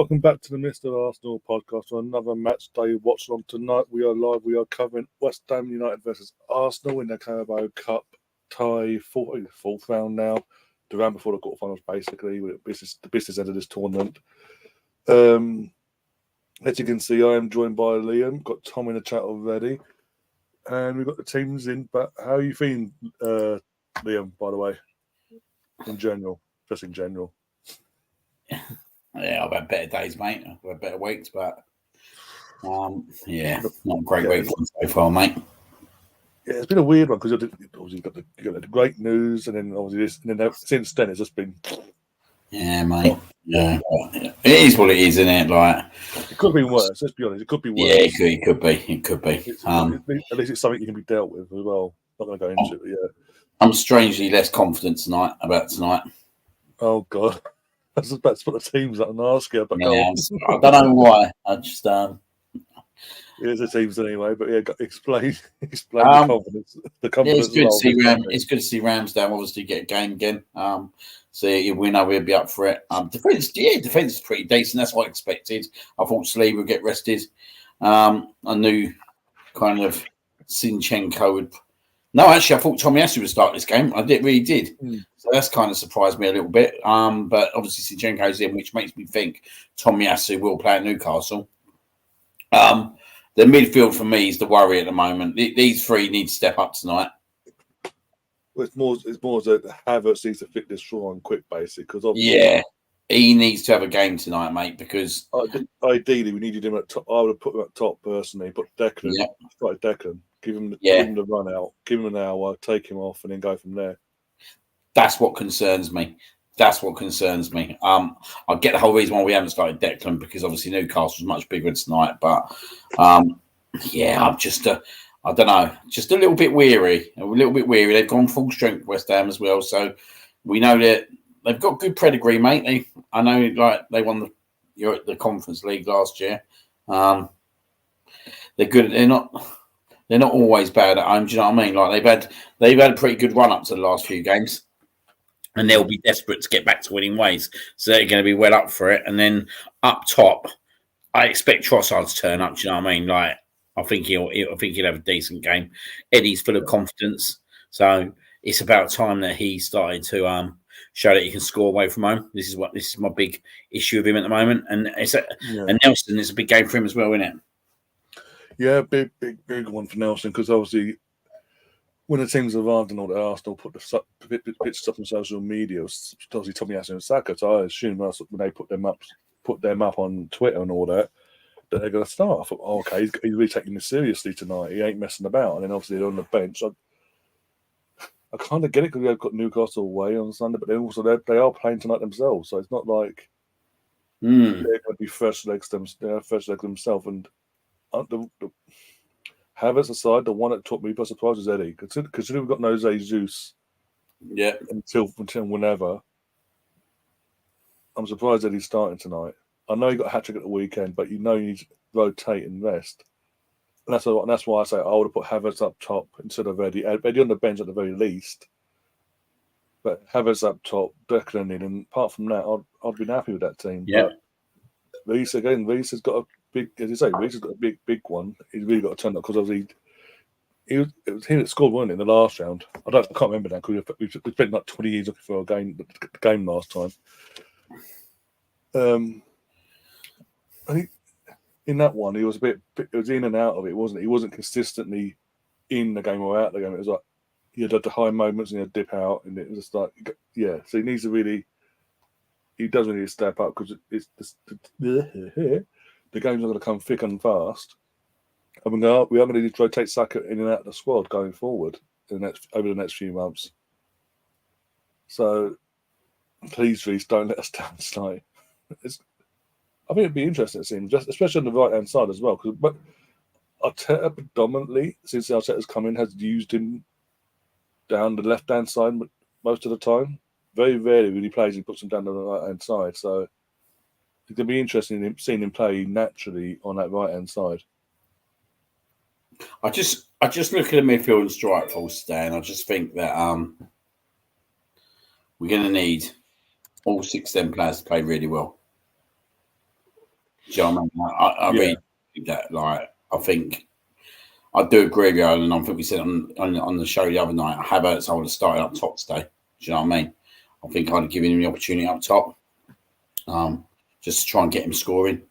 welcome back to the Mr. Arsenal podcast for another match day watchalong. Tonight we are live. We are covering West Ham United versus Arsenal in the Carabao Cup tie, fourth round now. The round before the quarterfinals, basically, with the business end of this tournament. As you can see, I am joined by Liam. Got Tom in the chat already, and we've got the teams in. But how are you feeling, Liam? By the way, in general, just in general. Yeah, I've had better days, mate. I've had better weeks, but not a great week so far, mate. Yeah, it's been a weird one because obviously you got the great news, and then obviously this, and then since then it's just been. Yeah, mate. Yeah, it is what it is, isn't it? Like it could be worse. Let's be honest. It could be worse. Yeah, it could be. At least it's something you can be dealt with as well. Not going to go into it yet. I'm strangely less confident about tonight. Oh God. I was about to put the teams up and ask you, but I don't know why. I just it's the teams anyway, but yeah, explain the confidence. The confidence. Yeah, it's good to see Ramsdale obviously get a game again. So you win, we'll be up for it. Defense is pretty decent. That's what I expected. I thought Saliba would get rested. I knew kind of Zinchenko would. No, actually, I thought Tomiyasu would start this game. I really did. So that's kind of surprised me a little bit. But obviously, Zinchenko's in, which makes me think Tomiyasu will play at Newcastle. The midfield for me is the worry at the moment. These three need to step up tonight. Well, it's more that Havertz needs to fit this through on quick, basically. Because he needs to have a game tonight, mate. Because ideally, we needed him at top. I would have put him at top personally, but Declan, like Declan. Give him the run out, give him an hour, take him off, and then go from there. That's what concerns me. I get the whole reason why we haven't started Declan because obviously Newcastle's much bigger tonight. But I'm just I don't know, just a little bit weary. They've gone full strength West Ham as well, so we know that they've got good pedigree, mate. I know, like they won the Conference League last year. They're good. They're not always bad at home. Do you know what I mean? Like they've had a pretty good run up to the last few games, and they'll be desperate to get back to winning ways. So they're going to be well up for it. And then up top, I expect Trossard to turn up. Do you know what I mean? Like I think he'll have a decent game. Eddie's full of confidence, so it's about time that he started to show that he can score away from home. This is my big issue with him at the moment, and and Nelson is a big game for him as well, isn't it? Yeah, big one for Nelson because obviously when the teams arrived and all that, Arsenal put the pictures up on social media, obviously Tomiyasu and Saka. So I assume when they put them up on Twitter and all that they're going to start. I thought, okay, he's really taking this seriously tonight. He ain't messing about. And then obviously they're on the bench. I kind of get it because they've got Newcastle away on Sunday, but then also they are playing tonight themselves. So it's not like they're going to be first legs themselves. And the Havertz aside, the one that took me by surprise was Eddie. Considering we've got no Jesus until whenever, I'm surprised Eddie's starting tonight. I know he got a hat-trick at the weekend, but you need to rotate and rest. And that's why I say I would have put Havertz up top instead of Eddie. Eddie on the bench at the very least. But Havertz up top, Declan in, and apart from that, I'd been happy with that team. Yeah. But Reece has got a big, as you say, Reece has got a big one. He's really got to turn up because obviously it was him that scored, wasn't it, in the last round? I can't remember now because we spent like 20 years looking for the game last time. I think in that one he was it was in and out of it, wasn't it? He wasn't consistently in the game or out the game. It was like he had the high moments and he'd dip out, and it was just like So he needs to really. He does need to step up because the game's not going to come thick and fast. And we are going to need to rotate Saka in and out of the squad going forward over the next few months. So please, Reece, don't let us down tonight. I think it'd be interesting to see him, especially on the right hand side as well. But Arteta predominantly, since Arteta's come in, has used him down the left hand side most of the time. Very rarely when he plays, he puts him down the right hand side. So it's going to be interesting seeing him play naturally on that right hand side. I just look at the midfield and strike force today, and I just think that we're going to need all 6 of them players to play really well. Do you know what I mean? I Yeah. really think that. Like, I think I do agree with you, and I think we said on the show the other night. Havertz, I would have started up top today. Do you know what I mean? I think I'd have given him the opportunity up top, just to try and get him scoring.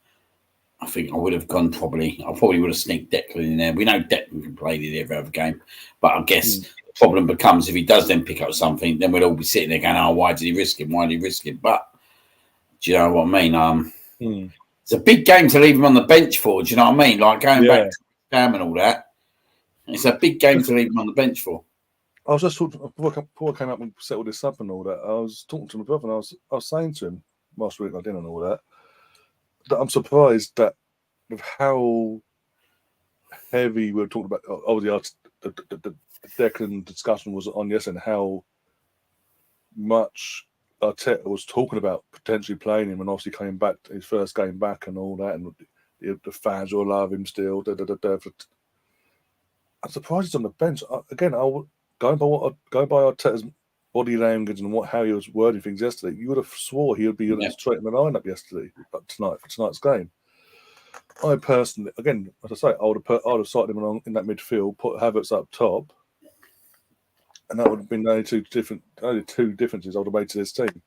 I think I would have gone probably. I probably would have sneaked Declan in there. We know Declan can play the every other game, but I guess the problem becomes if he does then pick up something, then we'll all be sitting there going, "Oh, why did he risk it? Why did he risk it?" But do you know what I mean? It's a big game to leave him on the bench for. Do you know what I mean? Like going back to Cam and all that. It's a big game to leave him on the bench for. I was just talking before I came up and settled this up and all that. I was talking to my brother, and I was saying to him whilst we were at dinner and all that I'm surprised that of how heavy we were talking about. Obviously, the Declan discussion was on yesterday, and how much Arteta was talking about potentially playing him, and obviously coming back his first game back and all that, and the fans will love him still. I'm surprised he's on the bench again. Going by Arteta's body language and how he was wording things yesterday, you would have swore he would be straight in the lineup yesterday, tonight for tonight's game. I personally, again, as I say, I would have started him along in that midfield, put Havertz up top, and that would have been only two differences I would have made to this team.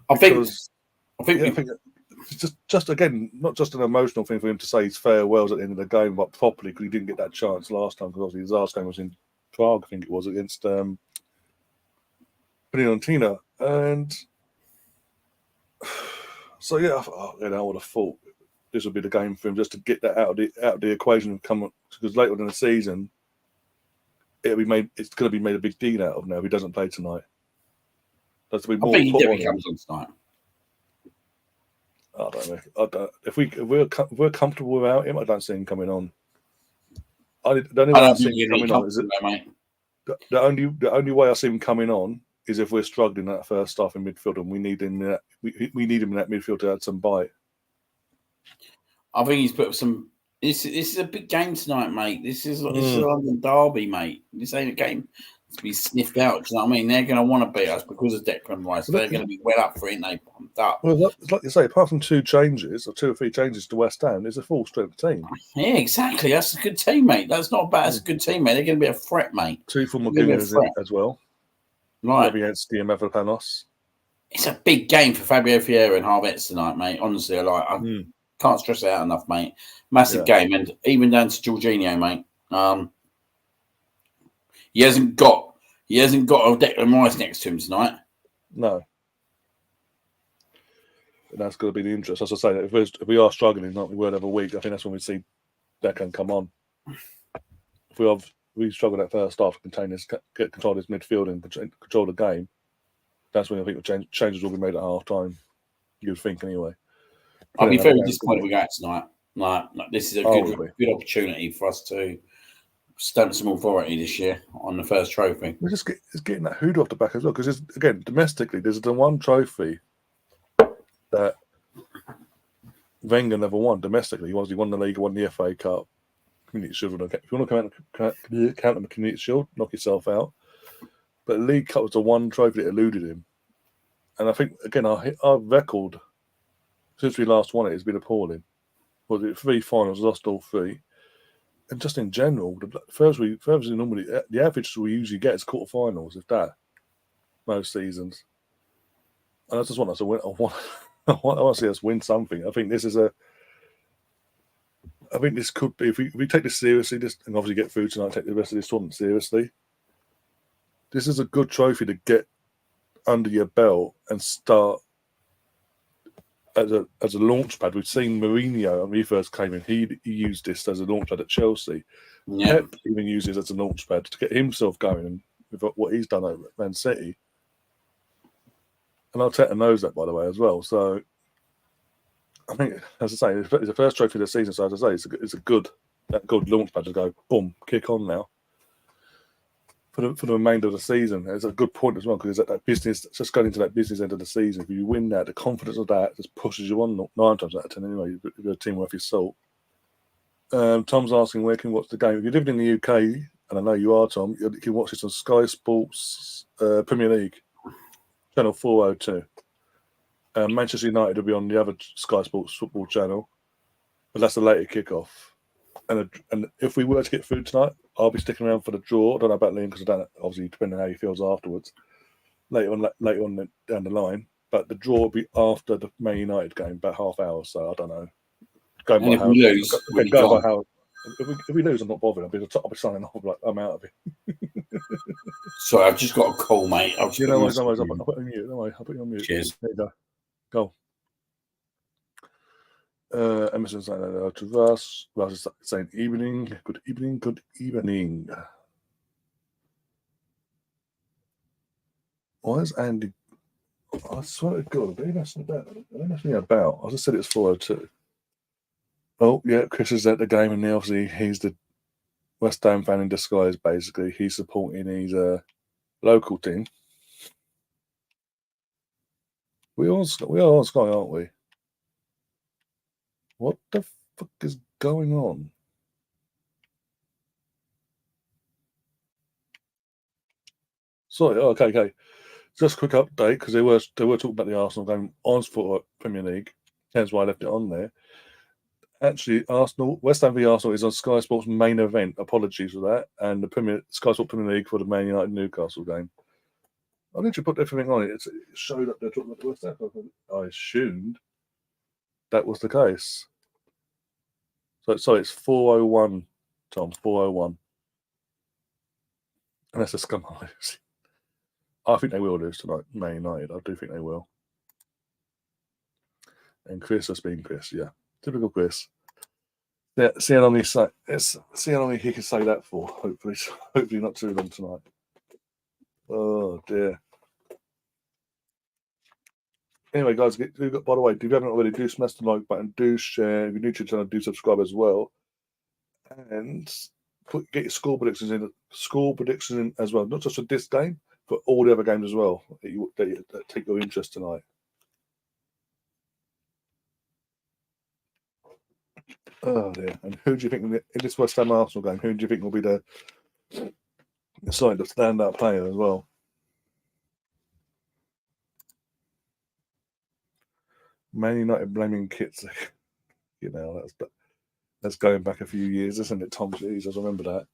I think it's just again, not just an emotional thing for him to say his farewells at the end of the game, but properly, because he didn't get that chance last time, because obviously his last game was in Prague, I think it was, against Fiorentina, and so I would have thought this would be the game for him, just to get that out of the equation and come up, because later in the season it's going to be made a big deal out of now if he doesn't play tonight. That's to be more. I think he definitely comes on tonight. I don't know. If we're comfortable without him, I don't see him coming on. The only way I see him coming on is if we're struggling at first half in midfield, and we need him in that midfield to add some bite. I think he's put some. This is a big game tonight, mate. This is a London derby, mate. This ain't a game to be sniffed out. Do you know what I mean? They're going to want to beat us because of Declan Rice. They're going to be well up for it, and they pumped up. Well, like you say, apart from 2 or 3 changes to West Ham, it's a full strength team. Yeah, exactly. That's a good team, mate. That's not bad. That's a good team, mate. They're going to be a threat, mate. 2 former Gooners as well. Right. Against the Mavropanos. It's a big game for Fabio Vieira and Havertz tonight, mate. Honestly, I can't stress it out enough, mate. Massive game, and even down to Jorginho, mate. He hasn't got a Declan Rice next to him tonight. No. And that's going to be the interest. As I say, if we are struggling, like we were the other week, I think that's when we see Declan come on. If we struggle that first half, get control of this midfield and control the game, that's when I think the changes will be made at half time. You'd think, anyway. I'll be very disappointed we got tonight. Like, this is a good opportunity for us to stamp some authority this year on the first trophy. We're just getting that hood off the back as well, because again, domestically, there's the one trophy that Wenger never won domestically. He won the league, won the FA Cup, Community Shield. If you want to count them a Community Shield, knock yourself out. But the League Cup was the one trophy that eluded him, and I think again our record since we last won it has been appalling. Was it 3 finals? Lost all 3. And just in general, the average we usually get is quarterfinals, if that, most seasons. And I just want us to win. I want to see us win something. I think this could be, if we take this seriously, and obviously get through tonight, take the rest of this tournament seriously. This is a good trophy to get under your belt and start as a launch pad. We've seen Mourinho when he first came in. He used this as a launch pad at Chelsea. Yeah. Pep even uses it as a launch pad to get himself going, and with what he's done over at Man City. And Arteta knows that, by the way, as well. So I think, as I say, it's the first trophy of the season. So as I say, it's a good launch pad to go boom, kick on now. For the remainder of the season, it's a good point as well, because that business, just going into that business end of the season, if you win that, the confidence of that just pushes you on 9 times out of 10 anyway. If you're a team worth your salt. Tom's asking where can you watch the game. If you live in the UK, and I know you are, Tom, you can watch this on Sky Sports Premier League, channel 402. Manchester United will be on the other Sky Sports football channel, but that's a later kickoff. And if we were to get through tonight, I'll be sticking around for the draw. I don't know about Liam because I don't obviously depending on how he feels afterwards. Later on down the line, but the draw will be after the Man United game, about half hour. So I don't know. And if we lose, if we lose, I'm not bothered. I'll be signing off like I'm out of it. Sorry, I've just got a call, mate. I'll put you on mute. No worries, I'll put you on mute. Cheers. There you go. Emerson saying hello to Russ. Russ is saying evening. Good evening. Good evening. Why is Andy? I swear to God, I don't mess me about. I just said it's 4:02. Oh, yeah, Chris is at the game, and obviously he's the West Ham fan in disguise, basically. He's supporting his local team. We are on Sky, aren't we? What the fuck is going on? Sorry, okay. Just a quick update, because they were talking about the Arsenal game on Sport Premier League. Hence why I left it on there. Actually, West Ham v Arsenal is on Sky Sports main event. Apologies for that. And the Sky Sports Premier League for the Man United Newcastle game. I literally put everything on it. It showed up there talking about the West Ham. I assumed that was the case. So it's 4:01, Tom. 4:01. And that's a scum lose. I think they will lose tonight, Man United. I do think they will. And Chris has been Chris, yeah. Typical Chris. Yeah, see how long he can say that for. Hopefully not too long tonight. Oh dear. Anyway, guys, by the way, if you haven't already, do smash the like button, do share. If you're new to the channel, do subscribe as well. And get your score predictions in as well, not just for this game, but all the other games as well that take your interest tonight. Oh dear! And who do you think in this West Ham Arsenal game? Who do you think will be the standout player as well? Man United blaming kits. That's going back a few years, isn't it, Tom? Jesus, I remember that.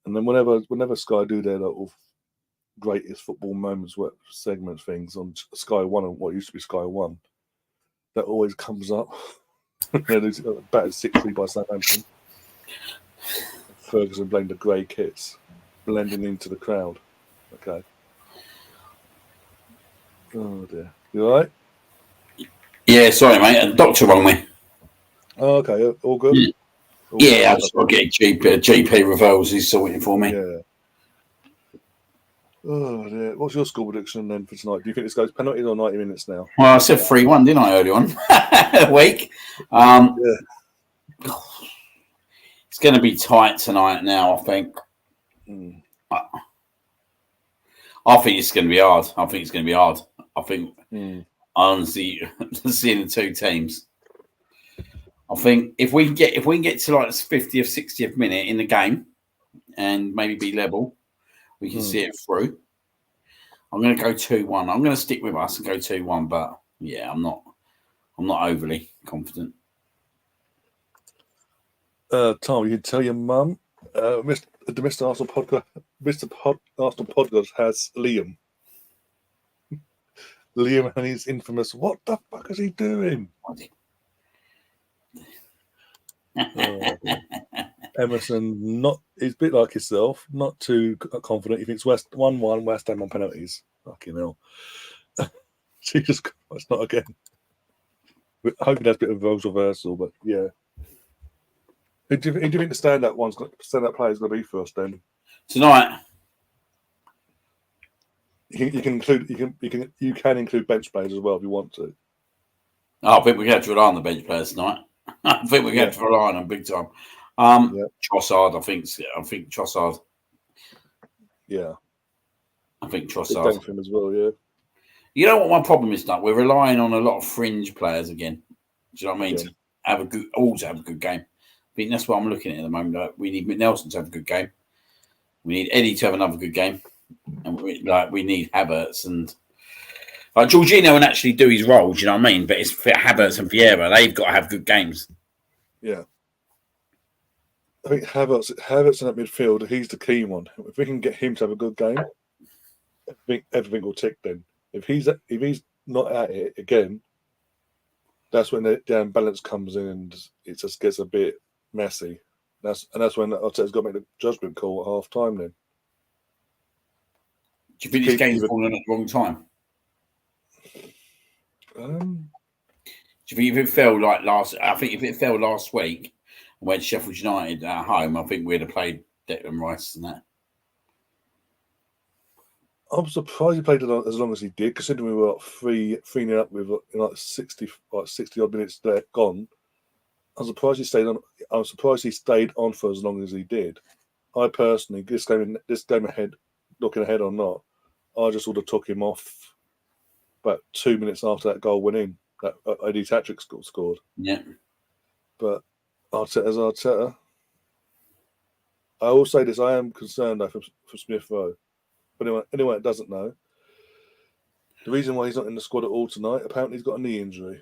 And then whenever Sky do their little greatest football moments segment things on Sky One and what used to be Sky One, that always comes up. They're battered 6-3 by Southampton. Ferguson blamed the grey kits, blending into the crowd. Okay. Oh dear. You all right? Yeah, sorry, mate. A doctor rang me. Oh, okay. All good? Yeah, I've just got to get GP referrals. He's sorting for me. Yeah. Oh dear. What's your score prediction then for tonight? Do you think this goes penalties or 90 minutes now? Well, I said 3-1, didn't I, early on? A week. Yeah. It's going to be tight tonight now, I think. I think it's going to be hard. I think, honestly, seeing the two teams, I think if we can get to like the 50th, 60th minute in the game and maybe be level, we can see it through. I'm going to go 2-1. I'm going to stick with us and go 2-1, but yeah, I'm not overly confident. Tom, you can tell your mum, the Mr. Arsenal podcast, Arsenal podcast has Liam. Liam and his infamous, what the fuck is he doing? Emerson, he's a bit like yourself, not too confident. He thinks 1-1 West Ham on penalties. Fucking hell. Jesus Christ, not again. I hope that's a bit of roles reversal, but yeah. Who do you think the standout player is going to be first then? Tonight. You can include bench players as well if you want to. I think we have to rely on the bench players tonight. I think we have to rely on them big time. Trossard, I think Trossard. Yeah. I think Trossard. For him as well, yeah. You know what my problem is, Doug? We're relying on a lot of fringe players again. Do you know what I mean? To have a good game. I think that's what I'm looking at the moment. We need McNelson to have a good game. We need Eddie to have another good game. And we need Havertz and Like Jorginho can actually do his role, do you know what I mean? But it's Havertz and Vieira. They've got to have good games. Yeah. I think Havertz in that midfield, he's the key one. If we can get him to have a good game, I think everything will tick then. If he's not at it again, that's when the imbalance comes in and it just gets a bit messy. That's when Arteta's got to make the judgment call at half time then. Do you think this game's fallen at the wrong time? Do you think if it fell like if it fell last week when Sheffield United at home, I think we'd have played Declan Rice and that. I'm surprised he played as long as he did, considering we were 3-0 up with like 60 odd minutes there gone. I'm surprised he stayed on. I'm surprised he stayed on for as long as he did. I personally, this game ahead, looking ahead or not, I just would have took him off about 2 minutes after that goal went in. That Eddie Patrick scored. Yeah. But Arteta's Arteta. I will say this: I am concerned though for Smith Rowe. But anyone that doesn't know, the reason why he's not in the squad at all tonight, apparently he's got a knee injury,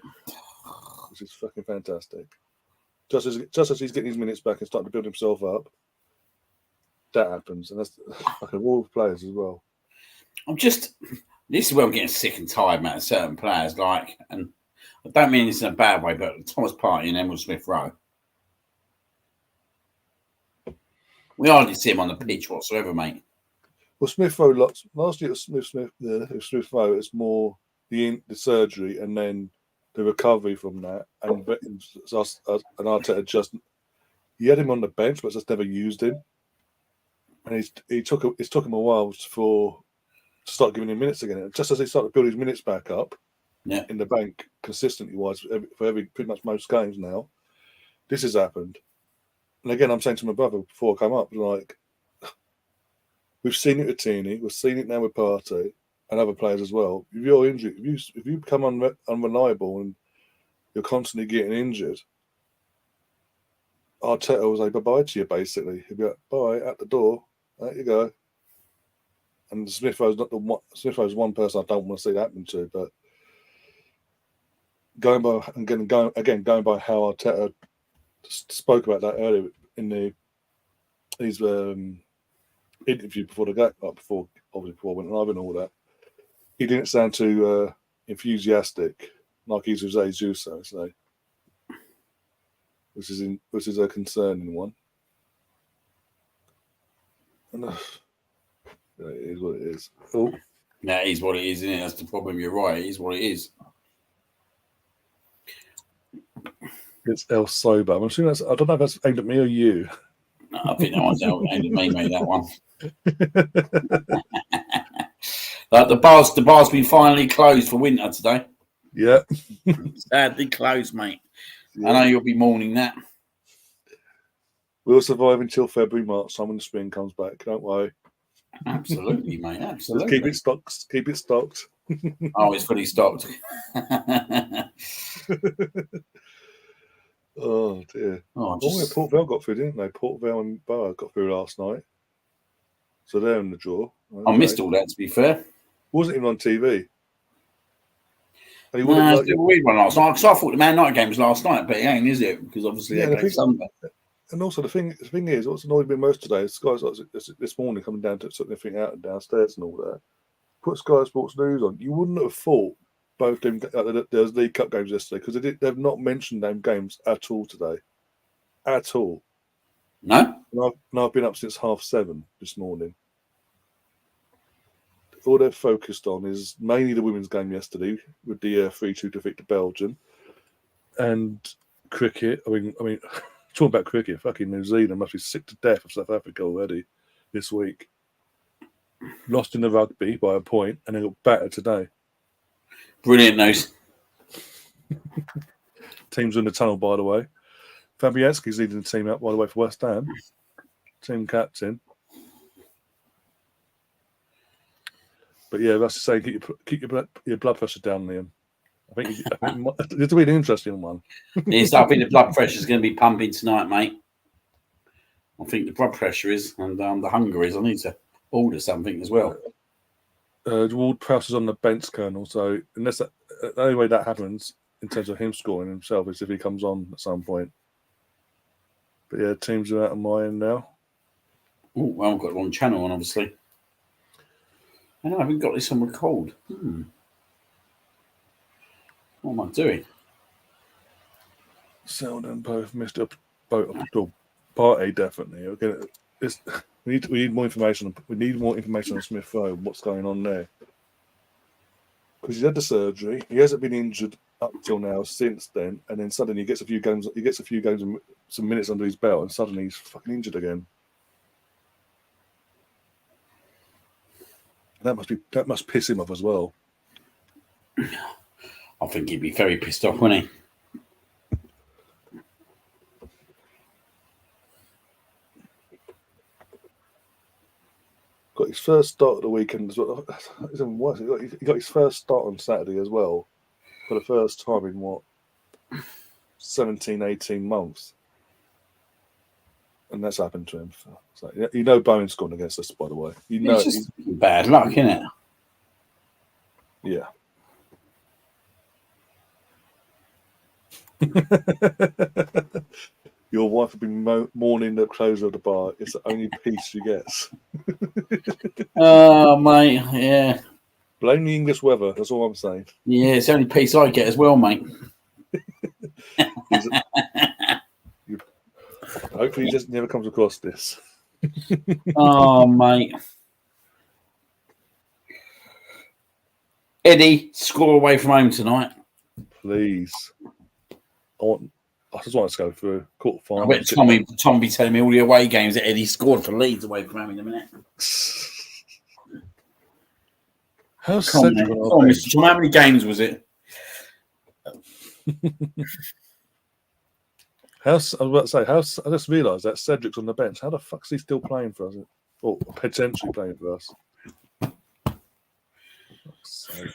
which is fucking fantastic. Just as he's getting his minutes back and starting to build himself up, that happens, and that's like a wall of players as well. This is where I'm getting sick and tired, man, of certain players, and I don't mean this in a bad way, but Thomas Partey and Emil Smith Rowe. We hardly see him on the pitch whatsoever, mate. Well, Smith Rowe, last year Smith Rowe, it's more the surgery and then the recovery from that, and Arteta he had him on the bench, but just never used him, and it took him a while to start giving him minutes again. Just as he started building his minutes back up, in the bank consistently wise for pretty much most games now, this has happened. And again, I'm saying to my brother before I come up, like, we've seen it with Tierney, we've seen it now with Partey and other players as well. If you're injured, if you become unreliable and you're constantly getting injured, Arteta will say bye-bye to you, basically. He'll be like, bye, out the door, out you go. And Smith Rowe's one person I don't want to see that happen to, but going by how Arteta spoke about that earlier in his interview before the game, before I went live and all that, he didn't sound too enthusiastic, like he's with Jesus, so which is a concerning one. And it is what it is. Oh, that is what it is, isn't it? That's the problem. You're right. It is what it is. It's El Sober. I'm assuming I don't know if that's aimed at me or you. No, I think that one's aimed at me, mate. That one. The bar's been finally closed for winter today. Yeah. Sadly closed, mate. Yeah. I know you'll be mourning that. We'll survive until February, March time when the spring comes back. Don't worry. Absolutely, mate. Absolutely. Just keep it stocked. Oh, it's fully stocked. Oh dear. Port Vale got through, didn't they? Port Vale and Borough got through last night, so they're in the draw. Okay. I missed all that, to be fair. Wasn't even on TV. It's a weird one last night because I thought the Man United game was last night, but it ain't, is it? Because obviously they played Sunday. And also the thing is, what's annoyed me most today is Sky Sports this morning coming down to sorting everything out and downstairs and all that. Put Sky Sports News on. You wouldn't have thought both them. There was League Cup games yesterday because they've not mentioned them games at all today, at all. No. And I've been up since 7:30 this morning. All they're focused on is mainly the women's game yesterday with the 3-2 defeat to Belgium and cricket. I mean, talking about cricket, fucking New Zealand must be sick to death of South Africa already this week. Lost in the rugby by a point and then got battered today. Brilliant news. Team's in the tunnel, by the way. Fabianski's leading the team out, by the way, for West Ham. Team captain. But yeah, that's to say, keep your blood pressure down, Liam. I think it's really an interesting one. Yes, I think the blood pressure is going to be pumping tonight, mate. I think the blood pressure is, and the hunger is. I need to order something as well. Ward-Prowse is on the bench, Colonel. So unless the only way that happens in terms of him scoring himself is if he comes on at some point. But yeah, teams are out of my end now. Oh, well, I've got the wrong channel on, obviously. I haven't got this on record. What am I doing? Seldom both missed up both party definitely. Okay, we need more information. We need more information on Smith Rowe. What's going on there? Because he's had the surgery. He hasn't been injured up till now. Since then, and then suddenly he gets a few games. He gets a few games and some minutes under his belt, and suddenly he's fucking injured again. That must piss him off as well. I think he'd be very pissed off, wouldn't he? Got his first start of the weekend as well. It's even worse. He got his first start on Saturday as well, for the first time in what 17, 18 months. And that's happened to him. So, you know, Bowen's scoring against us, by the way. You know, it's just bad luck, isn't it? Yeah. Your wife will be mourning the closure of the bar. It's the only peace she gets. Oh, mate, yeah. Blame the English weather. That's all I'm saying. Yeah, it's the only piece I get as well, mate. Hopefully he just never comes across this. Oh, mate. Eddie, score away from home tonight. Please. I just want us to go through quarterfinal. I bet Tom be telling me all the away games that Eddie scored for Leeds away from home in a minute. How's Come on, Mr. Tom, how many games was it? I was about to say, I just realised that Cedric's on the bench. How the fuck's he still playing for us? Or potentially playing for us? Fuck's sake.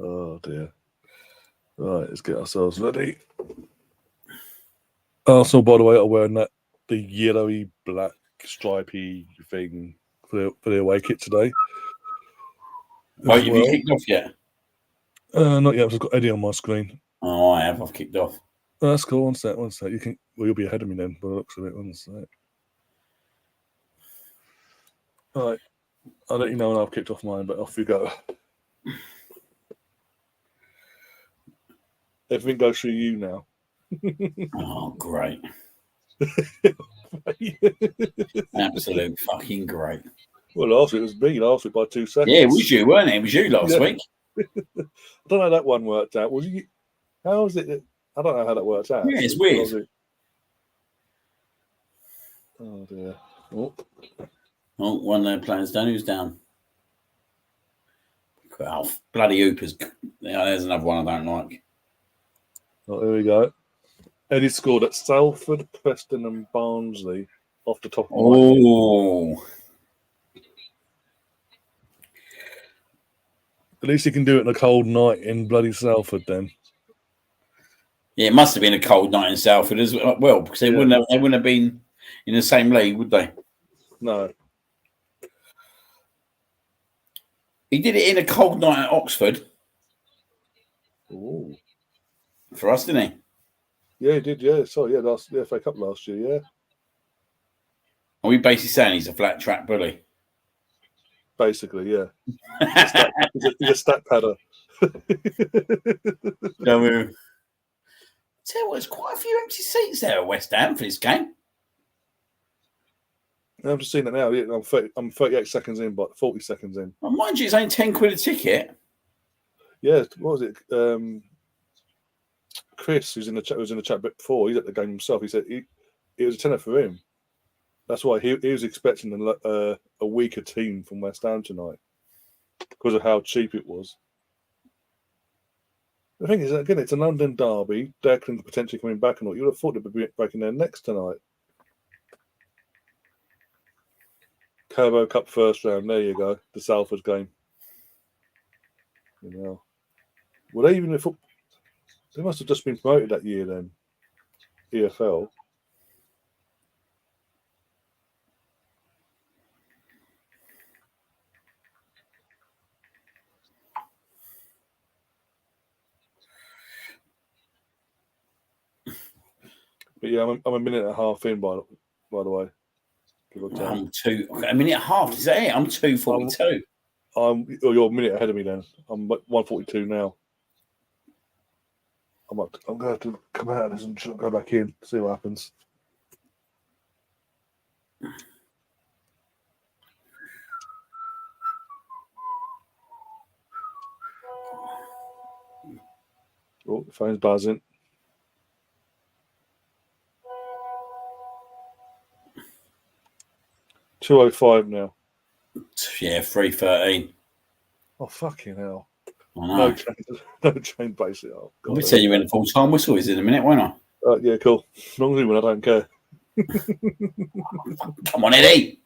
Oh dear. Right, let's get ourselves ready. Arsenal, by the way, are wearing the yellowy black stripy thing for the away kit today. Have you kicked off yet? Not yet. I've got Eddie on my screen. Oh, I have. I've kicked off. Oh, that's cool. One sec. You'll be ahead of me then, by the looks of it. One sec. All right. I'll let you know when I've kicked off mine, but off you go. Everything goes through you now. Oh, great. Absolute fucking great. Well, last week it was me. Last week by 2 seconds. Yeah, it was you, weren't it? It was you last week. I don't know how that one worked out. Was you? How was it? I don't know how that worked out. Yeah, it's weird. Oh, dear. Oh, one of their players down. Who's down? Oh, bloody Hoopers. Yeah, there's another one I don't like. Oh, here we go. Eddie scored at Salford, Preston, and Barnsley off the top of my head. Oh. At least he can do it on a cold night in bloody Salford then. Yeah, it must have been a cold night in Salford as well, because they wouldn't have been in the same league, would they? No. He did it in a cold night at Oxford. Ooh. For us, didn't he? Yeah, he did, yeah. So, yeah, the FA Cup last year, yeah. Are we basically saying he's a flat track bully? Basically, yeah. He's a stat padder. Tell you what, there's quite a few empty seats there at West Ham for this game. I'm just seeing it now. Yeah, I'm 38 seconds in, but 40 seconds in. Well, mind you, it's only 10 quid a ticket. Yeah, what was it? Chris, who's in the chat, was in the chat before. He's at the game himself. He said it was a tenner for him. That's why he was expecting a weaker team from West Ham tonight because of how cheap it was. The thing is, again, it's a London derby. Declan potentially coming back and all. You would have thought they'd be breaking their necks tonight. Carabao Cup first round. There you go. The Salford game. You know. Well, they must have just been promoted that year then. EFL. But yeah, I'm a minute and a half in by the way. I'm a minute and a half. Is that it? I'm 2:42. You're a minute ahead of me then. I'm 1:42 now. I'm going to have to come out of this and go back in, see what happens. Oh, the phone's buzzing. $2:05 now. Yeah, 3:13. Oh, fucking hell. I know. No train basically. Oh, God. I'll tell you when the full-time whistle is in a minute, won't I? Yeah, cool. Normally when I don't care. Come on, Eddie.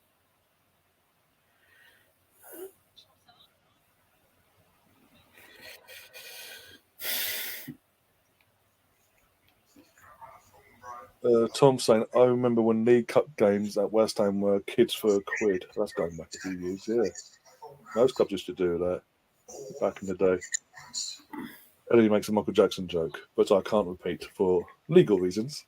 Tom's saying, I remember when League Cup games at West Ham were kids for £1. That's going back a few years, yeah. Most clubs used to do that back in the day. Eddie makes a Michael Jackson joke, but I can't repeat for legal reasons.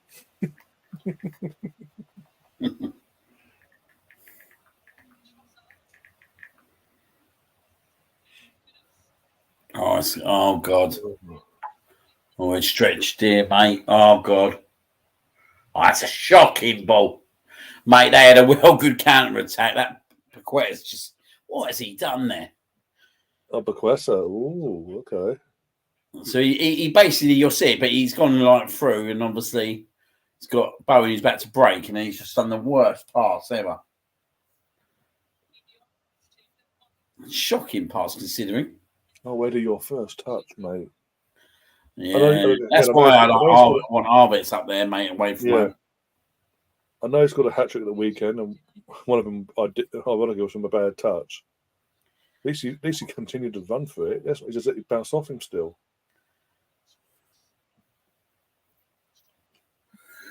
Oh, God. Oh, it's stretched here, mate. Oh, God. Oh, that's a shocking ball. Mate, they had a real good counter-attack. That Paquet's just... What has he done there? Oh, Bequesa. Ooh, okay. So he basically, you'll see it, but he's gone like through, and obviously he's got Bowen, he's about to break, and he's just done the worst pass ever. Shocking pass, considering. Oh, Eddie, your first touch, mate. Yeah, that's why I want Arvids up there, mate, away from home. I know he's got a hat trick at the weekend, and one of them, I want to give him a bad touch. At least he continued to run for it. That's what he just let it bounce off him still.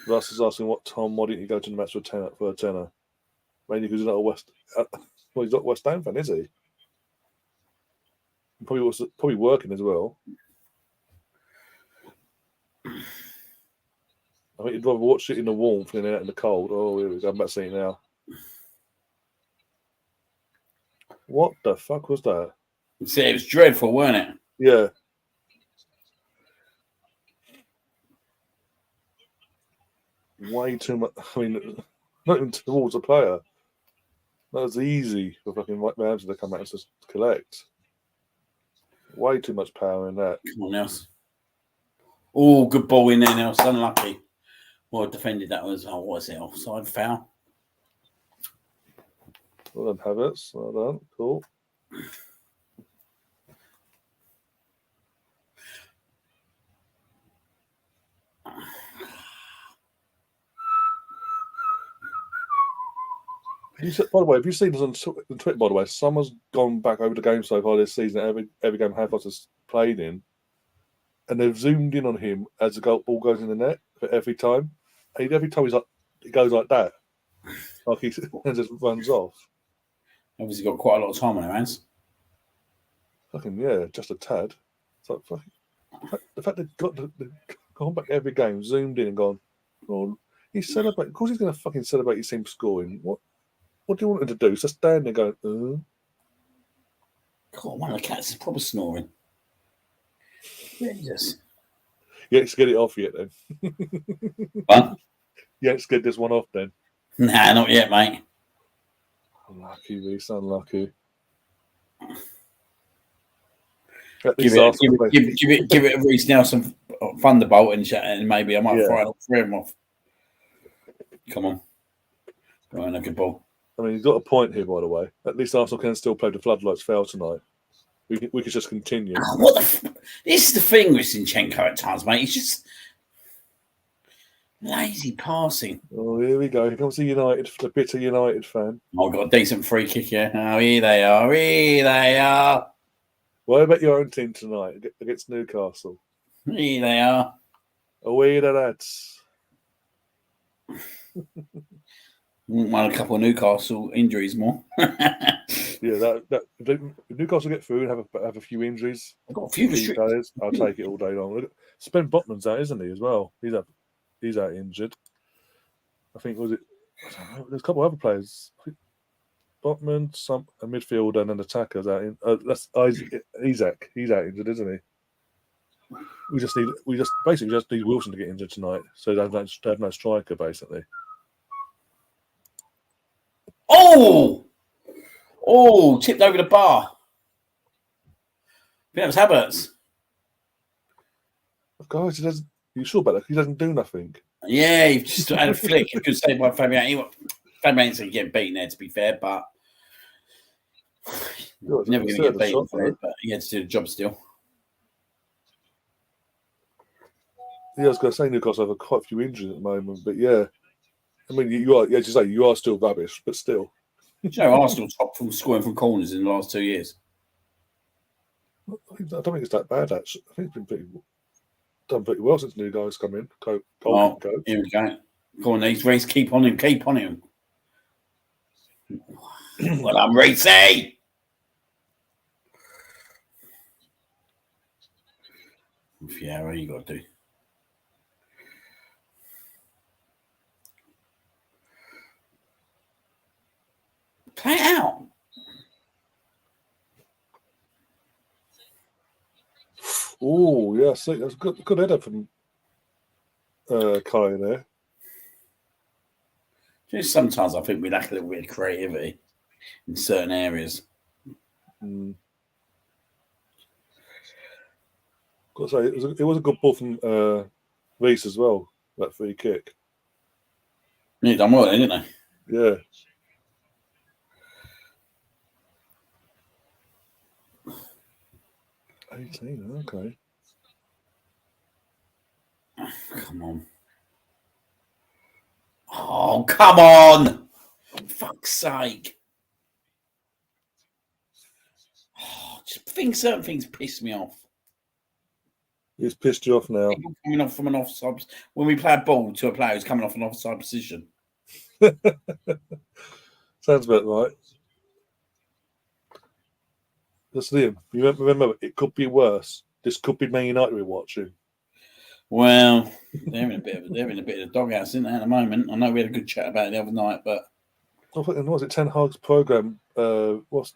Russ is asking why didn't you go to the match for a tenner? Mainly because he's not he's not a West Ham fan, is he? Probably working as well. I think he'd rather watch it in the warmth than out in the cold. Oh, here we go. I'm about to see it now. What the fuck was that? See, it was dreadful, weren't it? Yeah. Way too much. I mean, not even towards a player. That was easy for fucking Ramsey to come out and just collect. Way too much power in that. Come on, Nelson. Oh, good ball in there, Nelson. Unlucky. Well defended that was. Oh, what was it? Offside foul. Well done, Havertz. Well done. Cool. By the way, have you seen this on Twitter? By the way, someone's gone back over the game so far this season. Every game Havertz has played in, and they've zoomed in on him as the ball goes in the net for every time. And every time he goes like that, like he just runs off. Obviously, got quite a lot of time on their hands. Fucking yeah, just a tad. It's like the fact they've gone back every game, zoomed in and gone. Oh, he's celebrating. Of course, he's going to fucking celebrate his team scoring. What do you want him to do? Just stand there going, God, one of the cats is probably snoring. Jesus. You ain't to get it off yet, then. What? You ain't to get this one off, then. Nah, not yet, mate. Unlucky, Reece, unlucky. Give it a Reece Nelson Thunderbolt and maybe I might fire all three of them off. Come on. Go on, a good ball. I mean, he's got a point here, by the way. At least Arsenal can still play the floodlights fail tonight. We could just continue. Oh, this is the thing with Zinchenko at times, mate. He's just lazy passing. Oh, here we go. Here comes the bitter United fan. Oh, got a decent free kick here. Oh, here they are. Here they are. What about your own team tonight against Newcastle? Here they are. Away the lads. Won a couple of Newcastle injuries more. Yeah, if Newcastle get through and have a few injuries, I've got a few key players, I'll take it all day long. Spen Botman's out, isn't he, as well? He's out injured. I think I don't know, there's a couple of other players. Botman, a midfielder and an attacker's out in. That's Isaac. He's out injured, isn't he? We just need Wilson to get injured tonight, so they have no striker basically. Oh, tipped over the bar. I think that was Havertz. Guys, you sure about that? He doesn't do nothing. Yeah, he just had a flick. A good save by Fabian. Fabian's going to get beaten there, to be fair, but never going to get beaten for it. But he had to do the job still. Yeah, I was going to say Newcastle have quite a few injuries at the moment, but yeah, I mean you are, as you say, you are still rubbish, but still. You know, Arsenal top from scoring from corners in the last 2 years. I don't think it's that bad actually. I think it's been done pretty well since new guys come in. Here we go. Go on, these Reece, keep on him. Well, I'm Reece. Yeah, what you got to do? Play it out. Oh, yeah, see, that's good header from Kai there. Just sometimes I think we lack a little bit of creativity in certain areas. Got to say, it was a good ball from Reece as well, that free kick. Yeah, done well, didn't they? Yeah. Okay. Come on. Oh, come on! For fuck's sake. Certain things piss me off. It's pissed you off now. People coming off from an offside. When we play a ball to a player who's coming off an offside position. Sounds about right. That's Liam. You remember, it could be worse. This could be Man United we're watching. Well, they're in a bit of the doghouse, isn't they, at the moment? I know we had a good chat about it the other night, but was it Ten Hag's program? What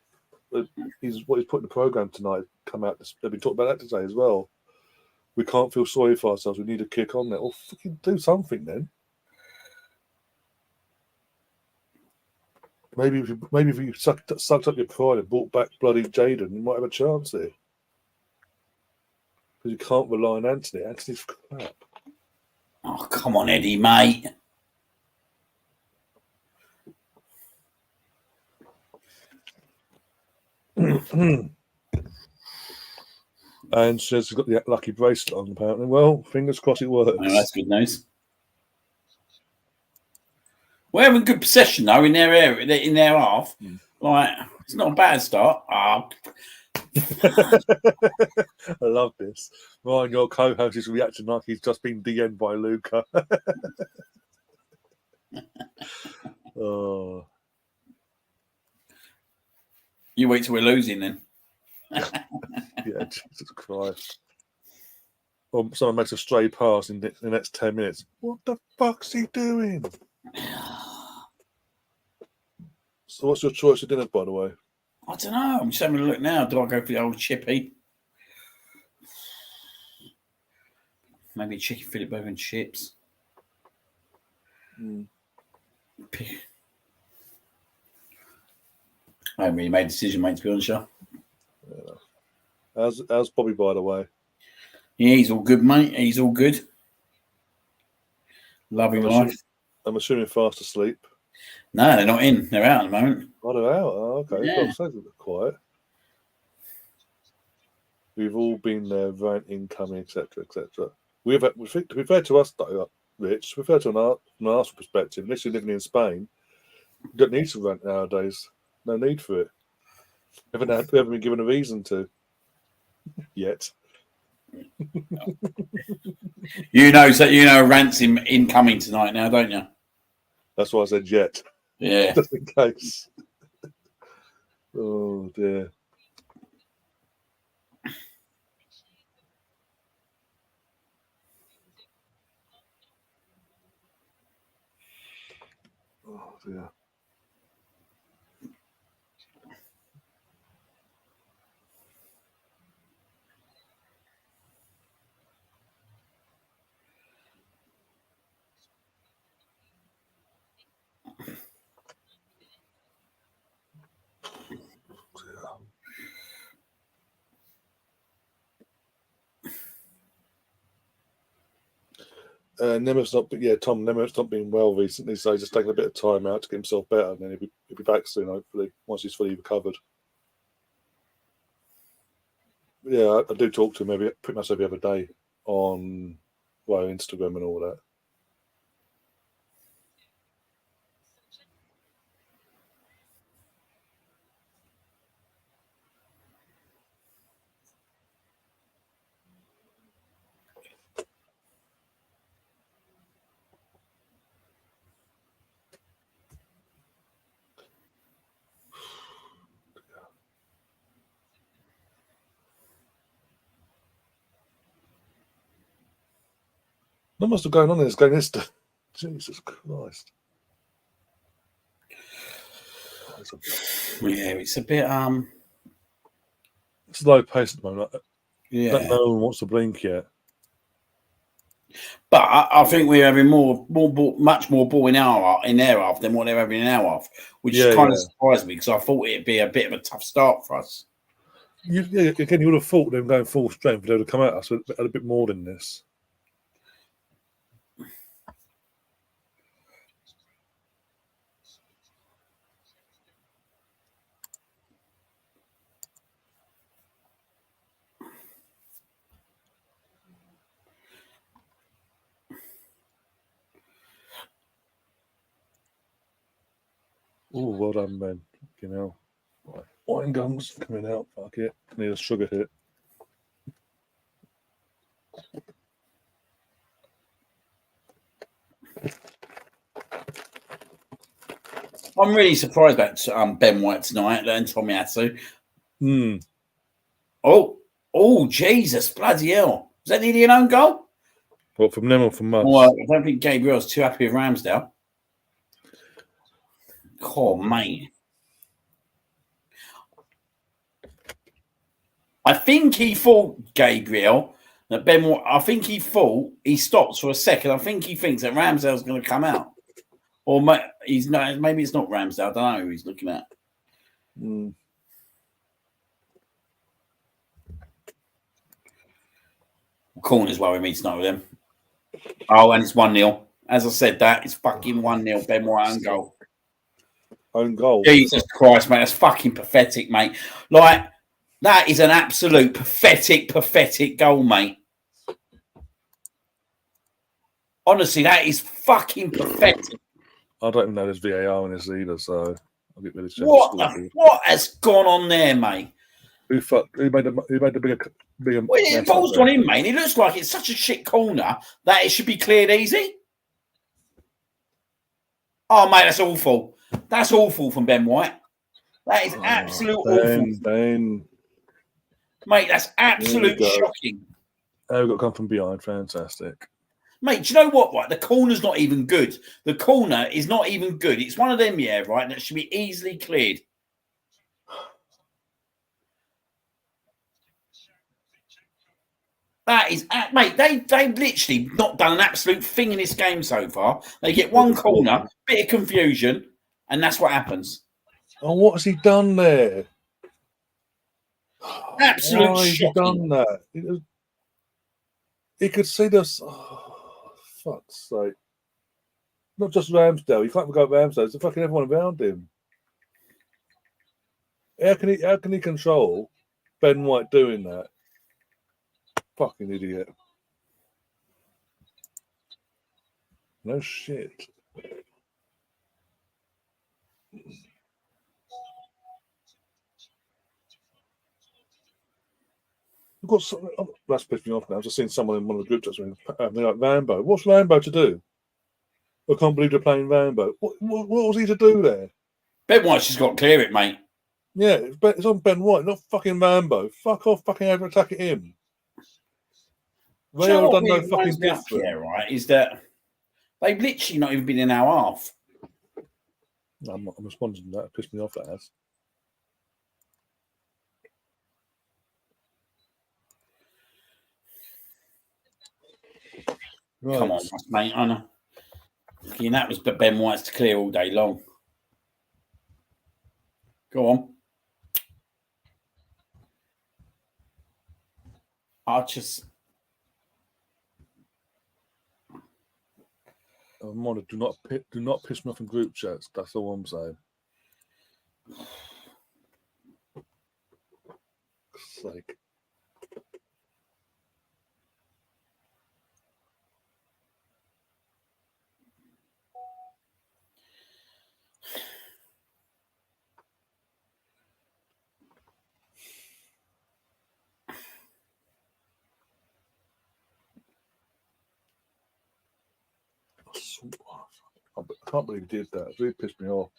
he's putting in the program tonight come out. They've been talking about that today as well. We can't feel sorry for ourselves. We need to kick on there. Well, fucking do something then. Maybe if you sucked up your pride and brought back bloody Jaden, you might have a chance here. Because you can't rely on Anthony. Anthony's crap. Oh, come on, Eddie, mate. And she's got the lucky bracelet on, apparently. Well, fingers crossed it works. Oh, that's good news. We're having good possession, though, in their area, in their half. Like, it's not a bad start. Oh. I love this. Ryan, your co-host is reacting like he's just been DM'd by Luca. Oh. You wait till we're losing then. Yeah, Jesus Christ. Or someone makes a stray pass in the next 10 minutes. What the fuck's he doing? So what's your choice for dinner, by the way? I don't know. I'm just having a look now. Do I go for the old chippy? Maybe a chicken fillet burger and chips. I haven't really made a decision, mate, to be honest. Yeah. How's Bobby, by the way? Yeah, he's all good, mate. He's all good. Loving life. I'm assuming fast asleep. No, they're not in. They're out at the moment. Oh, they're out? Oh, okay. Yeah. Well, sounds a bit quiet. We've all been there, ranting, coming, etc., etc. To be fair to us, though, Rich, to be fair to an Arsenal perspective, unless you're living in Spain, you don't need to rant nowadays. No need for it. We haven't been given a reason to yet. You know, rants incoming tonight now, don't you? That's why I said yet, Yeah. just in case. Oh dear. Oh dear. Nemeth's not, but yeah, Tom Nemeth's not been well recently, so he's just taking a bit of time out to get himself better, and then he'll be back soon, hopefully, once he's fully recovered. Yeah, I do talk to him pretty much every other day on Instagram and all that. What must have gone on in this game, Jesus Christ. Yeah, it's a bit It's low pace at the moment. yeah. No one wants to blink yet. But I think we're having much more ball in their half than what they're having in our half, which kind of surprised me because I thought it'd be a bit of a tough start for us. Again, you would have thought them going full strength, they would have come at us with a bit more than this. Oh, well done, Ben. You know, wine gums coming out. Fuck it. Need a sugar hit. I'm really surprised about Ben White tonight and Tomiyasu. Oh, Jesus, bloody hell. Was that nearly an own goal? What, from them or from us? Well, I don't think Gabriel's too happy with Ramsdale. Oh, mate. I think he thought, Gabriel, that Ben White, I think he thought he stops for a second. I think he thinks that Ramsdale's going to come out. Or maybe it's not Ramsdale. I don't know who he's looking at. Corners worry me tonight with them. Oh, and it's 1-0. As I said, that is fucking 1-0. Ben White own goal. Own goal? Jesus Christ, mate. That's fucking pathetic, mate. Like, that is an absolute pathetic goal, mate. Honestly, that is fucking pathetic. I don't even know there's VAR in this either, so I'll get rid of What has gone on there, mate? Who made the bigger well, the ball's gone in, mate. It looks like it's such a shit corner that it should be cleared easy. Oh, mate, that's awful. That's awful from Ben White. That is awful. Ben. Mate, that's absolute shocking. We've got to come from behind. Fantastic. Mate, do you know what, right? The corner's not even good. The corner is not even good. It's one of them, right, that should be easily cleared. That is, mate, they've literally not done an absolute thing in this game so far. They get one corner, bit of confusion, and that's what happens. Oh, what has he done there? Absolute Why has he done that? He could see this. Oh, fuck's sake. Not just Ramsdale. You can't go Ramsdale. It's fucking everyone around him. How can he control Ben White doing that? Fucking idiot. No shit. I've got something. That's pissed me off now. I've just seen someone in one of the group chats like, Rambo. What's Rambo to do? I can't believe they're playing Rambo. What was he to do there? Ben White's just got to clear it, mate. Yeah, it's on Ben White, not fucking Rambo. Fuck off, fucking over attacking him. Rayo done no fucking different. Yeah, right. Is that they've literally not even been an hour half. I'm responding to that. It pissed me off, that has. Right. Come on, mate. I know. And that was Ben White's to clear all day long. Go on. Do not piss me off in group chats. That's all I'm saying. Sake. I can't believe he did that. It really pissed me off.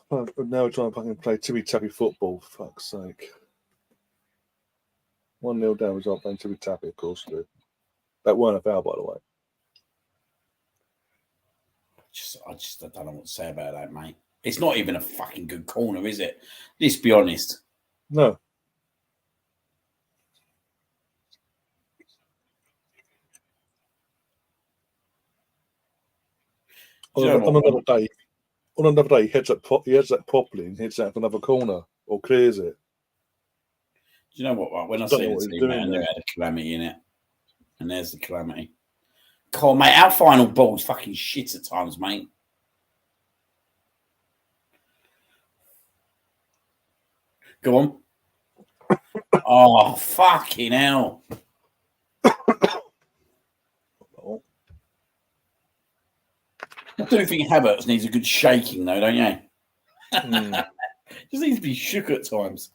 But now we're trying to fucking play tippy-tappy football, for fuck's sake. 1-0 down, we start playing tippy-tappy, of course. That weren't a foul, by the way. I don't know what to say about that, mate. It's not even a fucking good corner, is it? Let's be honest. No. On another day, he heads that properly and hits that for another corner or clears it. Do you know what? When I see the team, man, they had a calamity in it, and there's the calamity. Come on, mate. Our final ball's fucking shit at times, mate. Go on. Oh, fucking hell. I do think Havertz needs a good shaking, though, don't you? Just needs to be shook at times.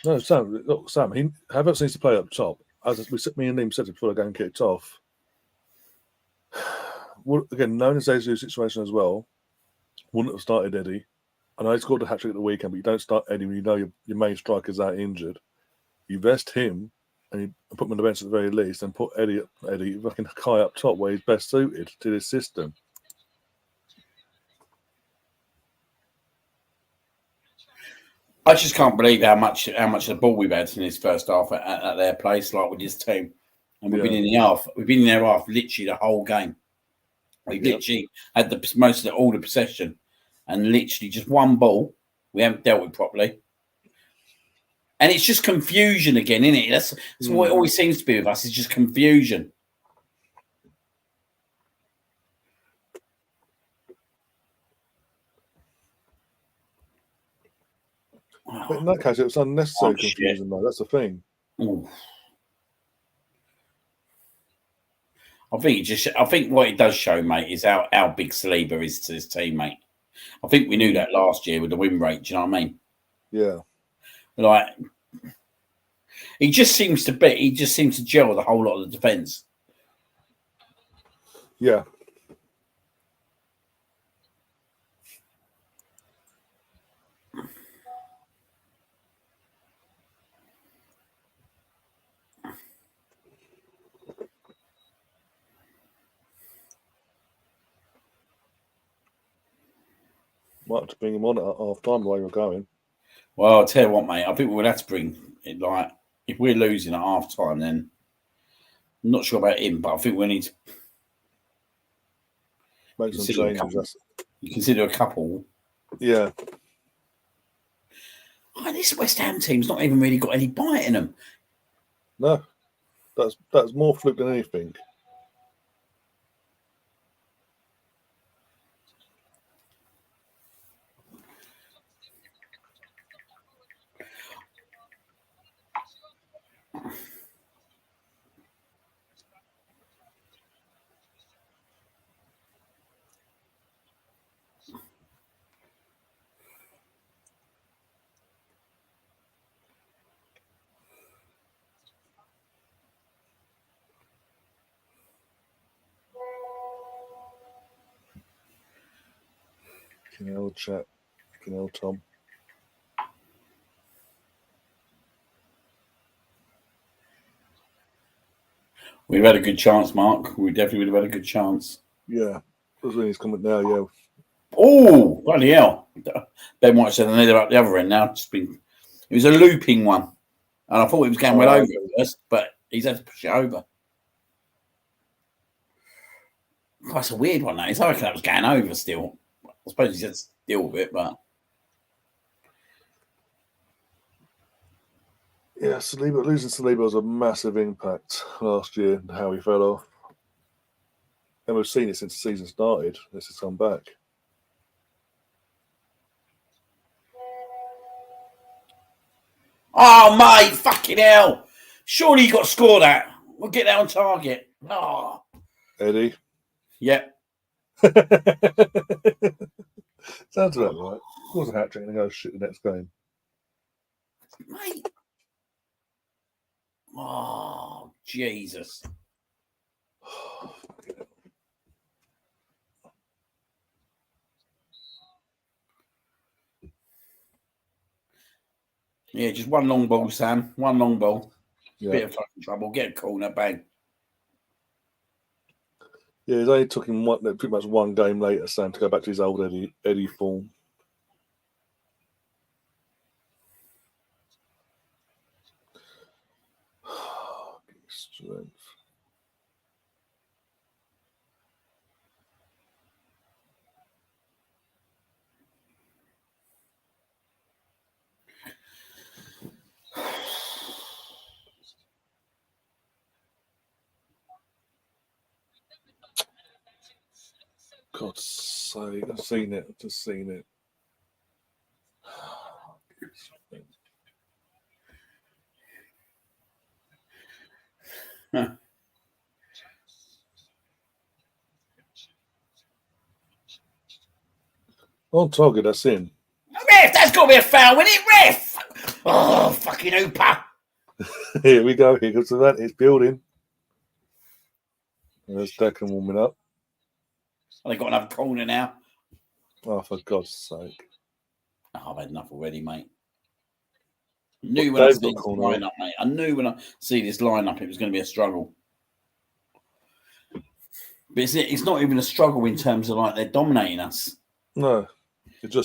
No, Sam. Look, Sam. Havertz needs to play up top. As me and Liam said before the game kicked off. Well, again, knowing the Jesus situation as well, wouldn't have started Eddie. I know he scored a hat trick at the weekend, but you don't start Eddie when you know your main striker's out injured. You rest him and you put him on the bench at the very least, and put Eddie fucking high up top where he's best suited to this system. I just can't believe how much of the ball we've had in this first half at their place, like with this team. And we've been in the half. We've been in their half literally the whole game. We've literally had all the possession, and literally just one ball we haven't dealt with properly. And it's just confusion again, isn't it? That's what it always seems to be with us. It's just confusion. But in that case, it was unnecessary confusion, though. That's the thing. Ooh. I think what it does show, mate, is how big Saliba is to this team, mate. I think we knew that last year with the win rate. Do you know what I mean? Yeah. Like, he just seems to gel with a whole lot of the defence. Yeah. Might have to bring him on at half time the way we're going. Well, I'll tell you what, mate. I think we would have to bring it, like, if we're losing at half time, then I'm not sure about him, but I think we need to. Make some Consider a changes. couple. You consider a couple. Yeah. Oh, this West Ham team's not even really got any bite in them. No, that's more fluke than anything. Fucking hell, chat. Fucking hell, Tom. We've had a good chance, Mark. We definitely would have had a good chance. Yeah. That's when he's coming now, yeah. Oh, bloody hell. Ben White said they're up the other end now. It was a looping one. And I thought he was going well over it first, but he's had to push it over. Oh, that's a weird one, though. I reckon that was going over still. I suppose he's had to deal with it, but. Yeah, Saliba, losing Saliba was a massive impact last year and how he fell off. And we've seen it since the season started. This has come back. Oh, mate, fucking hell. Surely you got to score that. We'll get that on target. Oh. Eddie? Yep. Sounds about right. Scores a hat trick and goes shit the next game. Mate. Oh, Jesus. Yeah, just one long ball, Sam. One long ball. Yeah. Bit of fucking trouble. Get a corner, bang. Yeah, it only took him pretty much one game later, Sam, to go back to his old Eddie form. Strength. God's sake, I've seen it. I've just seen it. Huh. On target, that's in. Ref, that's got to be a foul, isn't it, ref? Oh, fucking hooper. Here we go. Here comes the event. It's building. And there's Declan warming up. Oh, they've got another corner now. Oh, for God's sake. Oh, I've had enough already, mate. I knew when I see this lineup, mate. I knew when I see this lineup it was going to be a struggle. But it's not even a struggle in terms of like they're dominating us. No. It's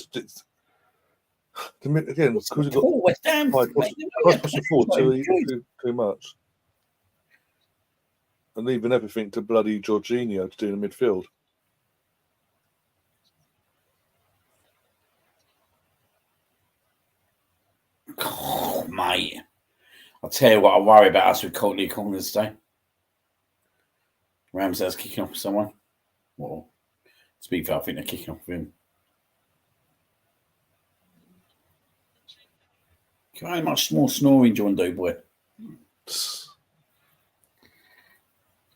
again, because you've got West Ham, pushing forward too much. And leaving everything to bloody Jorginho to do in the midfield. Oh, mate. I'll tell you what I worry about us with Courtney corners today. Ramsdale's kicking off with someone. Well, to be fair, I think they're kicking off with him. How much more snoring do you want to do, boy?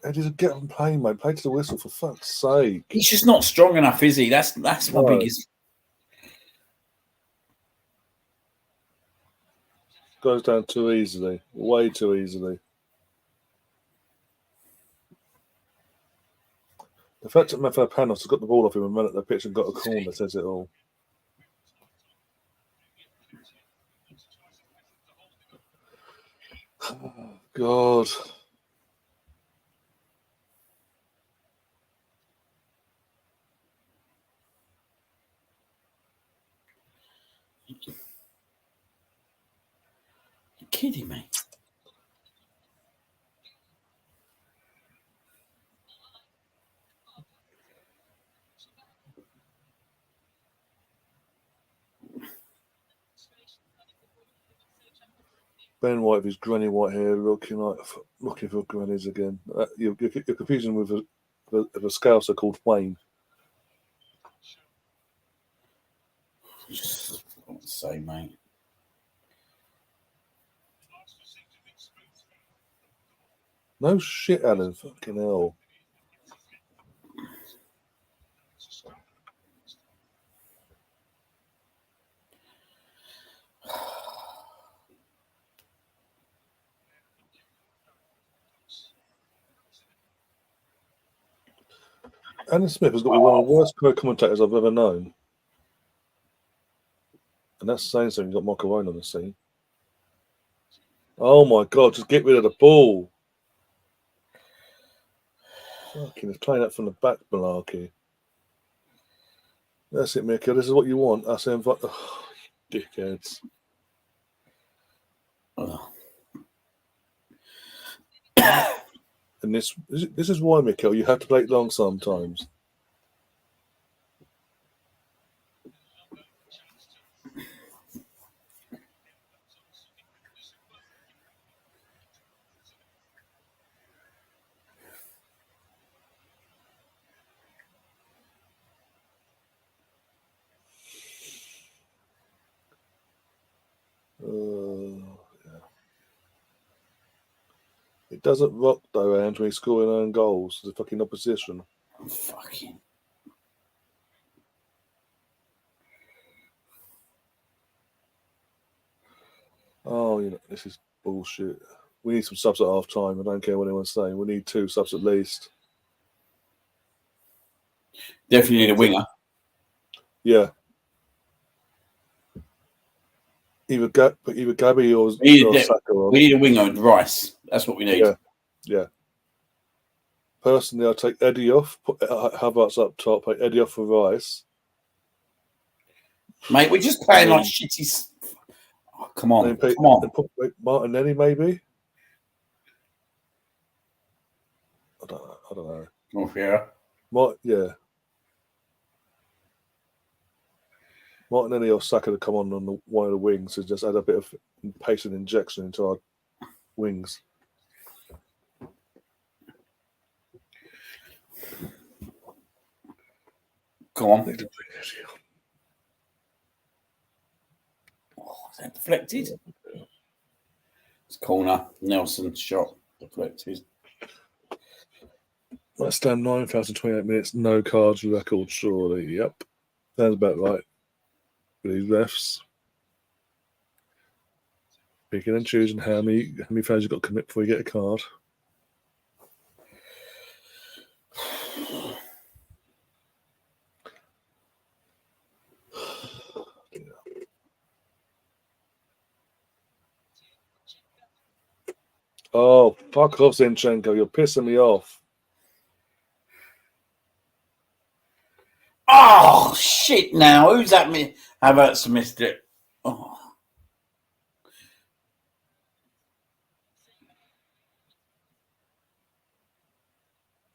Eddie, get on playing, mate. Play to the whistle, for fuck's sake. He's just not strong enough, is he? That's my biggest. Goes down too easily. Way too easily. The fact that Mafia-Panos has got the ball off him and run at the pitch and got a corner says it all. Oh, God. You're kidding me. Ben White with his granny white hair, looking for grannies again. You're confusing with a scouser called Wayne. Just what to say, mate. No shit, Alan. Fucking hell. Alan Smith has got to be one of the worst commentators I've ever known. And that's saying something. You've got Michael Owen on the scene. Oh my God, just get rid of the ball. Fucking, he's playing that from the back, malarkey. That's it, Mickey. This is what you want. I say, dickheads. And this is why, Mikel, you have to play it long sometimes. Yeah. It doesn't rock though, Ange, when he's scoring own goals. The fucking opposition. Fucking. Oh, this is bullshit. We need some subs at half time. I don't care what anyone's saying. We need 2 subs at least. Definitely need a winger. Yeah. Either Gabby or Saka. We need a winger and Rice. That's what we need. Yeah. Personally, I'll take Eddie off. Put Havertz up top. Take Eddie off for Rice. Mate, we're just playing like shitty. Oh, come on. Come on. Put Martinelli, maybe? I don't know. Oh, yeah. Yeah. Martinelli or Saka to come on one of the wings to just add a bit of pace and injection into our wings. Come on. Oh, is that deflected? It's corner. Nelson shot deflected. Let's stand 9,028 minutes. No cards record, surely. Yep. Sounds about right. These refs. Picking and choosing how many fouls you've got to commit before you get a card. Oh, fuck off, Zinchenko. You're pissing me off. Oh, shit now. Who's that? Havertz missed it. Oh.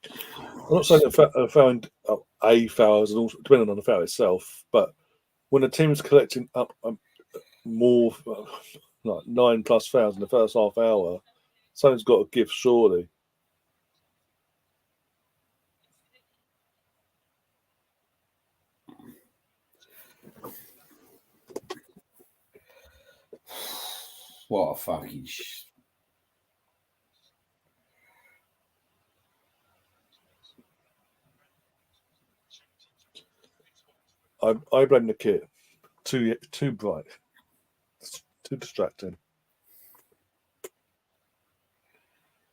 I'm not saying I found a foul, depending on the foul itself, but when a team's collecting up more, like 9+ fouls in the first half hour, something's got to give, surely. What a fucking I blame the kit. Too bright. It's too distracting.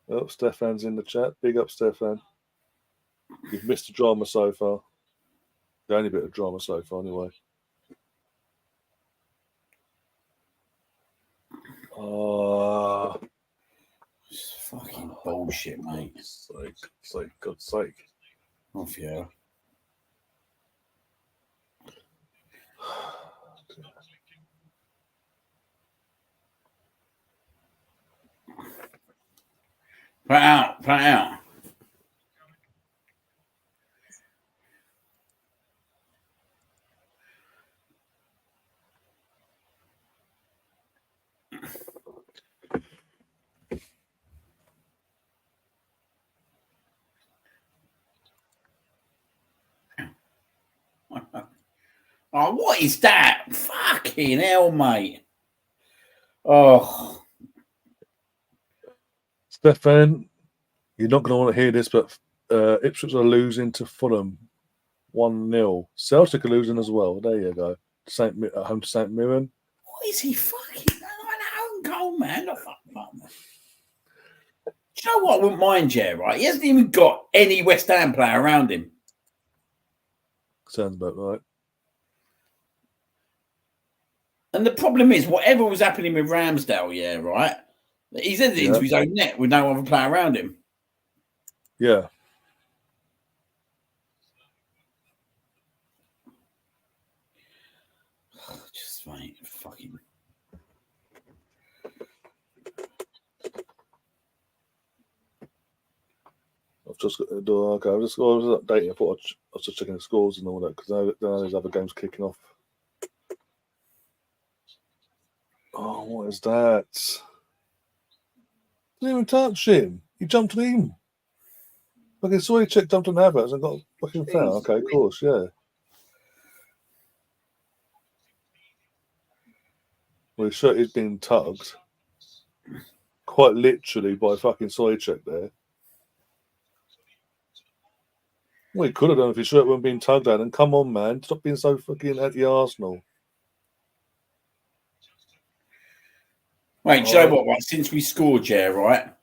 Oh, Stefan's in the chat. Big up, Stefan. You've missed the drama so far. The only bit of drama so far, anyway. fucking bullshit, mate. God's sake. Off you. Put out. Oh, what is that? Fucking hell, mate. Oh. Stefan, you're not going to want to hear this, but Ipswich are losing to Fulham 1-0. Celtic are losing as well. There you go. At home to St Mirren. What is he fucking own goal, man? The fuck, man. Do you know what I wouldn't mind, right? He hasn't even got any West Ham player around him. Sounds about right. And the problem is, whatever was happening with Ramsdale, right? He's entered into his own net with no other player around him. Yeah. Just mate, fucking. I've just got the door. Okay, I was updating. I thought I was just checking the scores and all that because now there's other games kicking off. Oh, what is that? Didn't even touch him. He jumped on him. Okay, so he checked, jumped on Havertz and got a fucking foul. Okay, of course, yeah. Well, his shirt is being tugged. Quite literally by fucking Soychek there. Well, he could have done if his shirt wasn't being tugged at. And come on, man. Stop being so fucking anti-Arsenal. Right, do you know what? Right, since we scored, right?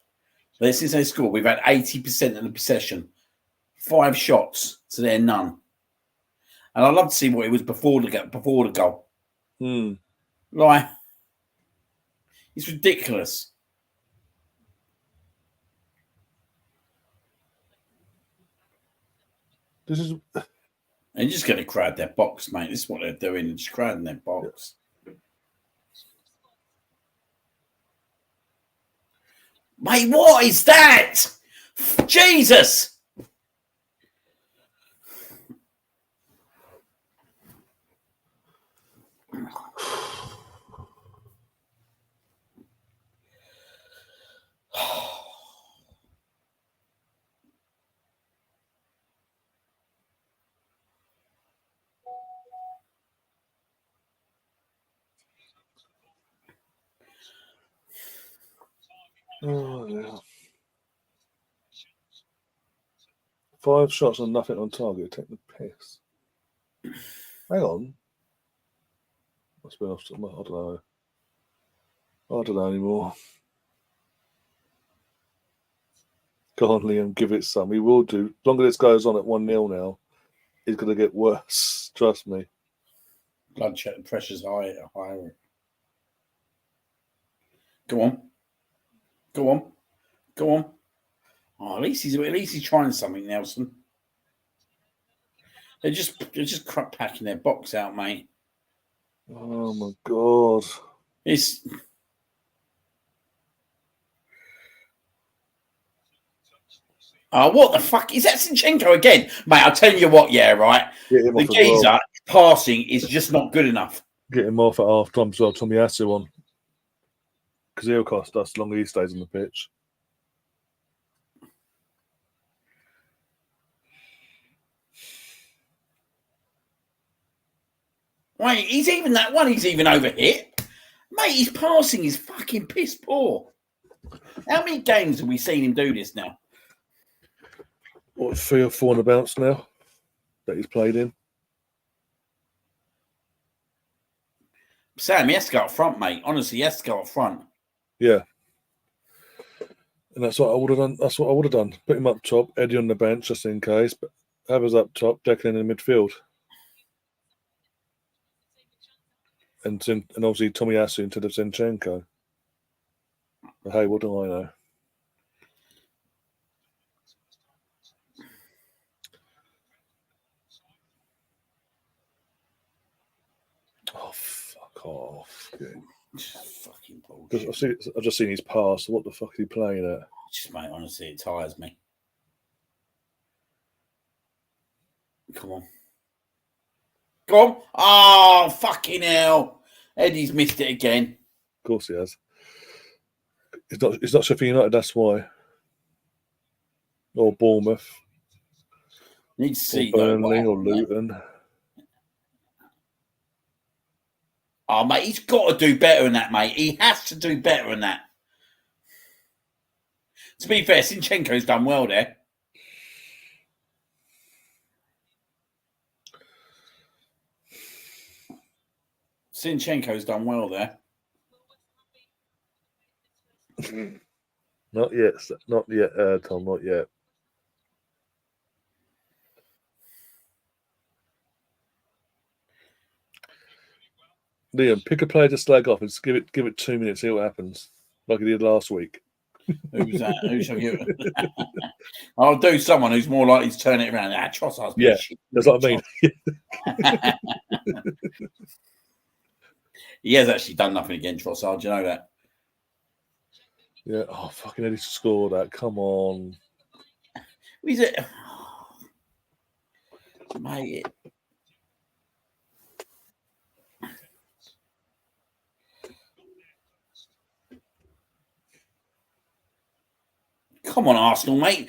Since they scored, we've had 80% of the possession. 5 shots to their none. And I'd love to see what it was before the goal. Like, it's ridiculous. They're just going to crowd their box, mate. This is what they're doing. They're just crowding their box. Yeah. Mate, what is that? Jesus! Oh, yeah. 5 shots and nothing on target. Take the piss. Hang on. Must be off. I don't know. I don't know anymore. Go on, Liam. Give it some. He will do. As long as this goes on at 1-0 now, it's going to get worse. Trust me. Blood pressure's higher. Go on. Oh, at least he's trying something, Nelson. They're just crap packing their box out, mate. Oh my god! It's what the fuck is that? Zinchenko again, mate. I'll tell you what, right. The geezer passing is just not good enough. Get him off at half time, so Tommy Asu on because he'll cost us as long as he stays on the pitch. Wait, he's even overhit. Mate, his passing is fucking piss poor. How many games have we seen him do this now? What, 3 or 4 on the bounce now that he's played in? Sam, he has to go up front, mate. Honestly, he has to go up front. Yeah. And that's what I would have done. That's what I would have done. Put him up top, Eddie on the bench just in case, but Havertz up top, Declan in the midfield. And obviously Tommy Asu instead of Zinchenko. But hey, what do I know? Oh, fuck off. Fucking bullshit. I've just seen his pass. What the fuck is he playing at? Just, mate, honestly, it tires me. Come on. Oh, fucking hell. Eddie's missed it again. Of course he has. It's not Sheffield United, that's why. Or Bournemouth. Need to see or Burnley or Luton. Oh, mate, he's got to do better than that, mate. He has to do better than that. To be fair, Zinchenko's done well there. Zinchenko's done well there. Not yet, Tom. Not yet. Liam, pick a player to slag off and just give it 2 minutes. See what happens, like he did last week. Who's that? Who shall I give it? I'll do someone who's more likely to turn it around. Trossard's been shit. That's what I mean. He has actually done nothing against Trossard. Do you know that? Yeah. Oh, fucking Eddie scored that. Come on. Is it? Mate. Come on, Arsenal, mate.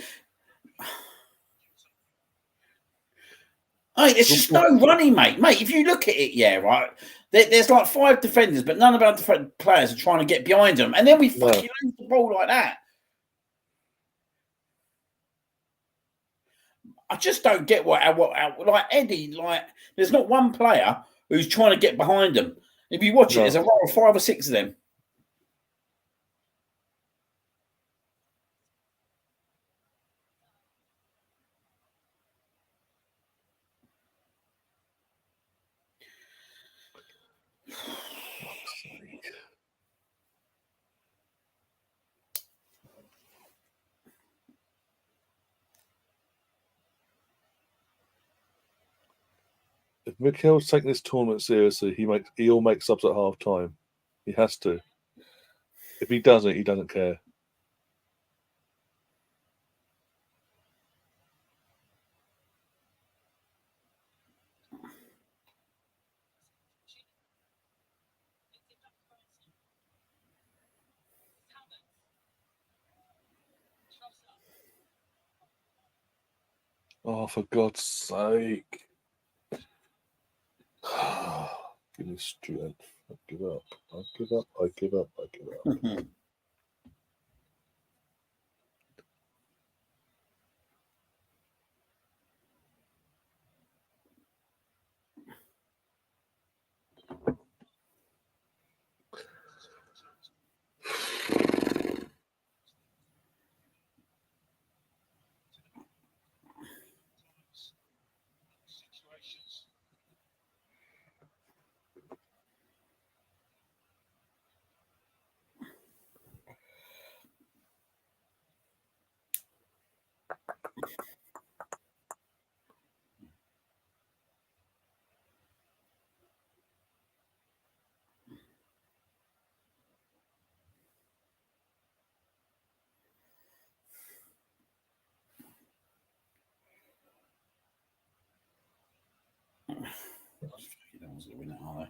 Hey, there's just no running, mate. Mate, if you look at it, yeah, right. There's like 5 defenders, but none of our different players are trying to get behind them, and then we fucking lose the ball like that. I just don't get what like Eddie, like there's not one player who's trying to get behind them. If you watch it, there's a row of 5 or 6 of them. If Mikel's taking this tournament seriously, he'll make subs at half time. He has to. If he doesn't, he doesn't care. Oh, for God's sake. Give me strength. I give up. I give up. I give up. I give up.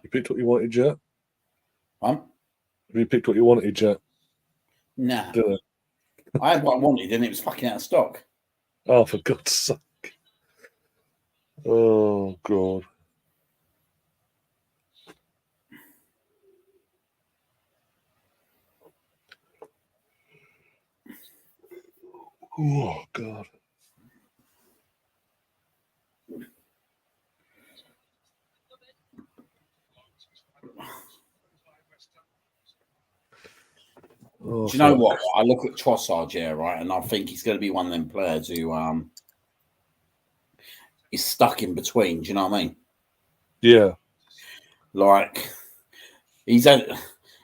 You picked what you wanted, Jet? Huh? Have you picked what you wanted, Jet? Nah. I had what I wanted and it was fucking out of stock. Oh, for God's sake. Oh, God. Oh, God. Do you know what? I look at Trossard, yeah, right, and I think he's going to be one of them players who is stuck in between. Do you know what I mean? Yeah. Like he's had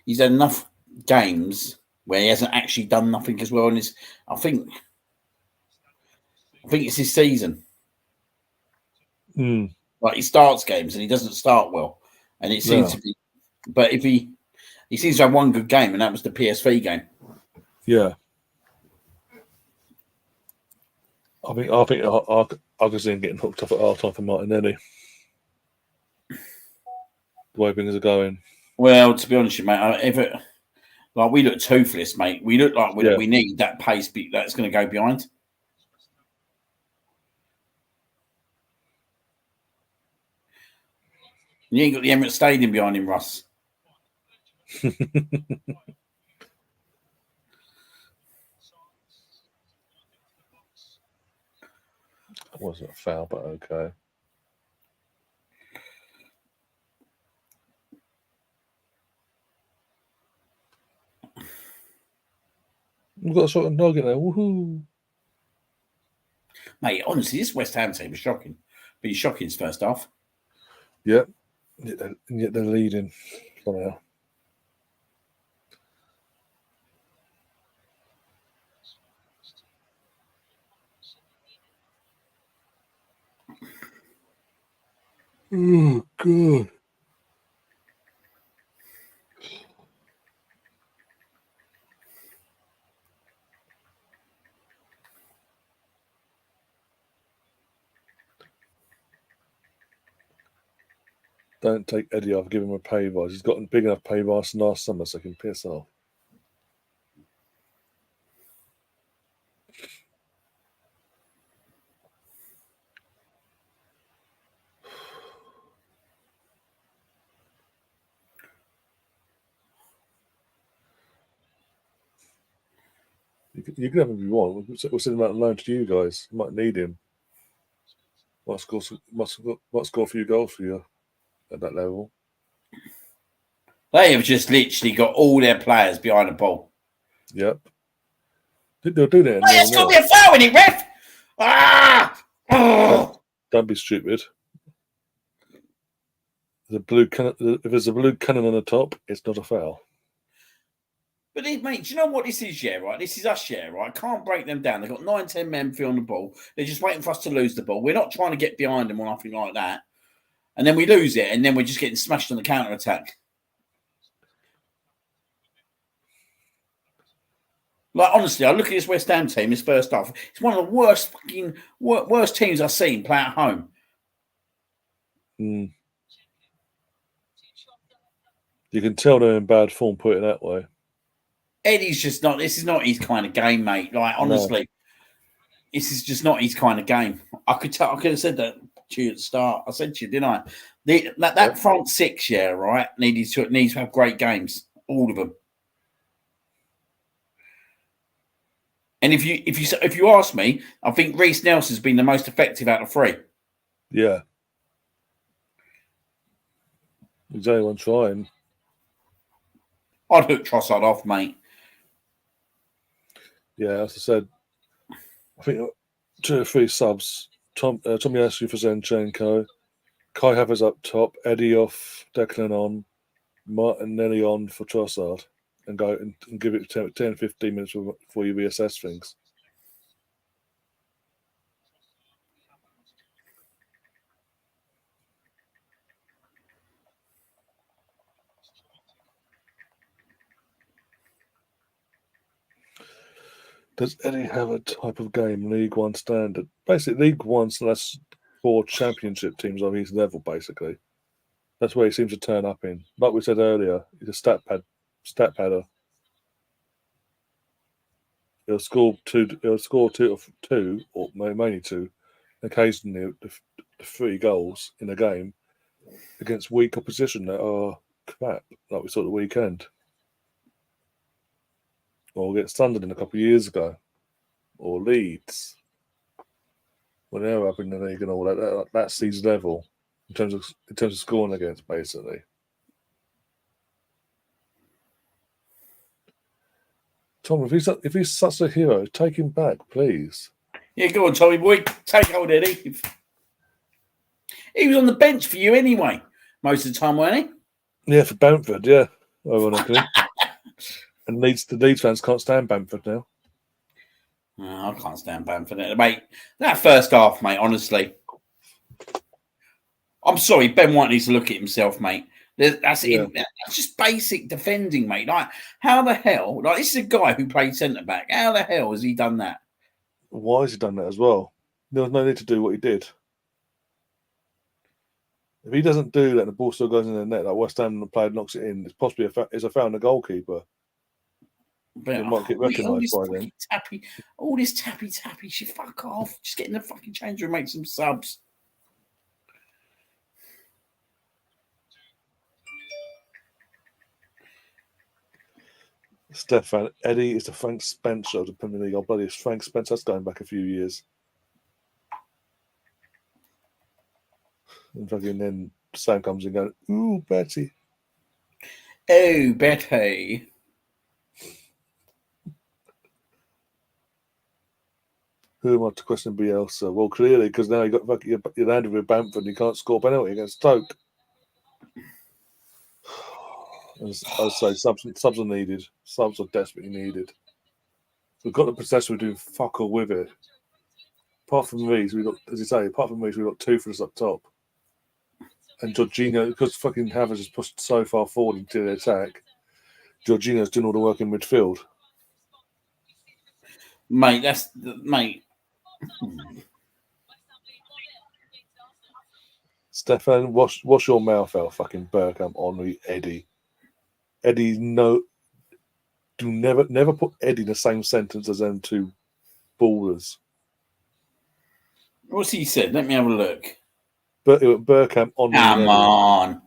enough games where he hasn't actually done nothing as well. And I think it's his season. Like he starts games and he doesn't start well, and it seems to be. But if he seems to have one good game, and that was the PSV game. Yeah. I think I can see him getting hooked up at half time for Martinelli. The way things are going. Well, to be honest with you, mate, like we look toothless, mate. We look like we need that pace that's going to go behind. You ain't got the Emirates Stadium behind him, Russ. Wasn't a foul, but okay. We've got a sort of nugget there. Woohoo! Mate, honestly, this West Ham team was shocking. Been shocking first half. Yep. And yet they're leading somehow. Oh, God. Don't take Eddie off, give him a pay rise. He's got a big enough pay rise last summer, so he can piss off. You can have him if you want. We'll send him out on loan to you guys. You might need him. Might score a few goals for you at that level. They have just literally got all their players behind the ball. Yep. They'll do that. Hey, it's got to be a foul in it, ref! Ah! Oh! Don't be stupid. If there's a blue cannon on the top, it's not a foul. But mate, do you know what this is, yeah, right? This is us, yeah, right? I can't break them down. They've got 9, 10 men on the ball. They're just waiting for us to lose the ball. We're not trying to get behind them or nothing like that. And then we lose it, and then we're just getting smashed on the counter-attack. Like, honestly, I look at this West Ham team, this first half. It's one of the worst teams I've seen play at home. Mm. You can tell they're in bad form, put it that way. Eddie's just not. This is not his kind of game, mate. Like, honestly, this is just not his kind of game. I could have said that to you at the start. I said to you, didn't I? That front six, yeah, right, needs to have great games, all of them. And if you ask me, I think Reece Nelson's been the most effective out of three. Yeah, he's the only one trying. I'd hook Trossard off, mate. Yeah, as I said, I think 2 or 3 subs. Tomiyasu for Zinchenko, Kai Havertz up top, Eddie off, Declan on, Martinelli on for Trossard, and go and give it 10, 15 minutes before you reassess things. Does Eddie have a type of game, League One standard? Basically, League One's less 4 championship teams of his level, basically. That's where he seems to turn up in. Like we said earlier, he's a stat padder. He'll score two, or mainly 2, occasionally the 3 goals in a game against weak opposition that are crap, like we saw at the weekend. Or against Sunderland a couple of years ago. Or Leeds. When they were up in the league and all that, that's his level in terms of scoring against, basically. Tom, if he's such a hero, take him back, please. Yeah, go on, Tommy boy. Take hold, Eddie. He was on the bench for you anyway, most of the time, wasn't he? Yeah, for Bamford, yeah, ironically. And the Leeds fans can't stand Bamford now. Oh, I can't stand Bamford, mate. That first half, mate, honestly. I'm sorry, Ben White needs to look at himself, mate. That's just basic defending, mate. Like, how the hell? Like, this is a guy who played centre back. How the hell has he done that? Why has he done that as well? There was no need to do what he did. If he doesn't do that, and the ball still goes in the net. Like West Ham player knocks it in. It's possibly a foul on the goalkeeper. But it might get recognised by then. All this tappy. She fuck off. Just get in the fucking change room, make some subs. Stefan, Eddie is the Frank Spencer of the Premier League. Oh, bloody, it's Frank Spencer. That's going back a few years. And fucking then Sam comes in going, ooh, Betty. Oh, Betty. Who am I to question Bielsa? Well, clearly, because now you got fucking you're landed with Bamford and you can't score penalty against Stoke. As I say, subs are needed. Subs are desperately needed. We've got the possession, we're doing fuck all with it. Apart from Rees, we've got, as you say, apart from Rees, we've got two for us up top. And Jorginho, because fucking Havertz is pushed so far forward into the attack, Jorginho's doing all the work in midfield. Mate. Stefan, wash your mouth out, fucking Bergkamp, Henry, Eddie. Eddie, no, do never put Eddie in the same sentence as them two ballers. What's he said? Let me have a look. Bergkamp, Henry, and Eddie. Come on.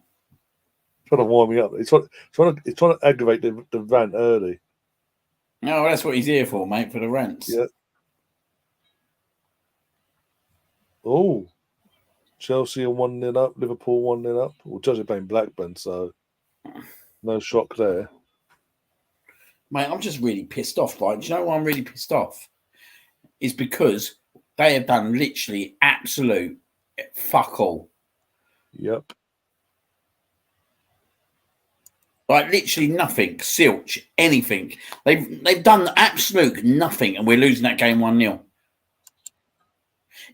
Trying to warm me up. It's trying to aggravate the rant early. No, that's what he's here for, mate, for the rants. Yeah. Oh, Chelsea are 1-0 up, Liverpool 1-0 up. Well, Chelsea playing Blackburn, so no shock there. Mate, I'm just really pissed off. Like, do you know why I'm really pissed off? Is because they have done literally absolute fuck all. Yep. Like literally nothing, silch, anything. They've done absolute nothing, and we're losing that game 1-0.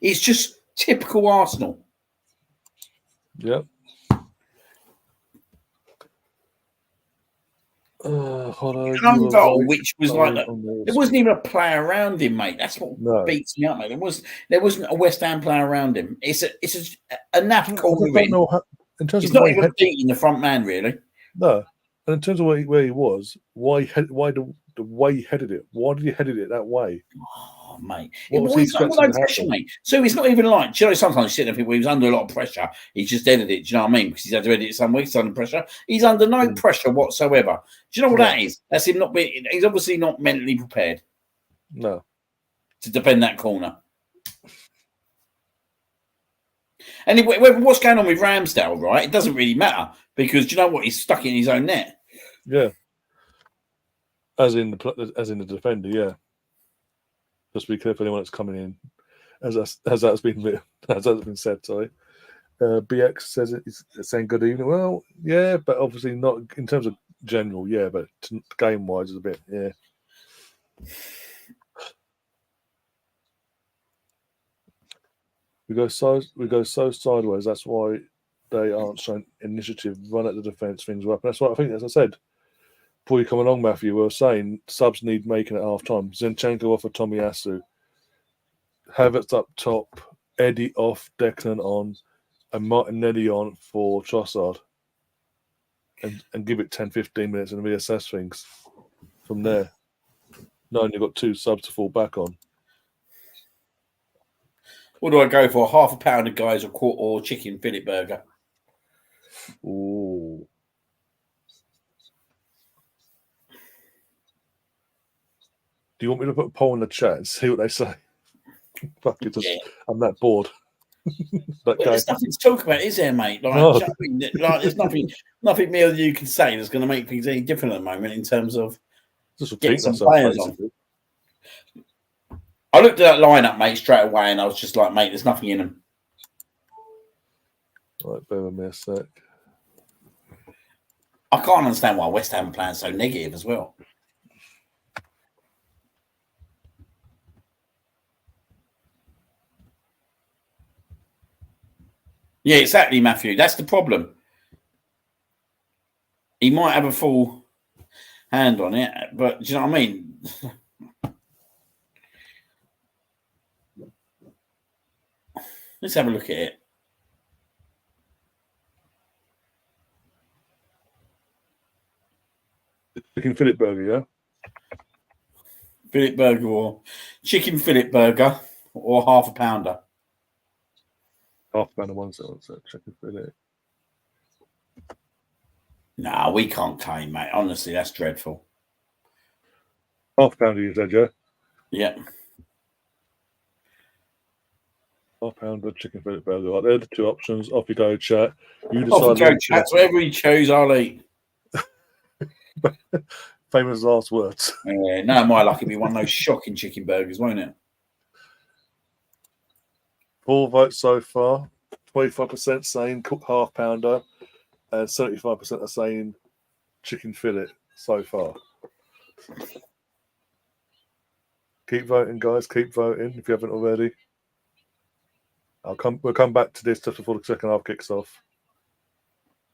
It's just typical Arsenal. Yep. One goal, which was like there wasn't even a player around him, mate. That's what beats me up, mate. There wasn't a West Ham player around him. It's a naff corner in. It's not even beating the front man, really. No, and in terms of where he was, why the way he headed it? Why did he headed it that way? Oh, mate. He's under no pressure, mate. So it's not even like, do you know, sometimes you sit there and think, well, he was under a lot of pressure. He's just edited it. Do you know what I mean? Because he's had to edit it some weeks under pressure. He's under no pressure whatsoever. Do you know what that is? That's him not being, he's obviously not mentally prepared. No. To defend that corner. And what's going on with Ramsdale, right? It doesn't really matter because do you know what? He's stuck in his own net. Yeah. As in the defender, yeah. Just be careful anyone that's coming in, as that's been said. Sorry, BX says it's saying good evening. Well, yeah, but obviously not in terms of general. Yeah, but game wise, is a bit We go so sideways. That's why they aren't showing initiative. Run at the defence, things were up. And that's what I think. As I said, before you come along, Matthew, we were saying subs need making at half time. Zinchenko off for Tomiyasu. Havertz up top, Eddie off, Declan on, and Martinelli on for Trossard. And give it 10-15 minutes and reassess things from there. No, and you've got two subs to fall back on. What do I go for? Half a pound of guys or chicken fillet burger? Ooh. Do you want me to put a poll in the chat and see what they say? Fuck it, I'm that bored. There's nothing to talk about, is there, mate? Like, no. There's nothing me or you can say that's going to make things any different at the moment in terms of just getting some players on. I looked at that lineup, mate, straight away, and I was just like, mate, there's nothing in them. Right, bear with me a sec. I can't understand why West Ham are playing so negative as well. Yeah, exactly, Matthew. That's the problem. He might have a full hand on it, but do you know what I mean? Let's have a look at it. Chicken fillet burger, yeah? Fillet burger or chicken fillet burger or half a pounder? Half a pounder, one sec, chicken fillet. Nah, we can't claim, mate. Honestly, that's dreadful. Half pounder, you said, yeah? Yeah. Half pounder, chicken fillet burger. Right, they're the two options. Off you go, chat. You Off you decide. go, chats. Whatever you choose, I'll eat. Famous last words. No, my luck, it'll be one of those shocking chicken burgers, won't it? 4 votes so far. 25% saying cook half pounder, and 75% are saying chicken fillet so far. Keep voting, guys. Keep voting if you haven't already. We'll come back to this just before the second half kicks off.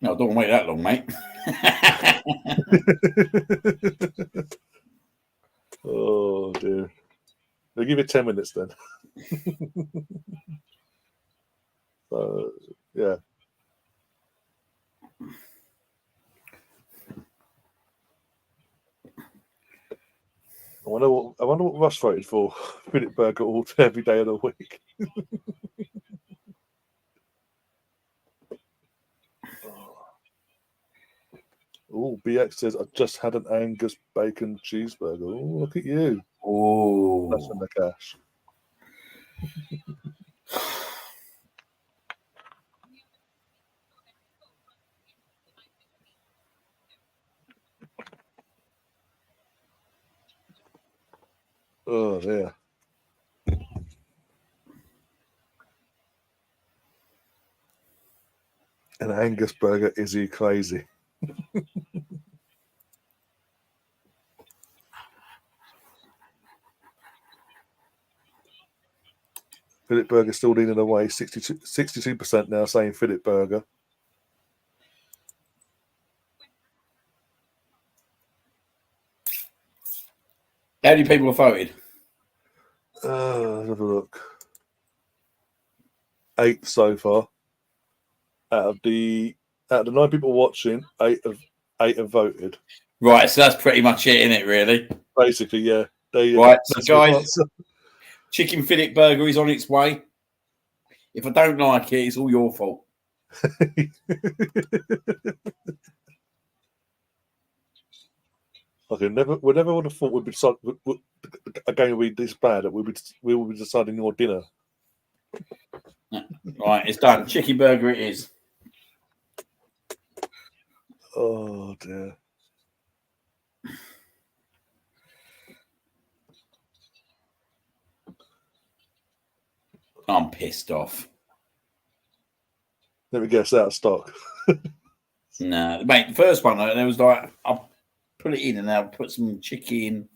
No, don't wait that long, mate. Oh dear. We'll give you 10 minutes then. So yeah. I wonder what Russ voted for. Fillet burger all every day of the week. Oh, BX says I just had an Angus bacon cheeseburger. Oh, look at you. Oh, That's in the cash. Oh dear. An Angus burger, is he crazy? Fillet burger still leading away. 62% now saying fillet burger. how many people have voted? Let's have a look. 8 so far. Out of the 9 people watching, 8 have voted. Right, so that's pretty much it, isn't it, really? Basically, yeah. There you Right, go. so guys, chicken fillet burger is on its way. If I don't like it, it's all your fault. Okay, we never would have thought a game would be this bad that we will be deciding your dinner. Right, it's done. Chicken burger it is. Oh dear. I'm pissed off. Let me guess, out of stock. No, mate, the first one, there was like, I'll put it in and I'll put some chicken,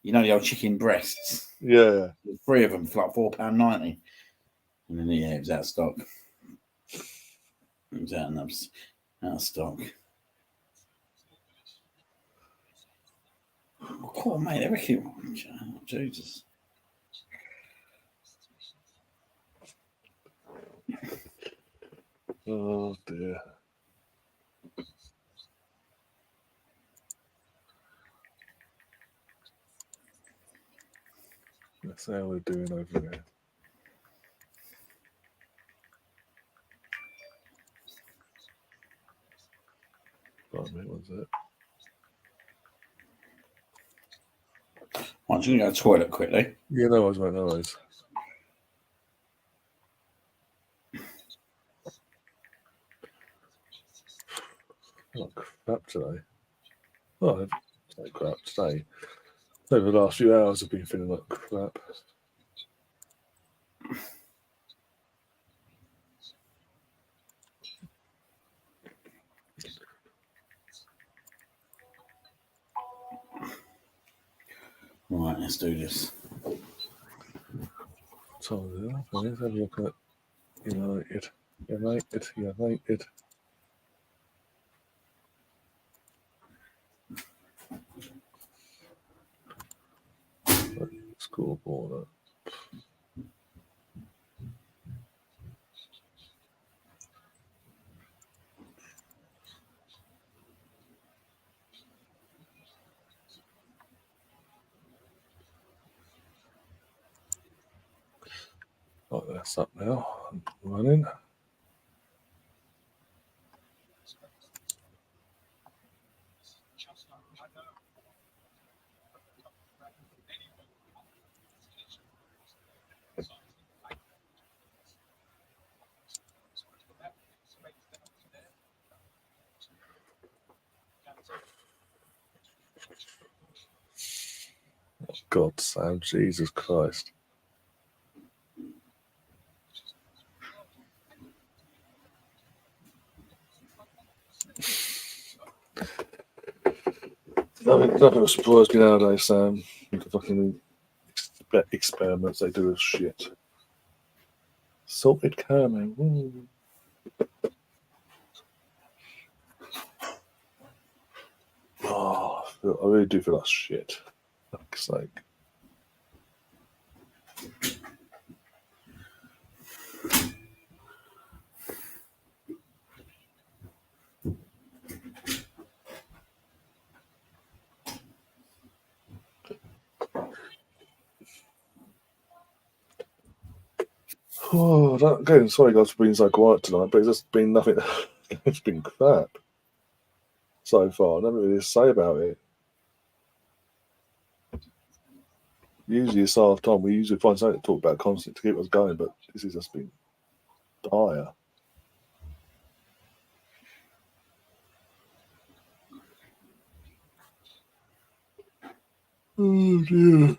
you know, the old chicken breasts. Yeah. 3 of them for like £4.90. And then, yeah, it was out of stock. It was out of stock. Oh, come on, mate, they reckon, oh, Jesus. Oh dear. That's how we're doing over there. What was it? I'm just going to go to the toilet quickly. Yeah, no worries, mate, no worries. Oh, crap today. Oh, it's like crap today. Over the last few hours, I've been feeling like crap. Right, let's do this. So, let's have a look at United. United. Scoreboard. Right, that's up now. Running. God, Sam, Jesus Christ. Nothing will surprise me nowadays, Sam. With the fucking experiments they do with shit. Salted caramel. Ooh. Oh, I really do feel like shit. For fuck's sake. Oh, again, sorry guys for being so quiet tonight, but it's just been nothing. It's been crap so far. Nothing really to say about it. Usually it's half time. We usually find something to talk about constantly to keep us going, but this has just been dire. Oh dear.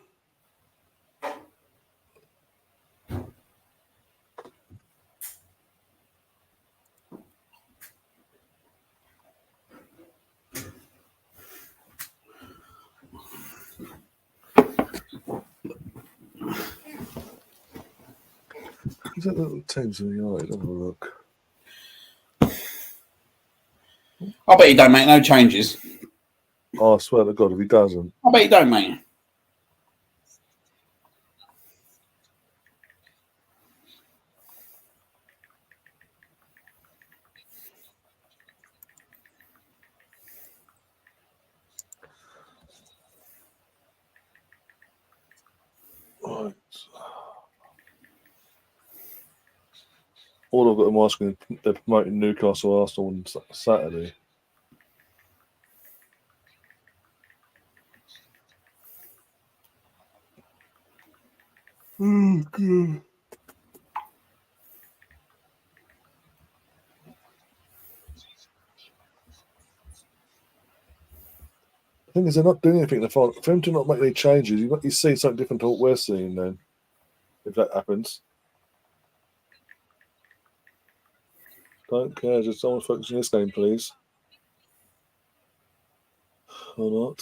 Is that little Thames in the eye? Have a look. I bet he don't make no changes. Oh, I swear to God, if he doesn't. I bet he don't, mate. Right. All I've got them asking, they're promoting Newcastle Arsenal on Saturday. Oh, God. The thing is, they're not doing anything. For them to not make any changes, you see something different to what we're seeing then, if that happens. Don't care, just someone focus on this game, please. Or not.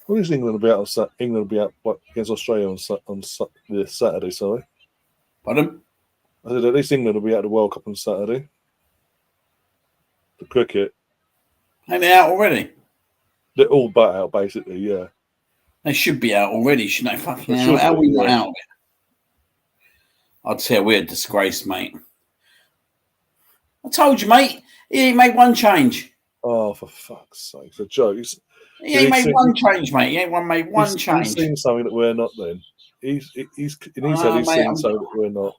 What is England will be out on England will be out against Australia on this Saturday, sorry. Pardon? I said at least England will be out of the World Cup on Saturday. The cricket. Ain't they out already? They're all but out, basically, yeah. They should be out already, shouldn't they? Fucking They hell. should How are be, we not yeah. out? I'd say we're a disgrace, mate. I told you, mate. He ain't made one change. Oh, for fuck's sake. It's a joke. He ain't made one change, mate. He ain't made one change. He's seen something that we're not then. In his head, he's Mate, seen something that we're not.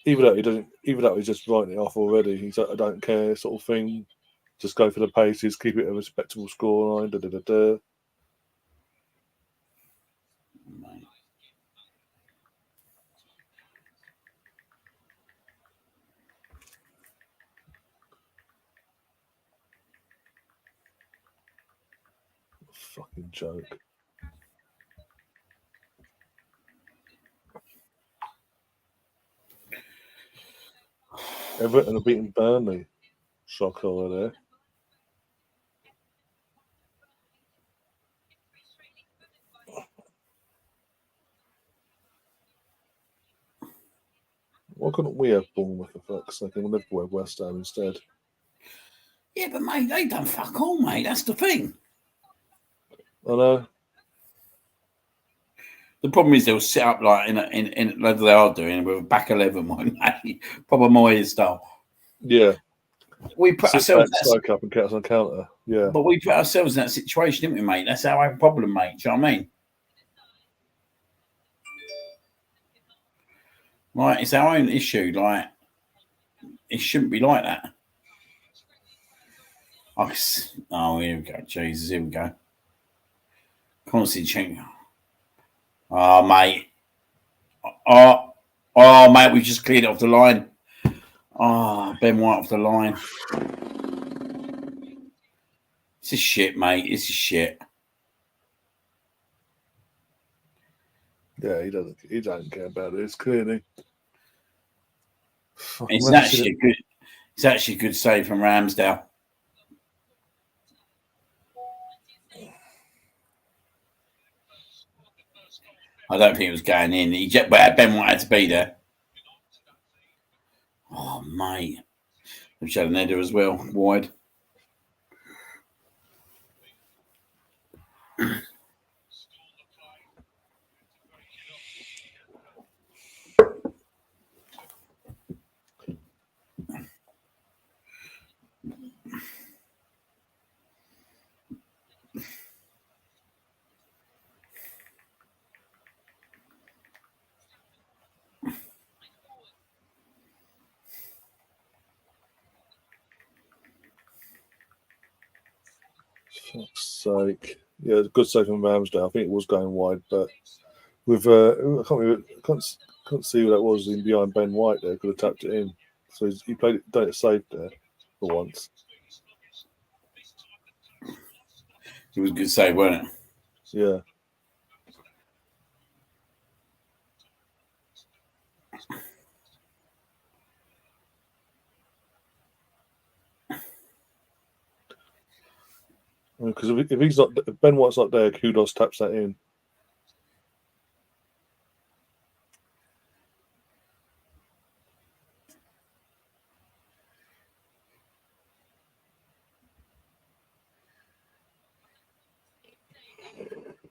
Even though he doesn't, even though he's just writing it off already, he's like, I don't care, sort of thing. Just go for the paces, keep it a respectable scoreline. Da da da da. Mate. Fucking joke. Everton have beaten Burnley. Shock over there. Why couldn't we have Bournemouth for fuck's sake? And Liverpool have West Ham instead. Yeah, but mate, they done fuck all, mate. That's the thing. I know. The problem is they'll sit up like in like they are doing with a back 11 one, mate. Proper Moyes style. Yeah. We put Sit ourselves back, soak up and catch on counter. Yeah. but we put ourselves in that situation, didn't we, mate? That's our problem, mate. Do you know what I mean? Like, it's our own issue. Like, it shouldn't be like that. Oh, here we go. Jesus, here we go. Constant change. Oh, mate. Oh, Oh, mate, we just cleared it off the line. Oh, Ben White off the line. This is shit, mate. This is shit. Yeah, he doesn't care about this, clearly. It's actually a good save from Ramsdale. I don't think it was going in. But Ben White had to be there. Oh, mate. We've had an header as well, wide. Fuck's sake. Yeah, it's a good save from Ramsdale. I think it was going wide, but with I can't see who that was in behind Ben White there. Could have tapped it in. So he played it, done it safe there for once. It was a good save, wasn't it? Yeah. Because if Ben White's not there, Kudos taps that in.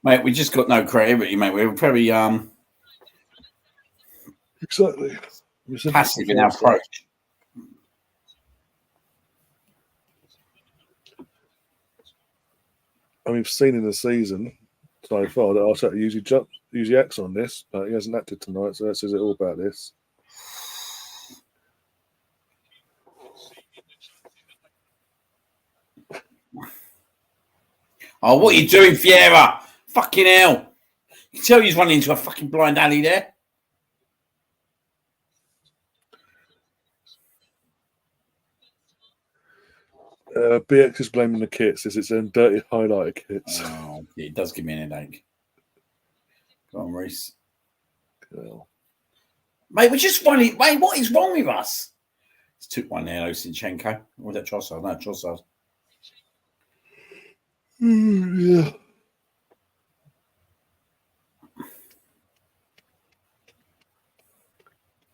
Mate, we just got no creativity, mate. We're very Exactly. passive in our approach. And we've seen in the season so far that Arteta usually acts on this, but he hasn't acted tonight, so that says it all about this. Oh, what are you doing, Vieira? Fucking hell. You can tell he's running into a fucking blind alley there. BX is blaming the kits. It's them dirty highlighter kits. Oh, it does give me an headache. Go on, Reece. Well. Mate, we're just running. Mate, what is wrong with us? It's took one there, Sinchenko. Or was that Trossard? No, Trossard. Yeah.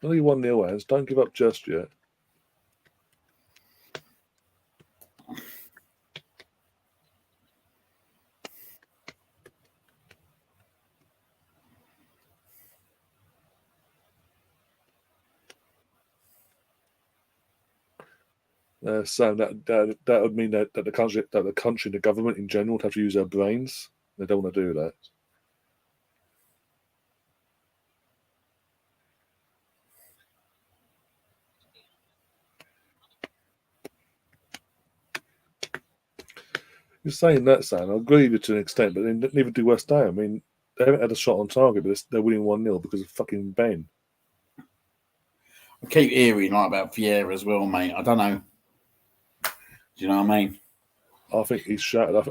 Only 1-0 hands. Don't give up just yet. So that would mean that the country, the government in general, would have to use their brains. They don't want to do that. You're saying that, Sam. I agree with you to an extent, but then neither do West Ham. I mean, they haven't had a shot on target, but they're winning 1-0 because of fucking Ben. I keep hearing about Vieira as well, mate. I don't know. Do you know what I mean? I think he's shattered.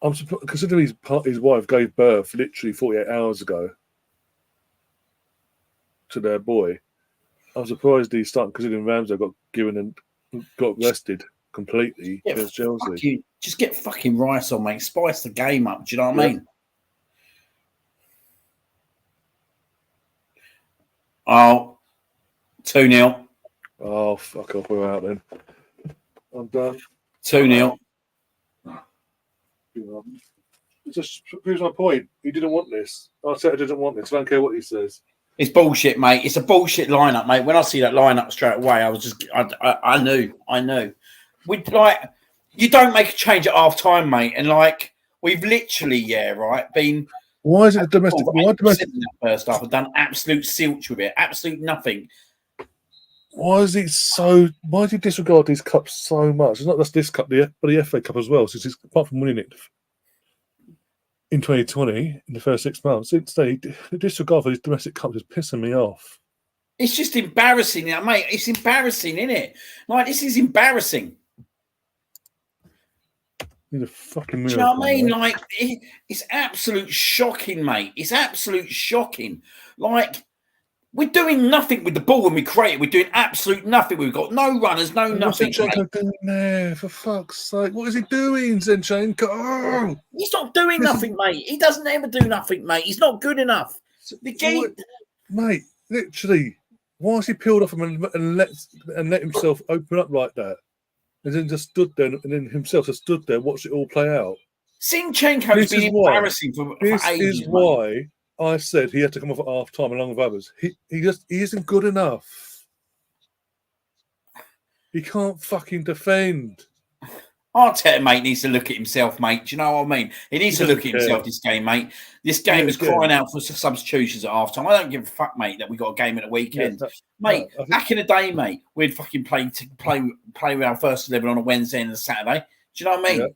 I'm surprised, considering his wife gave birth literally 48 hours ago to their boy. I'm surprised he's starting, considering Ramsey got rested completely against Chelsea. Just get fucking Rice on, mate. Spice the game up. Do you know what I mean? Oh, 2-0. Oh, fuck off. We're out then. I'm done. 2-0. It just proves my point. He didn't want this. Arteta didn't want this. I don't care what he says. It's bullshit, mate. It's a bullshit lineup, mate. When I see that lineup straight away, I knew. We'd you don't make a change at half time, mate. And we've literally, been. Why is it domestic? Why domestic? In that first half, I've done absolute silch with it. Absolute nothing. Why is he disregard these cups so much? It's not just this cup, but the FA Cup as well. Since apart from winning it in 2020 in the first 6 months, the disregard for these domestic cups is pissing me off. It's just embarrassing, mate. It's embarrassing, isn't it? Like, this is embarrassing. Need a fucking Do you miracle. know what I mean? Like, it's absolute shocking, mate. It's absolute shocking. Like, we're doing nothing with the ball when we create it. We're doing absolute nothing. We've got no runners, no nothing. What's Zinchenko doing there? For fuck's sake. What is he doing, Zinchenko? Oh! He's not doing nothing, mate. He doesn't ever do nothing, mate. He's not good enough. The game... Mate, literally, why has he peeled off him and let himself open up like that? And then just stood there, and then himself just stood there, watched it all play out. Zinchenko's been embarrassing for ages. This is why I said he had to come off at half time along with others. He isn't good enough. He can't fucking defend. Arteta, mate, needs to look at himself, mate. Do you know what I mean? He needs to look at himself, this game, mate. This game is crying out for substitutions at half time. I don't give a fuck, mate, that we got a game at the weekend. Mate, back in the day, mate, we'd fucking play with our first 11 on a Wednesday and a Saturday. Do you know what I mean? Yeah.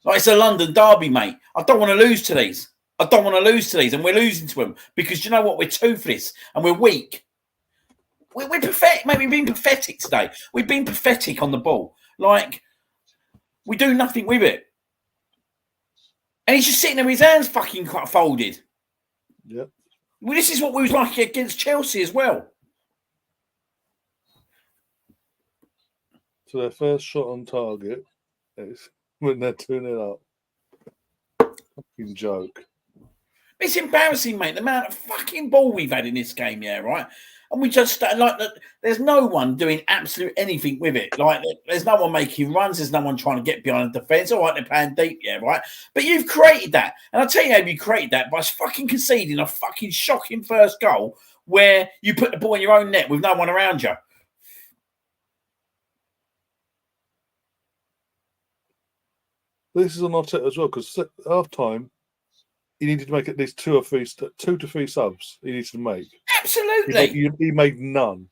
Like, it's a London derby, mate. I don't want to lose to these. And we're losing to them because, you know what? We're toothless and we're weak. We're pathetic, mate. We've been pathetic today. We've been pathetic on the ball. Like, we do nothing with it. And he's just sitting there with his hands fucking folded. Yep. Well, this is what we was like against Chelsea as well. So their first shot on target is when they're 2-0 up. Fucking joke. It's embarrassing, mate, the amount of fucking ball we've had in this game, yeah, right? And we just, like, there's no one doing absolute anything with it. Like, there's no one making runs. There's no one trying to get behind the defence. All right, they're playing deep, yeah, right? But you've created that. And I'll tell you how you created that by fucking conceding a fucking shocking first goal where you put the ball in your own net with no one around you. This is on Arteta as well, because at half-time, he needed to make at least 2 to 3 subs he needs to make. Absolutely. He made none.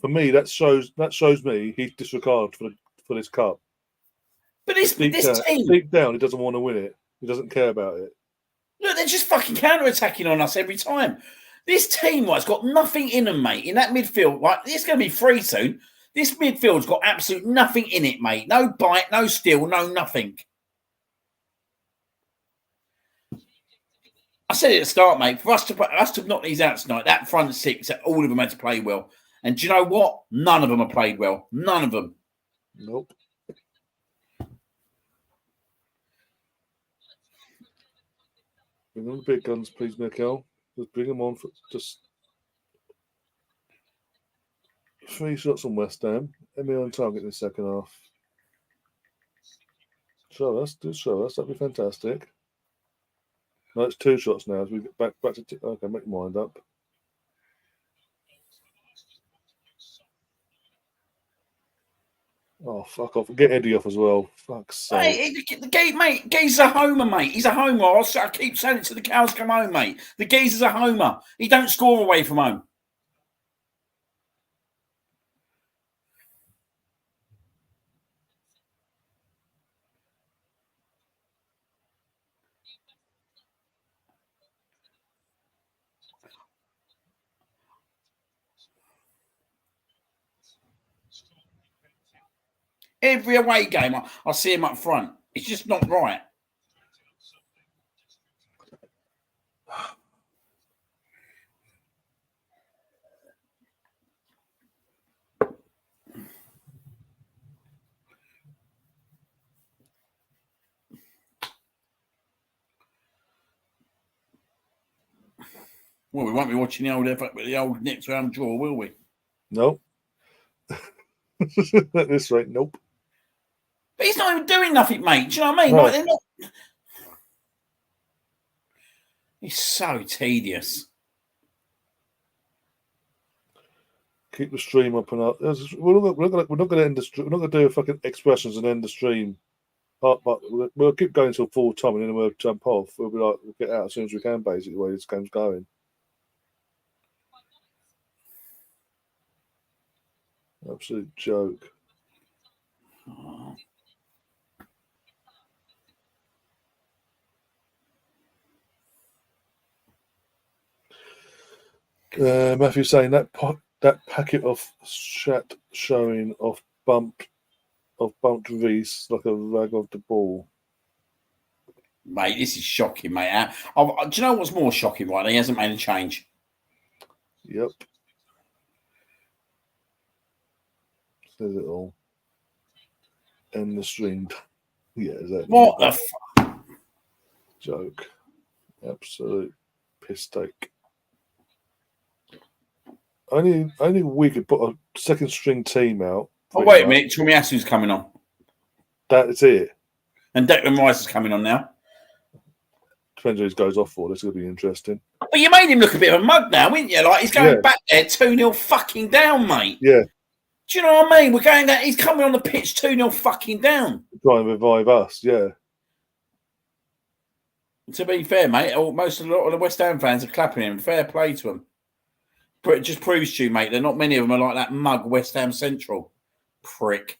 For me, that shows me he's disregarded for this cup. But this team, deep down, he doesn't want to win it. He doesn't care about it. Look, they're just fucking counter-attacking on us every time. This team, right, has got nothing in them, mate. In that midfield, right, it's going to be free soon. This midfield's got absolute nothing in it, mate. No bite, no steal, no nothing. I said it at the start, mate. For us to knock these out tonight, that front six, all of them had to play well. And do you know what? None of them have played well. None of them. Nope. Bring on the big guns, please, Mikel. Just bring them on for just 3 shots on West Ham. Let me on target in the second half. Show us. That'd be fantastic. No, it's 2 shots now. As we get back to okay, make your mind up. Oh, fuck off. Get Eddie off as well. Fuck's sake. Mate, Geezer's a homer, mate. He's a homer. I keep saying it till the cows come home, mate. The Geezer's a homer. He don't score away from home. Every away game, I see him up front. It's just not right. Well, we won't be watching the old next round draw, will we? No. At this rate, nope. But he's not even doing nothing, mate. Do you know what I mean? No. Like, they're not. It's so tedious. Keep the stream up and up. We're not going to end the stream. We're not going to do fucking expressions and end the stream. But we'll keep going until full time, and then we'll jump off. We'll be like, we'll get out as soon as we can, basically, the way this game's going. Absolute joke. Matthew saying that That packet of shat showing of bumped Reese like a rag of the ball. Mate, this is shocking, mate. Do you know what's more shocking, right? He hasn't made a change. Yep. Says it all. And the string. Yeah, exactly. What the joke. Absolute piss take. Only we could put a second string team out. Oh, wait a minute. Tomiyasu's coming on. That's it. And Declan Rice is coming on now. Depends who he goes off for. This is going to be interesting. But you made him look a bit of a mug now, didn't you? Like, he's going back there 2-0 fucking down, mate. Yeah. Do you know what I mean? We're going down. He's coming on the pitch 2-0 fucking down. Trying to revive us, yeah. To be fair, mate, a lot of the West Ham fans are clapping him. Fair play to them. But it just proves to you, mate, that not many of them are like that mug West Ham Central. Prick.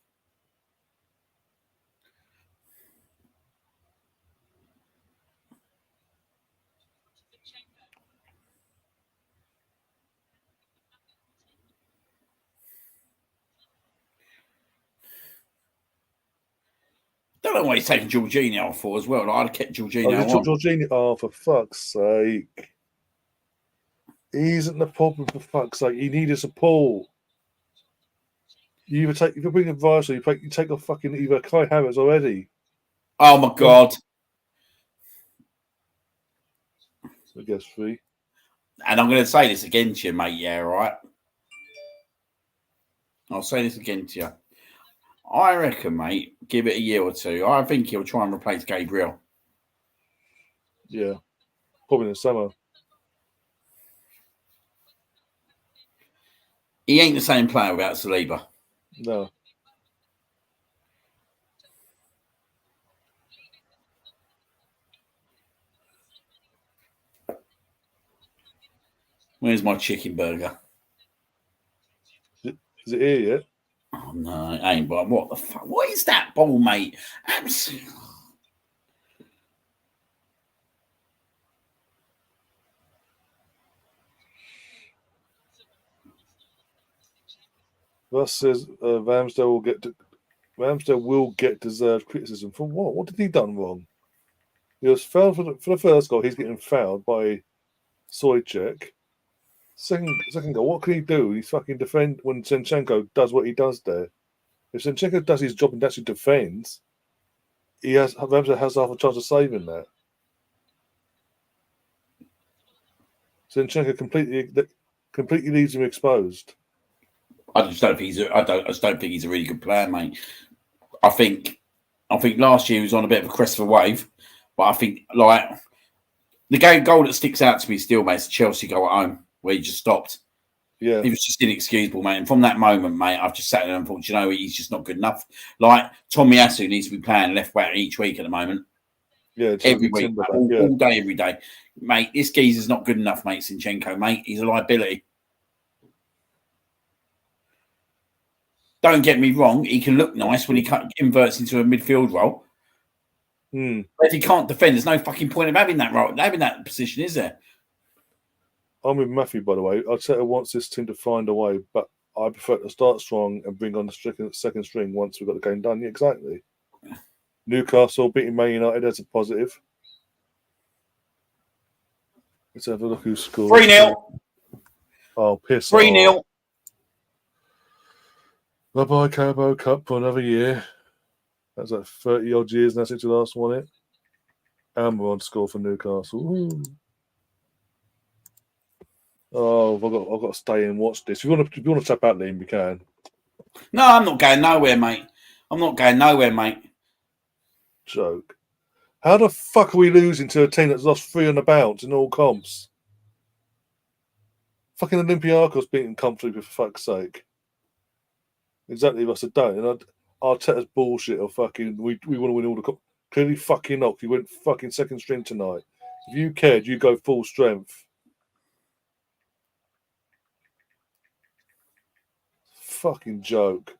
Don't know why he's taking Jorginho off for as well. Like, I'd have kept Jorginho on. Jorginho, oh, for fuck's sake. He isn't the problem, for fuck's sake. He needed support. You either take, if you bring advice, or you take off fucking either Kai Havertz already. Oh my God. I guess 3. And I'm going to say this again to you, mate. Yeah, right. I'll say this again to you. I reckon, mate, give it a year or two. I think he'll try and replace Gabriel. Yeah. Probably in the summer. He ain't the same player without Saliba. No. Where's my chicken burger? Is it here yet? Oh, no, it ain't. But what the fuck? What is that ball, mate? Absolutely. Russ says Ramsdale will get deserved criticism for what? What did he done wrong? He was fouled for the first goal. He's getting fouled by Sojcek. Second goal, what can he do? He's fucking defend when Zinchenko does what he does there. If Zinchenko does his job and actually defends, Ramsdale has half a chance of saving that. Zinchenko completely leaves him exposed. I just don't think he's a really good player, mate. I think last year he was on a bit of a crest of a wave, but I think like the goal that sticks out to me still, mate, is the Chelsea goal at home where he just stopped. Yeah, he was just inexcusable, mate. And from that moment, mate, I've just sat there and thought, you know, he's just not good enough. Like Tomiyasu needs to be playing left back each week at the moment. Yeah, every week, all day, every day, mate. This geezer's not good enough, mate. Zinchenko, mate, he's a liability. Don't get me wrong; he can look nice when he inverts into a midfield role. But if he can't defend, there's no fucking point of having that role, having that position, is there? I'm with Matthew, by the way. Arteta wants this team to find a way, but I prefer to start strong and bring on the second string once we've got the game done. Yeah, exactly. Newcastle beating Man United as a positive. Let's have a look who scored. 3-0. Oh, piss 3-0. Bye-bye, Carabao Cup for another year. That's like 30-odd years now since we last won it. And we're on score for Newcastle. Ooh. Oh, I've got to stay and watch this. If you want to tap out, Liam, we can. No, I'm not going nowhere, mate. I'm not going nowhere, mate. Joke. How the fuck are we losing to a team that's lost 3 on the bounce in all comps? Fucking Olympiacos beating comfortably, for fuck's sake. Exactly what I said, don't. And Arteta's bullshit of fucking, we want to win all the comps. Clearly fucking not. You went fucking second string tonight. If you cared, you go full strength. Fucking joke.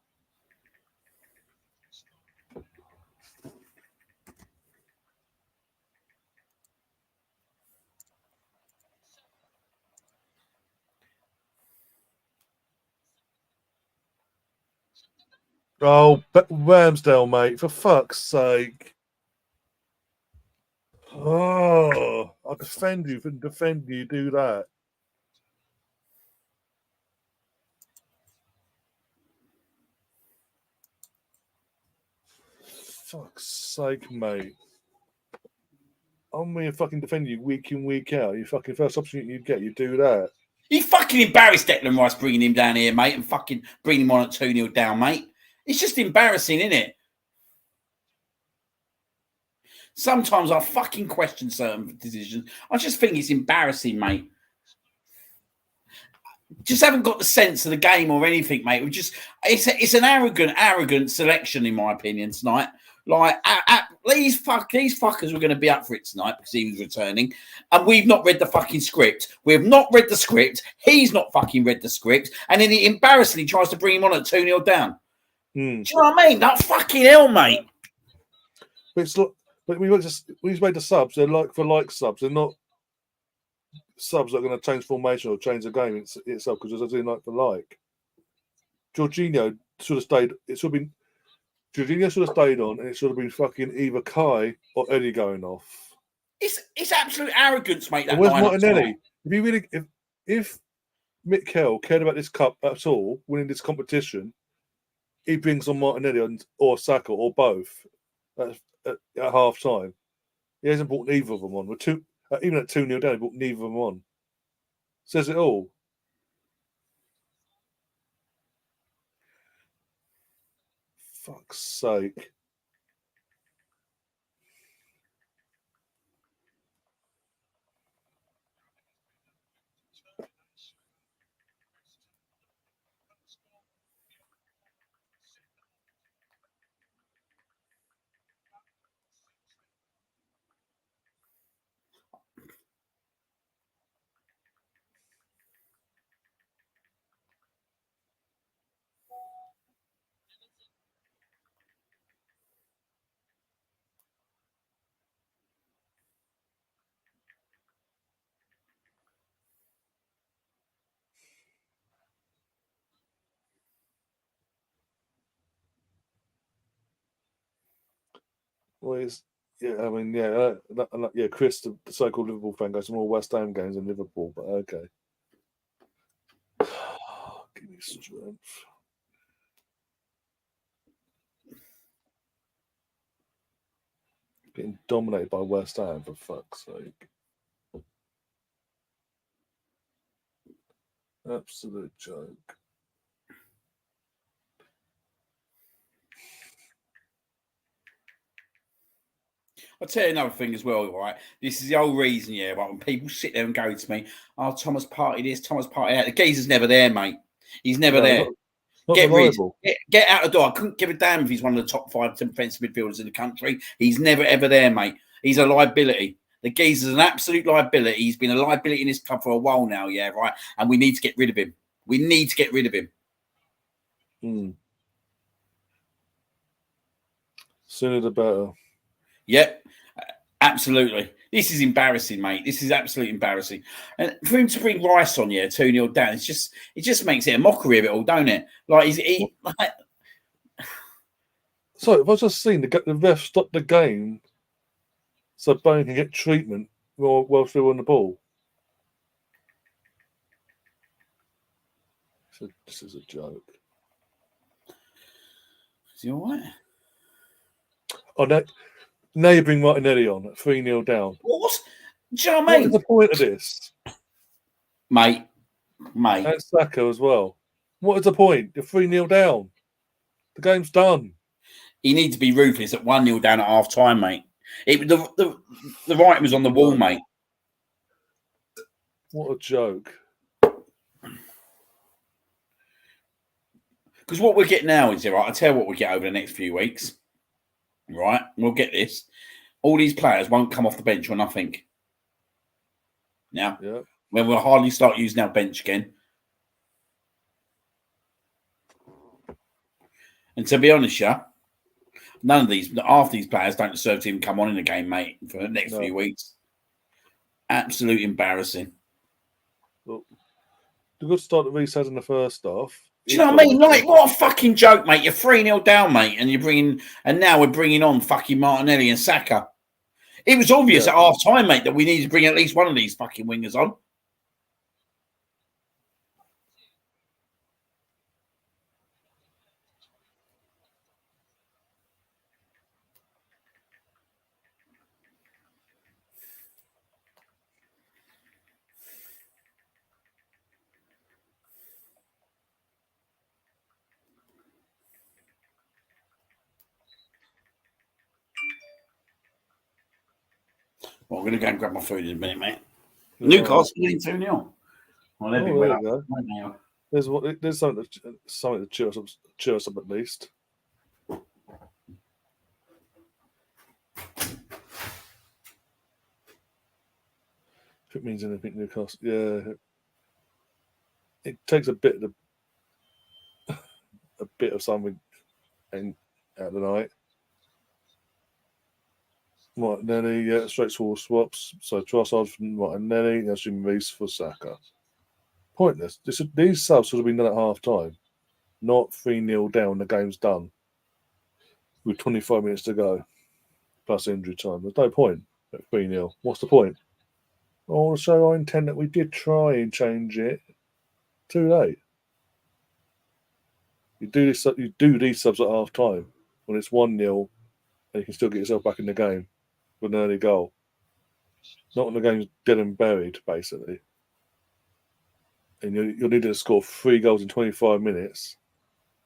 Oh, Ramsdale, mate, for fuck's sake. Oh, I'll defend you. Do that. Fuck's sake, mate. I'm going to fucking defend you week in, week out. You fucking first opportunity you get, you do that. He fucking embarrassed Declan Rice bringing him down here, mate, and fucking bringing him on at 2-0 down, mate. It's just embarrassing, isn't it? Sometimes I fucking question certain decisions. I just think it's embarrassing, mate. Just haven't got the sense of the game or anything, mate. It's an arrogant selection, in my opinion, tonight. Like these fuckers were going to be up for it tonight because he was returning, and we've not read the fucking script. We have not read the script. He's not fucking read the script, and then he embarrassingly tries to bring him on at 2-0 down. Do you know what I mean? That fucking hell, mate. But we've made the subs. They're like for like subs. They're not subs that are going to change formation or change the game itself because they're doing like for like. Jorginho should have stayed. Jorginho should have stayed on, and it should have been fucking either Kai or Eddie going off. It's absolute arrogance, mate. That and where's Martinelli? If Mikel cared about this cup at all, winning this competition, he brings on Martinelli or Saka or both at half time. He hasn't brought neither of them on. Even at 2-0 down, he brought neither of them on. Says it all. Fuck's sake. Well, Chris, the so-called Liverpool fan, goes to more West Ham games than Liverpool, but okay. Give me strength. Getting dominated by West Ham, for fuck's sake. Absolute joke. I'll tell you another thing as well, right? This is the whole reason, yeah, right? When people sit there and go to me, oh, Thomas Partey this, Thomas Partey that. The geezer's never there, mate. He's never there. Not Get out the door. I couldn't give a damn if he's one of the top 5 defensive midfielders in the country. He's never, ever there, mate. He's a liability. The geezer's an absolute liability. He's been a liability in this club for a while now, yeah, right? And we need to get rid of him. We need to get rid of him. Sooner the better. Yep, absolutely. This is embarrassing, mate. This is absolutely embarrassing. And for him to bring Rice on, 2-0 down, it just makes it a mockery of it all, don't it? Like So if I just seen the ref stop the game so Bone can get treatment while still on the ball. So this is a joke. Is he all right? Oh, now you bring Martinelli on at 3-0 down. What? Do you know what I mean? What is the point of this? Mate. And Saka as well. What is the point? You're 3-0 down. The game's done. He needs to be ruthless at 1-0 down at half time, mate. The writing was on the wall, mate. What a joke. Because what we're getting now is, right, I'll tell you what we'll get over the next few weeks. Right? We'll get this. All these players won't come off the bench or nothing. Now, when we'll hardly start using our bench again. And to be honest, half these players don't deserve to even come on in the game, mate, for the next few weeks. Absolute embarrassing. Well, We've got to start the resets in the first half. Do you know what I mean? Like, what a fucking joke, mate. You're 3-0 down, mate, and now we're bringing on fucking Martinelli and Saka. It was obvious at half time, mate, that we needed to bring at least one of these fucking wingers on. Well, I'm going to go and grab my food in a minute, mate. Yeah. Newcastle winning 2-0. Well, they'll be well up right now. There's something to cheer us up at least. If it means anything, Newcastle, yeah, it takes a bit of something out of the night. Martinelli, straightforward swaps. So Trossard for Martinelli, that's Reece for Saka. Pointless. These subs should have been done at half time, not 3-0 down. The game's done with 25 minutes to go, plus injury time. There's no point at 3-0. What's the point? Also, I intend that we did try and change it. Too late. You do these subs at half time when it's 1-0 and you can still get yourself back in the game with an early goal. Not when the game's dead and buried, basically. And you'll need to score 3 goals in 25 minutes,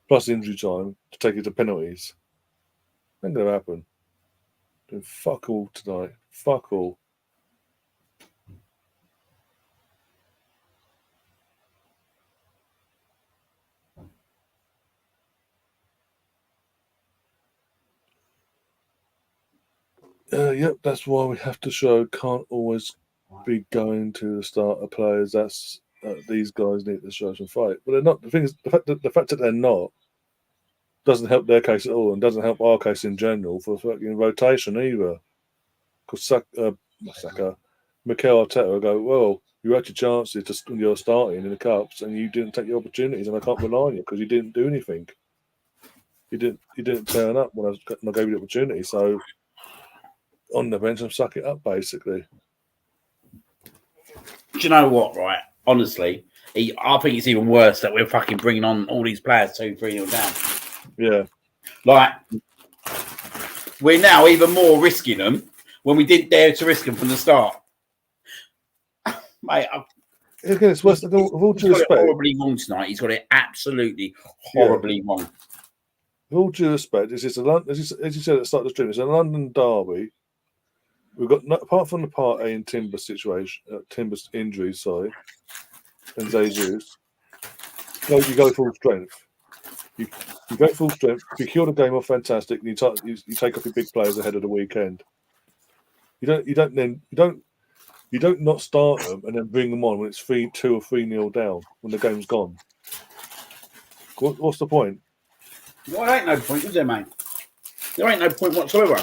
plus injury time, to take it to penalties. Ain't going to happen. Doing fuck all tonight. Fuck all. Yep, that's why we have to show. Can't always be going to the starter players. That's these guys need to show some fight, but they're not. The thing is, the fact that they're not doesn't help their case at all, and doesn't help our case in general for fucking rotation either. Because Saka, Mikel Arteta will go, well, you had your chances when you're starting in the cups, and you didn't take your opportunities, and I can't rely on you because you didn't do anything. You didn't turn up when I gave you the opportunity, so. On the bench and suck it up, basically. Do you know what, right? Honestly, I think it's even worse that we're fucking bringing on all these players 2-3-0 down. Yeah. Like, we're now even more risking them when we didn't dare to risk them from the start. Mate, again, it's worse. With all due respect, horribly wrong tonight. He's got it absolutely horribly wrong. With all due respect, as you said at the start of the stream, it's a London derby. We've got, apart from the Partey and Timber situation, Timber's injuries, and Jesus, you go full strength. You go full strength. You kill the game off fantastic, and you take off your big players ahead of the weekend. You don't not start them and then bring them on when it's 3-2 or 3-0 down when the game's gone. What's the point? Well, there ain't no point, is there, mate? There ain't no point whatsoever.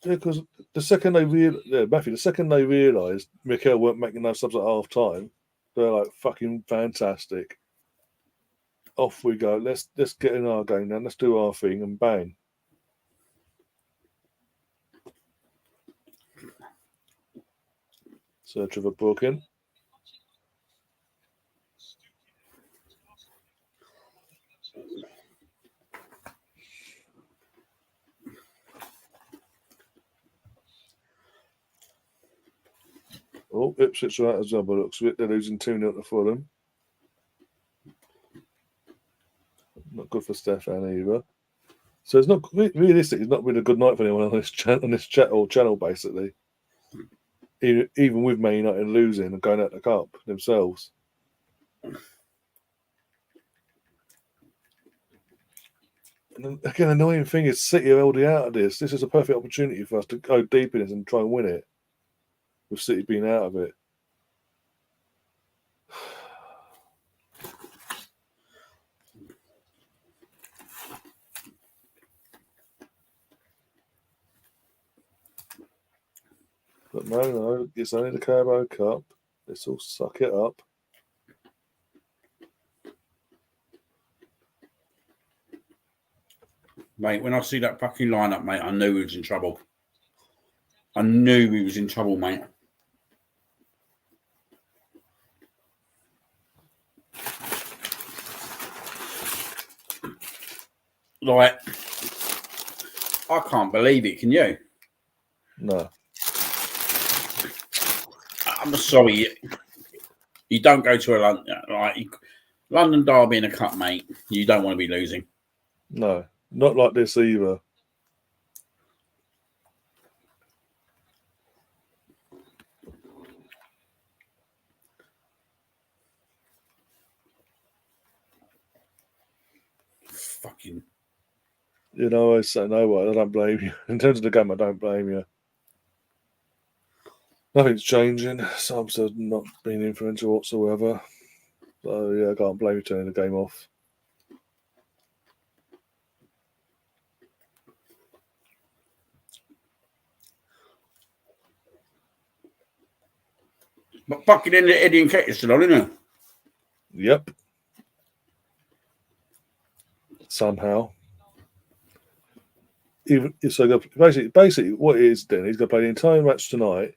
Yeah, because the second they realised Mikel weren't making no subs at half time, they're like, fucking fantastic. Off we go. Let's get in our game now. Let's do our thing, and bang. Search of a booking. Oh, Ipswich are out as well, but looks of it. They're losing 2-0 to Fulham. Not good for Stefan either. So it's not realistic. It's not been a good night for anyone on this channel, basically. Even with Man United losing and going out the cup themselves. And again, the annoying thing is City are already out of this. This is a perfect opportunity for us to go deep in this and try and win it. With City being out of it. But no, it's only the Carabao Cup. Let's all suck it up. Mate, when I see that fucking lineup, mate, I knew he was in trouble. I knew he was in trouble, mate. Like, I can't believe it, can you? No. I'm sorry. You don't go to a London derby in a cup, mate. You don't want to be losing. No, not like this either. Fucking. You know, I say no way. I don't blame you. In terms of the game, I don't blame you. Nothing's changing. Some still not being influential whatsoever. So yeah, I can't blame you turning the game off. But fucking Eddie and Kate is still on, isn't it? Yep. Somehow. Even so, basically, what it is then? He's going to play the entire match tonight.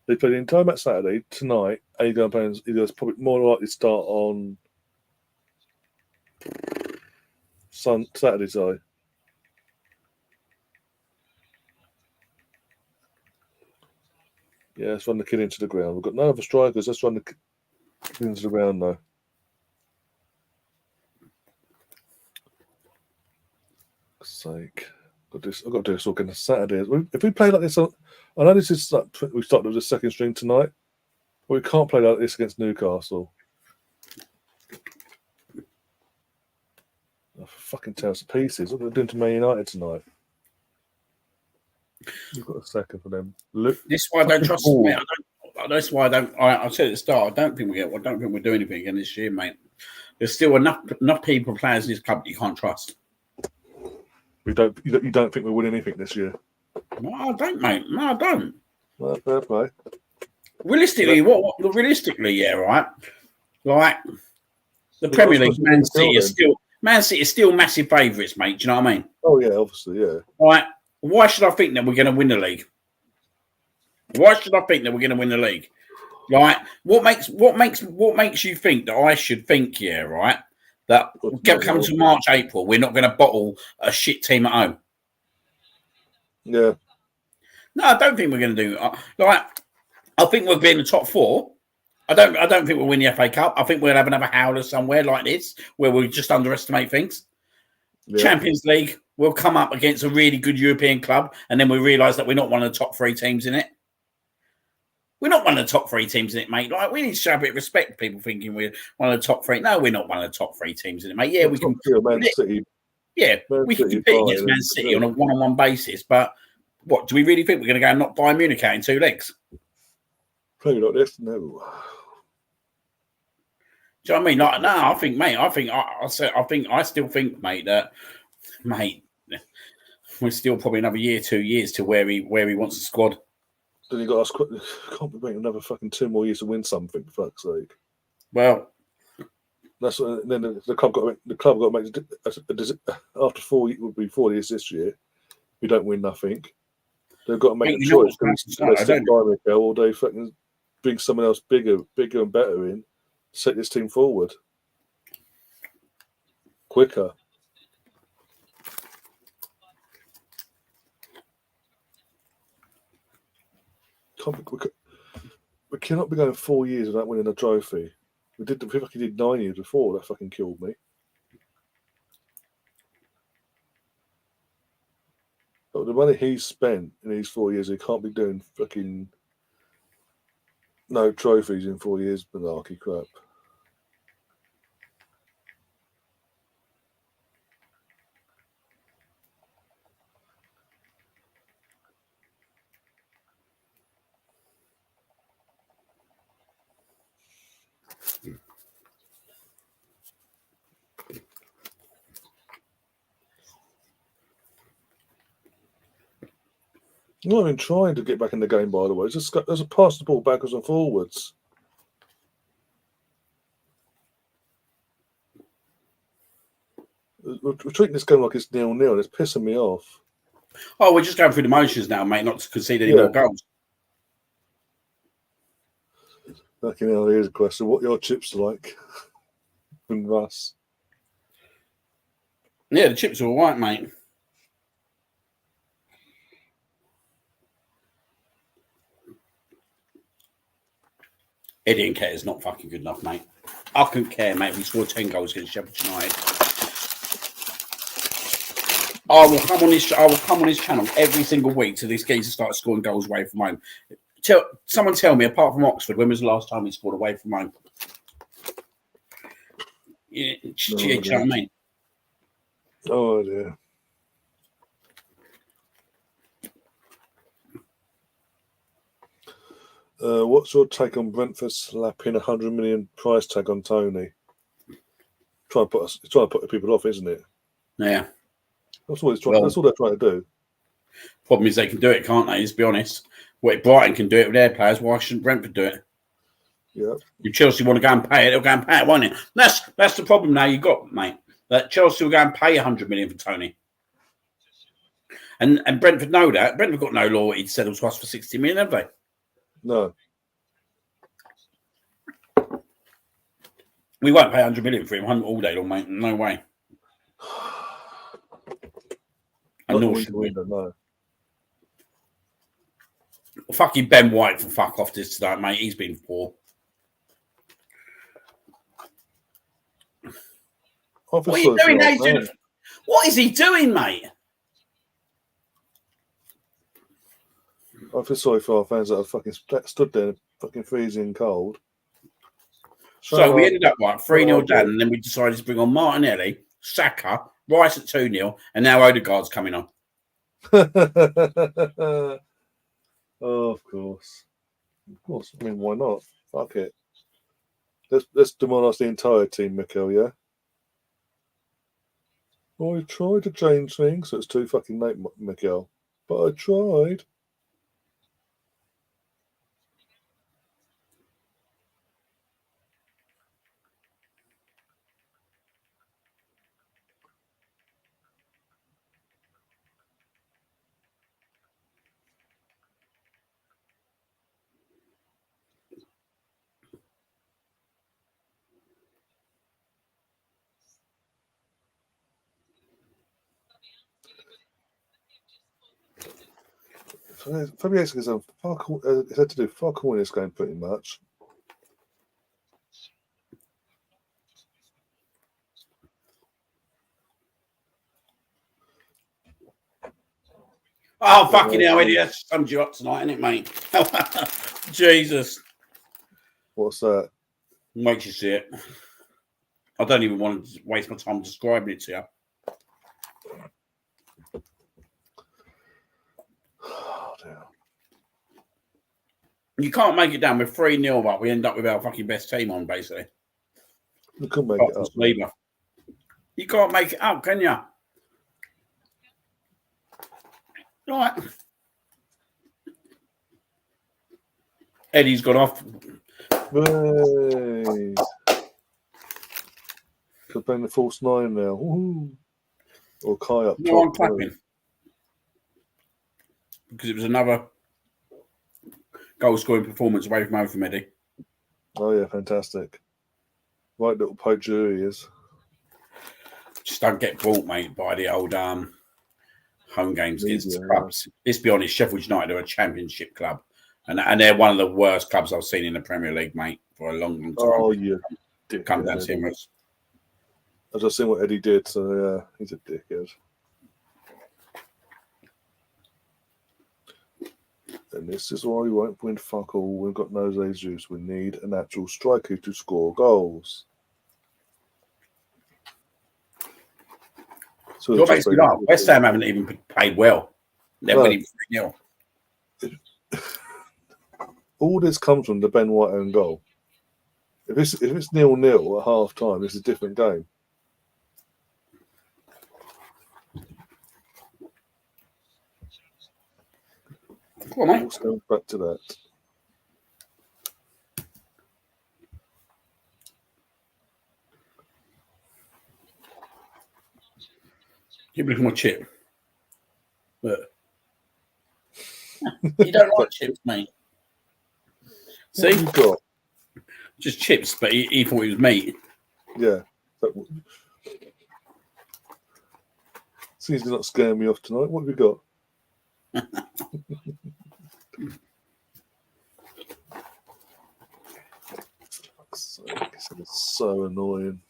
They play the entire match Saturday tonight, and he's going to play. He's probably more likely to start on Saturday. Sorry. Yeah, let's run the kid into the ground. We've got no other strikers. Let's run the kid into the ground now. For sake. I've got to do this all again on Saturday. If we play like this, I know this is like, we started with the second string tonight, but we can't play like this against Newcastle. Oh, fucking tear us to pieces. What are they doing to Man United tonight? We've got a second for them. Look, this is why I don't trust them, mate. That's why I don't. I said at the start, I don't think we'll do anything again this year, mate. There's still enough people, players in this club that you can't trust. You don't think we'll win anything this year? No, I don't, mate. No, I don't. Well, fair play. Realistically, realistically, yeah, right. Like the Premier League, Man City is still massive favourites, mate. Do you know what I mean? Oh yeah, obviously, yeah. Right. Why should I think that we're going to win the league? Why should I think that we're going to win the league? Right? What makes you think that I should think, yeah, right? That come to March, April, we're not going to bottle a shit team at home. Yeah. No, I don't think we're going to do. I think we'll be in the top four. I don't think we'll win the FA Cup. I think we'll have another howler somewhere like this where we just underestimate things. Yeah. Champions League, we'll come up against a really good European club, and then we realise that we're not one of the top three teams in it. We're not one of the top three teams in it, mate. Like, we need to show a bit of respect to people thinking we're one of the top three. No, we're not one of the top three teams in it, mate. Yeah, we can. Man City. Yeah, we can compete against Man City on a one-on-one basis, but what do we really think we're going to go and knock Bayern Munich out in 2 legs? Probably not this, no. Do you know what I mean? Like, no, I think, mate. I still think, mate, that, mate, we're still probably another year, 2 years to where he wants the squad. Then you got us. Can't be waiting another fucking 2 more years to win something. For fuck's sake. Well, that's what, then the club got to make after 4 years this year. We don't win nothing. They've got to make a choice. They stick by Mikel, or they fucking bring someone else bigger and better in, set this team forward quicker. We cannot be going 4 years without winning a trophy. We fucking did 9 years before. That fucking killed me. But the money he's spent in these 4 years, he can't be doing fucking no trophies in 4 years, malarkey crap. Not even trying to get back in the game, by the way. There's a pass the ball backwards and forwards. We're treating this game like it's 0-0. It's pissing me off. Oh, we're just going through the motions now, mate, not to concede any more goals. Fucking hell, here's a question. What your chips are like? And Russ. Yeah, the chips are all right, mate. Eddie and Ketter's not fucking good enough, mate. I couldn't care, mate. We scored 10 goals against Sheffield United. I will come on his channel every single week till this geezer starts scoring goals away from home. Someone tell me, apart from Oxford, when was the last time he scored away from home? Yeah, do you know what I mean? Oh dear. What's your take on Brentford slapping 100 million price tag on Tony? Trying to put people off, isn't it? Yeah. That's what that's all they're trying to do. Problem is they can do it, can't they? Let's be honest. Well, if Brighton can do it with their players, why shouldn't Brentford do it? Yeah. If Chelsea want to go and pay it, they'll go and pay it, won't it? That's the problem now you've got, mate. That Chelsea will go and pay 100 million for Tony. And Brentford know that. Brentford got no loyalty to settle to us for 60 million, have they? No. We won't pay 100 million for him all day long, mate. No way. And nor should we. No. Fucking Ben White can fuck off this today, mate. He's been poor. What are you doing, Nathan? What is he doing, mate? I feel sorry for our fans that have fucking stood there in fucking freezing cold. So we ended up like 3-0 down, and then we decided to bring on Martinelli, Saka, Rice at 2-0, and now Odegaard's coming on. Oh, of course. Of course. I mean, why not? Fuck it. Let's demolish the entire team, Mikel, yeah? Well, I tried to change things, so it's too fucking late, Mikel. But I tried. Fabianski has had to do fuck all in this game pretty much. Oh, fucking hell, Eddie. That summed you up tonight, isn't it, mate? Jesus. What's that? Wait you see it. I don't even want to waste my time describing it to you. Oh, dear. You can't make it down with 3-0 up. We end up with our fucking best team on, basically. You couldn't make it up. You can't make it up, can you? Right. Eddie's gone off. Hey. Could bring the false 9 now. Woo-hoo. Or Kai up. No, I'm clapping. Because it was another goal scoring performance away from home from Eddie. Oh, yeah, fantastic. Right little poacher he is. Just don't get brought, mate, by the old home games against clubs. Let's be honest, Sheffield United are a championship club. And they're one of the worst clubs I've seen in the Premier League, mate, for a long, long time. Oh, you dickhead. Come down to him. I've just seen what Eddie did, so yeah, he's a dickhead. And this is why we won't win fuck all. We've got no Jesus. We need an actual striker to score goals. So you're basically like West Ham haven't even played well. They're winning 3-0. All this comes from the Ben White own goal. If it's 0-0 at half time, it's a different game. Come on, mate. Let's go back to that. Give me my chip. Look. You don't like chips, mate. See? What have you got? Just chips, but he thought it was meat. Yeah. Seems to not scaring me off tonight. What have you got? Fuck's sake, it's so annoying.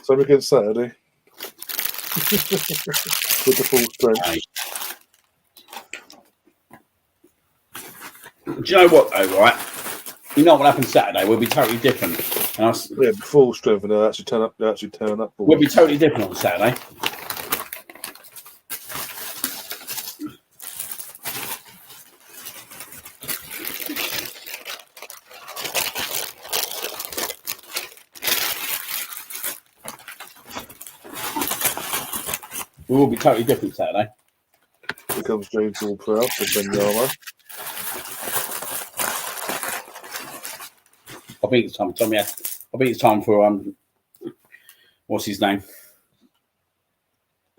Same again Saturday. With the full strength. Hey. Do you know what, though, right? You know what happened Saturday? We'll be totally different. Yeah, full strength, and they'll actually turn up. We'll be totally different on Saturday. We will be totally different Saturday. Here comes James all proud for Benyama. I think it's time. Tommy, I think it's time for what's his name?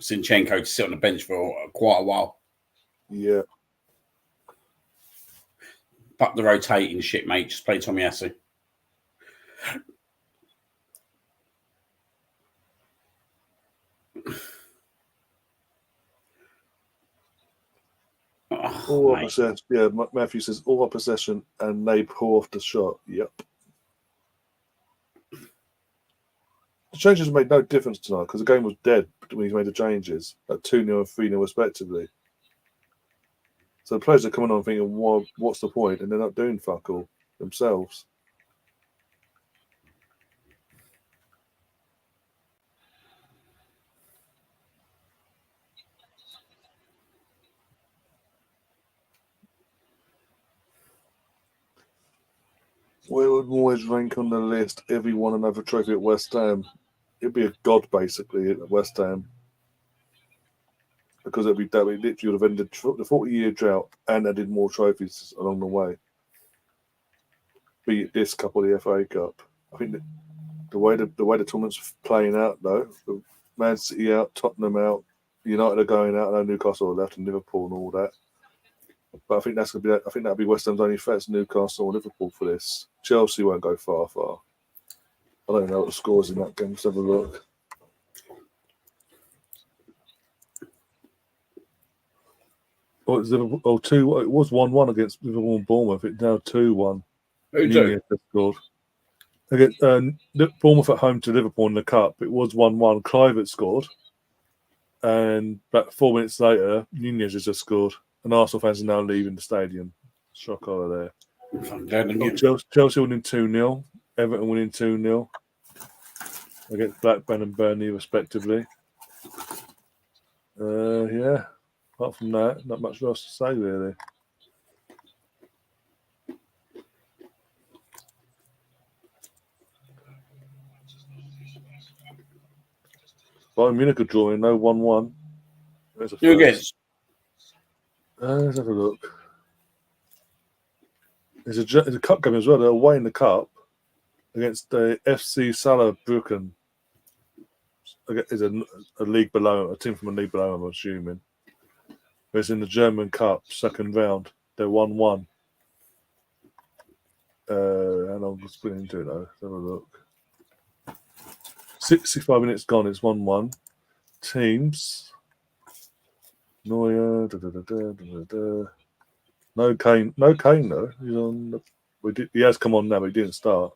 Sinchenko to sit on the bench for quite a while. Yeah. Fuck the rotating shit, mate. Just play Tomiyasu. All possession. Yeah, Matthew says all possession and they pull off the shot. Yep. The changes made no difference tonight because the game was dead when he made the changes at 2-0 and 3-0 respectively. So the players are coming on thinking, well, what's the point? And they're not doing fuck all themselves. Where would Moyes rank on the list if he won another trophy at West Ham? It'd be a god, basically, at West Ham. Because that literally would have ended the 40-year drought and added more trophies along the way. Be it this cup or the FA Cup. I think that the way the tournament's playing out, though, Man City out, Tottenham out, United are going out, and Newcastle are left, and Liverpool and all that. But I think that's gonna be. I think that'll be West Ham's only threats, Newcastle or Liverpool for this. Chelsea won't go far. I don't know what the scores in that game. Let's have a look. Oh, it was Liverpool. Oh, 2. It was 1-1 against Liverpool and Bournemouth. It's now 2-1. Who scored. Against Bournemouth at home to Liverpool in the cup. It was 1-1. Clive scored, and about 4 minutes later, Nunez has just scored. And Arsenal fans are now leaving the stadium. Shock over there. Chelsea winning 2-0. Everton winning 2-0 against Blackburn and Burnley, respectively. Yeah. Apart from that, not much else to say, really. Bayern Munich are drawing, no 1-1. Who against? Let's have a look. There's a cup game as well. They're away in the cup against the FC Saarbrücken. Is a league below, a team from a league below, I'm assuming. But it's in the German Cup, second round. They're 1-1. How long was split into it, though? Let's have a look. 65 minutes gone, it's 1-1. Teams. Neuer, No Kane though. He's on. He has come on now, but he didn't start.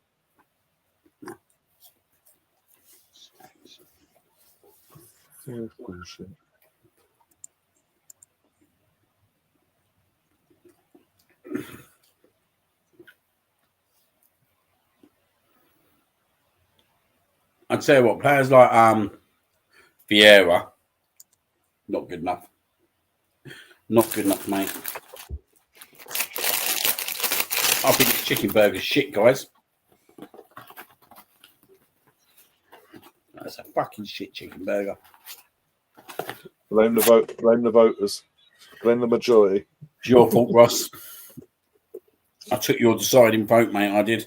Yeah, bullshit. I'd say what players like Vieira, not good enough. Not good enough, mate. I think it's chicken burgers shit, guys. That's a fucking shit chicken burger. Blame the vote. Blame the voters. Blame the majority. It's your fault, Ross. I took your deciding vote, mate. I did.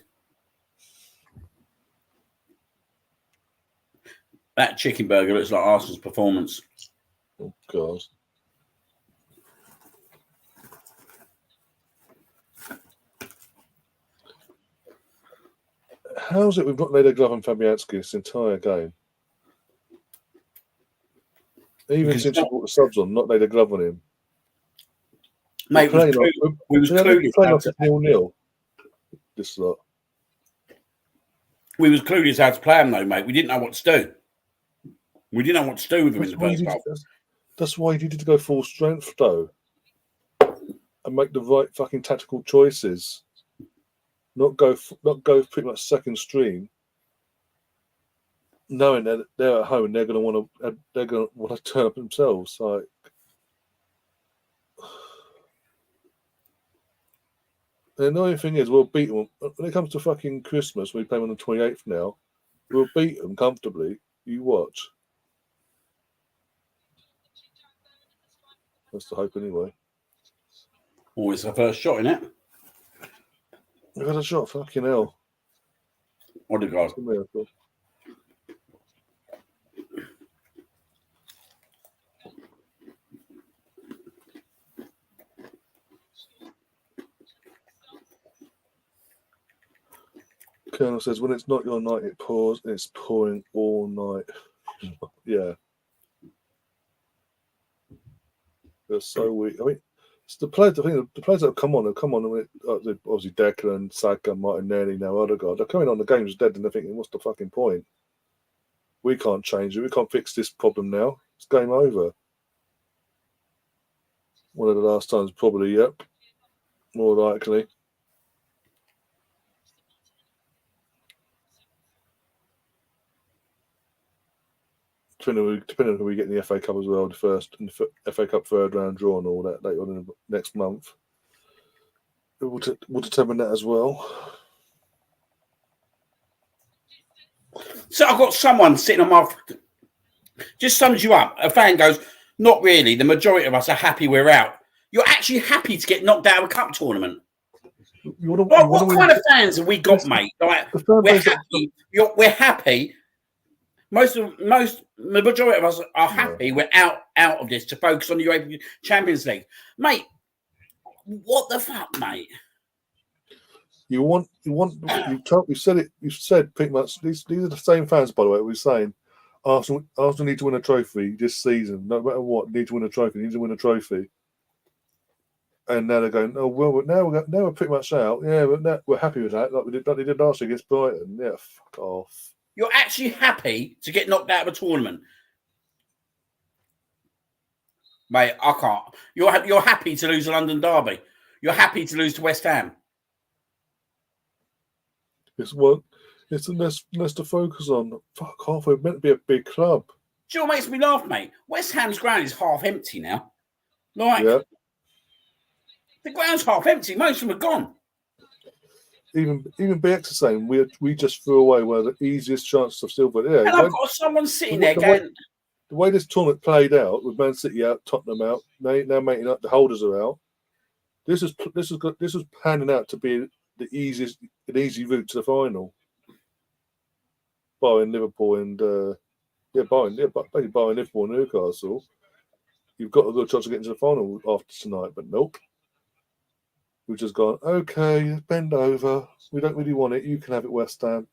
That chicken burger looks like Arsenal's performance. Oh, God. How's it we've not laid a glove on Fabianski this entire game? Even Because since you brought the subs on, not laid a glove on him. Mate, we was clueless. Playing off 0-0. This lot. We was clueless how to play him, though, mate. We didn't know what to do. We didn't know what to do with him in the first half. That's why you needed to go full strength, though, and make the right fucking tactical choices. Not go pretty much second stream, knowing that they're at home and they're going to want to turn up themselves. Like, the annoying thing is, we'll beat them when it comes to fucking Christmas. We play them on the 28th now. We'll beat them comfortably. You watch. That's the hope, anyway. Oh, it's the first shot, innit? We've had a shot. Fucking hell. What a guy. It's a miracle. Colonel says, when it's not your night, it pours. It's pouring all night. Yeah. They're so weak. I mean, it's the players. I think the players that have come on. Obviously, Declan, Saka, Martinelli, now Odegaard. They're coming on. The game's dead, and they're thinking, "What's the fucking point? We can't change it. We can't fix this problem now. It's game over." One of the last times, probably. Yep. More likely. Depending on who we get in the FA Cup as well, the FA Cup third round draw and all that later on in the next month. We'll determine that as well. So I've got someone sitting on my... Just sums you up. A fan goes, not really. The majority of us are happy we're out. You're actually happy to get knocked out of a cup tournament. What kind of fans have we got, mate? Like, we're happy. We're happy. The majority of us are happy we're out of this to focus on the UEFA Champions League, mate. What the fuck, mate? You said pretty much. These are the same fans, by the way. We're saying Arsenal need to win a trophy this season, no matter what. Need to win a trophy. And now they're going, oh well, now we're pretty much out. Yeah, but we're happy with that. Like they did last year against Brighton. Yeah, fuck off. You're actually happy to get knocked out of a tournament, mate. I can't. You're happy to lose a London derby. You're happy to lose to West Ham. It's less to focus on. Fuck off. We're meant to be a big club. Do you know what makes me laugh, mate? West Ham's ground is half empty now. Like, yeah. The ground's half empty. Most of them are gone. Even BX is saying we just threw away one of the easiest chances of silver. Yeah, and I've got someone sitting there going... The way this tournament played out, with Man City out, Tottenham out, now making up, the holders are out. This was panning out to be an easy route to the final. Barring Liverpool and barring Liverpool and Newcastle, you've got a good chance of getting to the final after tonight. But nope, we've just gone. Okay, bend over. We don't really want it. You can have it, West Ham.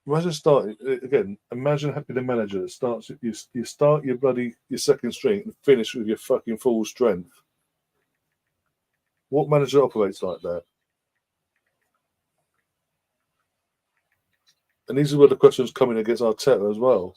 Imagine starting again. Imagine having a manager that starts. You start your second string and finish with your fucking full strength. What manager operates like that? And these are where the questions coming against Arteta as well.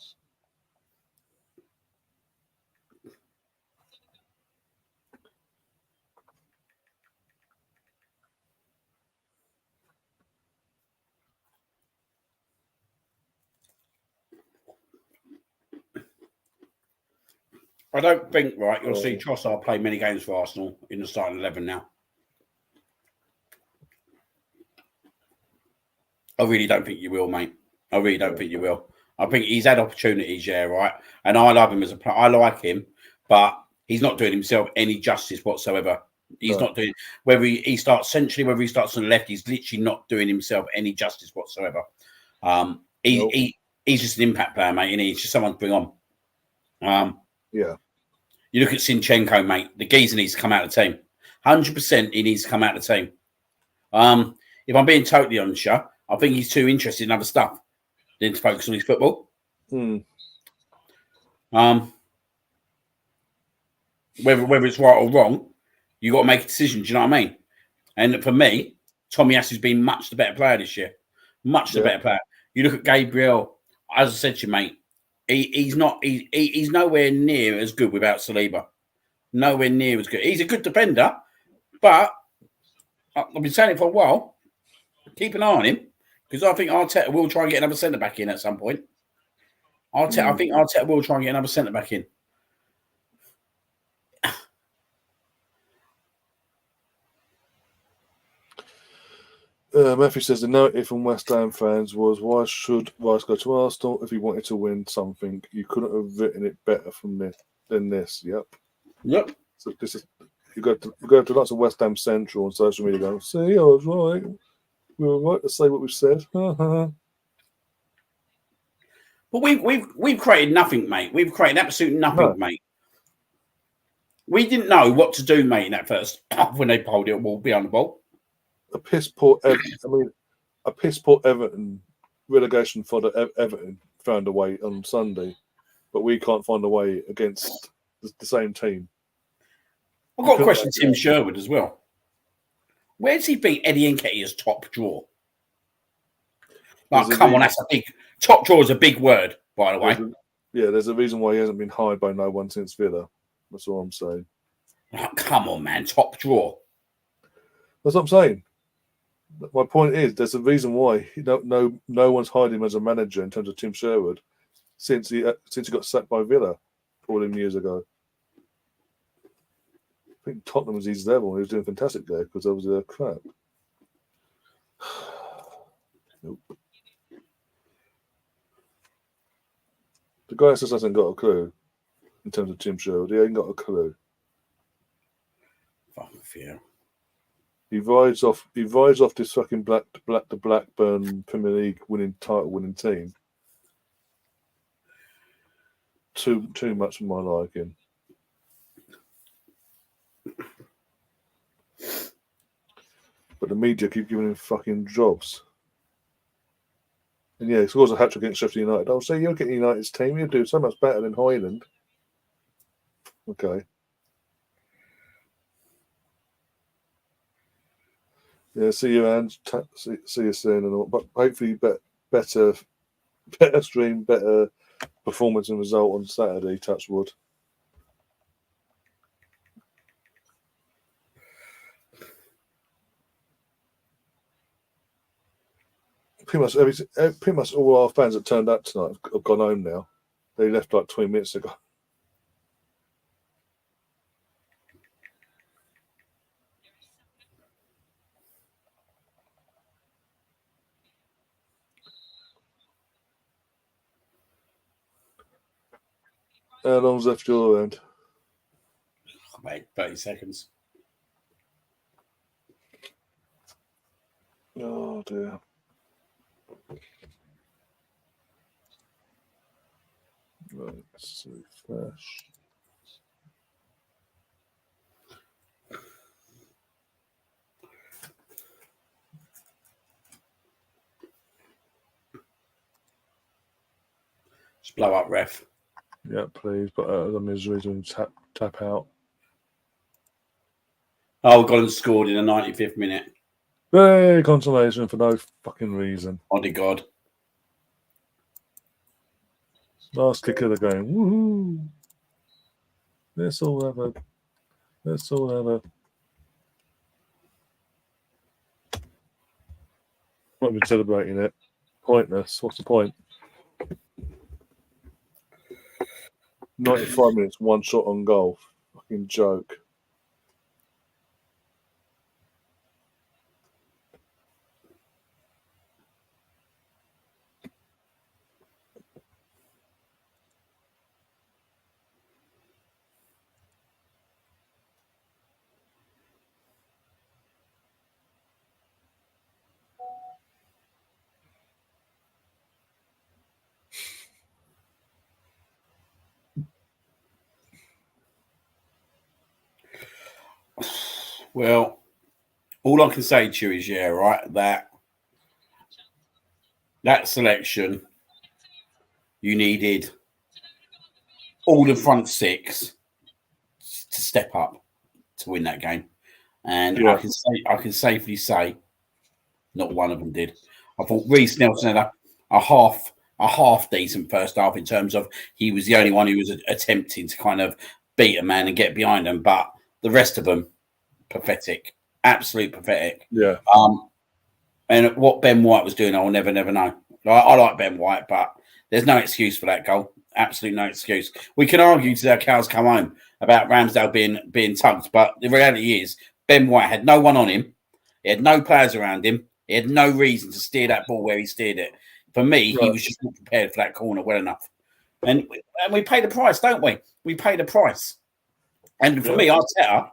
I don't think, right, you'll see Trossard play many games for Arsenal in the starting 11 now. I really don't think you will, mate. I really don't think you will. I think he's had opportunities, yeah, right? And I love him as a player. I like him, but he's not doing himself any justice whatsoever. He's not doing, whether he starts centrally, whether he starts on the left, he's literally not doing himself any justice whatsoever. He's just an impact player, mate, and he's just someone to bring on. Yeah. You look at Zinchenko, mate. The geezer needs to come out of the team. 100% he needs to come out of the team. If I'm being totally honest, yeah, I think he's too interested in other stuff than to focus on his football. Whether it's right or wrong, you got to make a decision. Do you know what I mean? And for me, Tomiyasu's been much the better player this year. Much the better player. You look at Gabriel, as I said to you, mate, he's nowhere near as good without Saliba. Nowhere near as good. He's a good defender, but I've been saying it for a while. Keep an eye on him because I think Arteta will try and get another centre back in at some point. I think Arteta will try and get another centre back in. Matthew says the narrative from West Ham fans was, why should Rice go to Arsenal if he wanted to win something? You couldn't have written it better than this. Yep. So this is you go to lots of West Ham Central on social media going, see, I was right. We were right to say what we said. But we've created nothing, mate. We've created absolute nothing, mate. We didn't know what to do, mate, in that first when they pulled it will be on the ball. A piss poor Everton relegation for the Everton found a way on Sunday, but we can't find a way against the same team. I've got a question to Tim Sherwood as well. Where does he beat Eddie Nketiah's top draw? Like, come on, that's a big top draw is a big word, by the way. There's a reason why he hasn't been hired by no one since Villa. That's all I'm saying. Like, come on, man, top draw. That's what I'm saying. My point is, there's a reason why no one's hired him as a manager in terms of Tim Sherwood since he got sacked by Villa all them years ago. I think Tottenham was his level. He was doing fantastic there because there was a crap. Nope. The guy just hasn't got a clue in terms of Tim Sherwood. He ain't got a clue. Fucking fear. He rides off this fucking Blackburn Premier League title winning team. Too much for my liking. But the media keep giving him fucking jobs. And he scores a hat-trick against Sheffield United. I'll say you'll get United's team. You'll do so much better than Highland. Okay. Yeah, see you, Ange. See you soon and all. But hopefully, better stream, better performance and result on Saturday. Touch wood. Pretty much all our fans that turned up tonight have gone home now. They left like 20 minutes ago. How long's left your end? Mate, 30 seconds. Oh dear. Right, let's refresh. Just blow up, ref. Yeah, please. But the misery and tap out. Oh, got and scored in the 95th minute. Hey, consolation for no fucking reason. Oh, dear God. Last kick of the game. Woohoo! Let's all have a. Not even celebrating it. Pointless. What's the point? 95 minutes, one shot on goal. Fucking joke. Well, all I can say to you is, yeah, right, that selection, you needed all the front six to step up to win that game. And Yeah. I can safely say not one of them did. I thought Reece Nelson had a half decent first half in terms of he was the only one who was attempting to kind of beat a man and get behind him, but the rest of them, pathetic, absolute pathetic. Yeah. And what Ben White was doing, I will never know. I like Ben White, but there's no excuse for that goal. Absolutely no excuse. We can argue till our cows come home about Ramsdale being tugged, but the reality is Ben White had no one on him. He had no players around him. He had no reason to steer that ball where he steered it. For me, he was just not prepared for that corner well enough. And we pay the price, don't we? We pay the price. And for me, Arteta,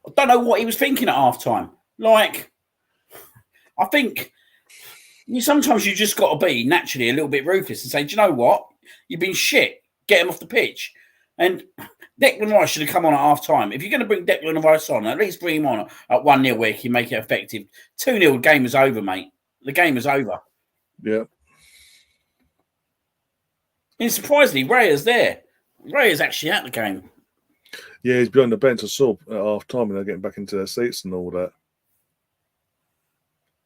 I don't know what he was thinking at half time. Like, I think sometimes you just got to be naturally a little bit ruthless and say, do you know what? You've been shit. Get him off the pitch. And Declan Rice should have come on at half time. If you're going to bring Declan Rice on, at least bring him on at 1-0 where he can make it effective. 2-0, the game is over, mate. The game is over. Yeah. And surprisingly, Raya's there. Raya's actually at the game. Yeah, he's behind the bench. I saw at half time and they're getting back into their seats and all that.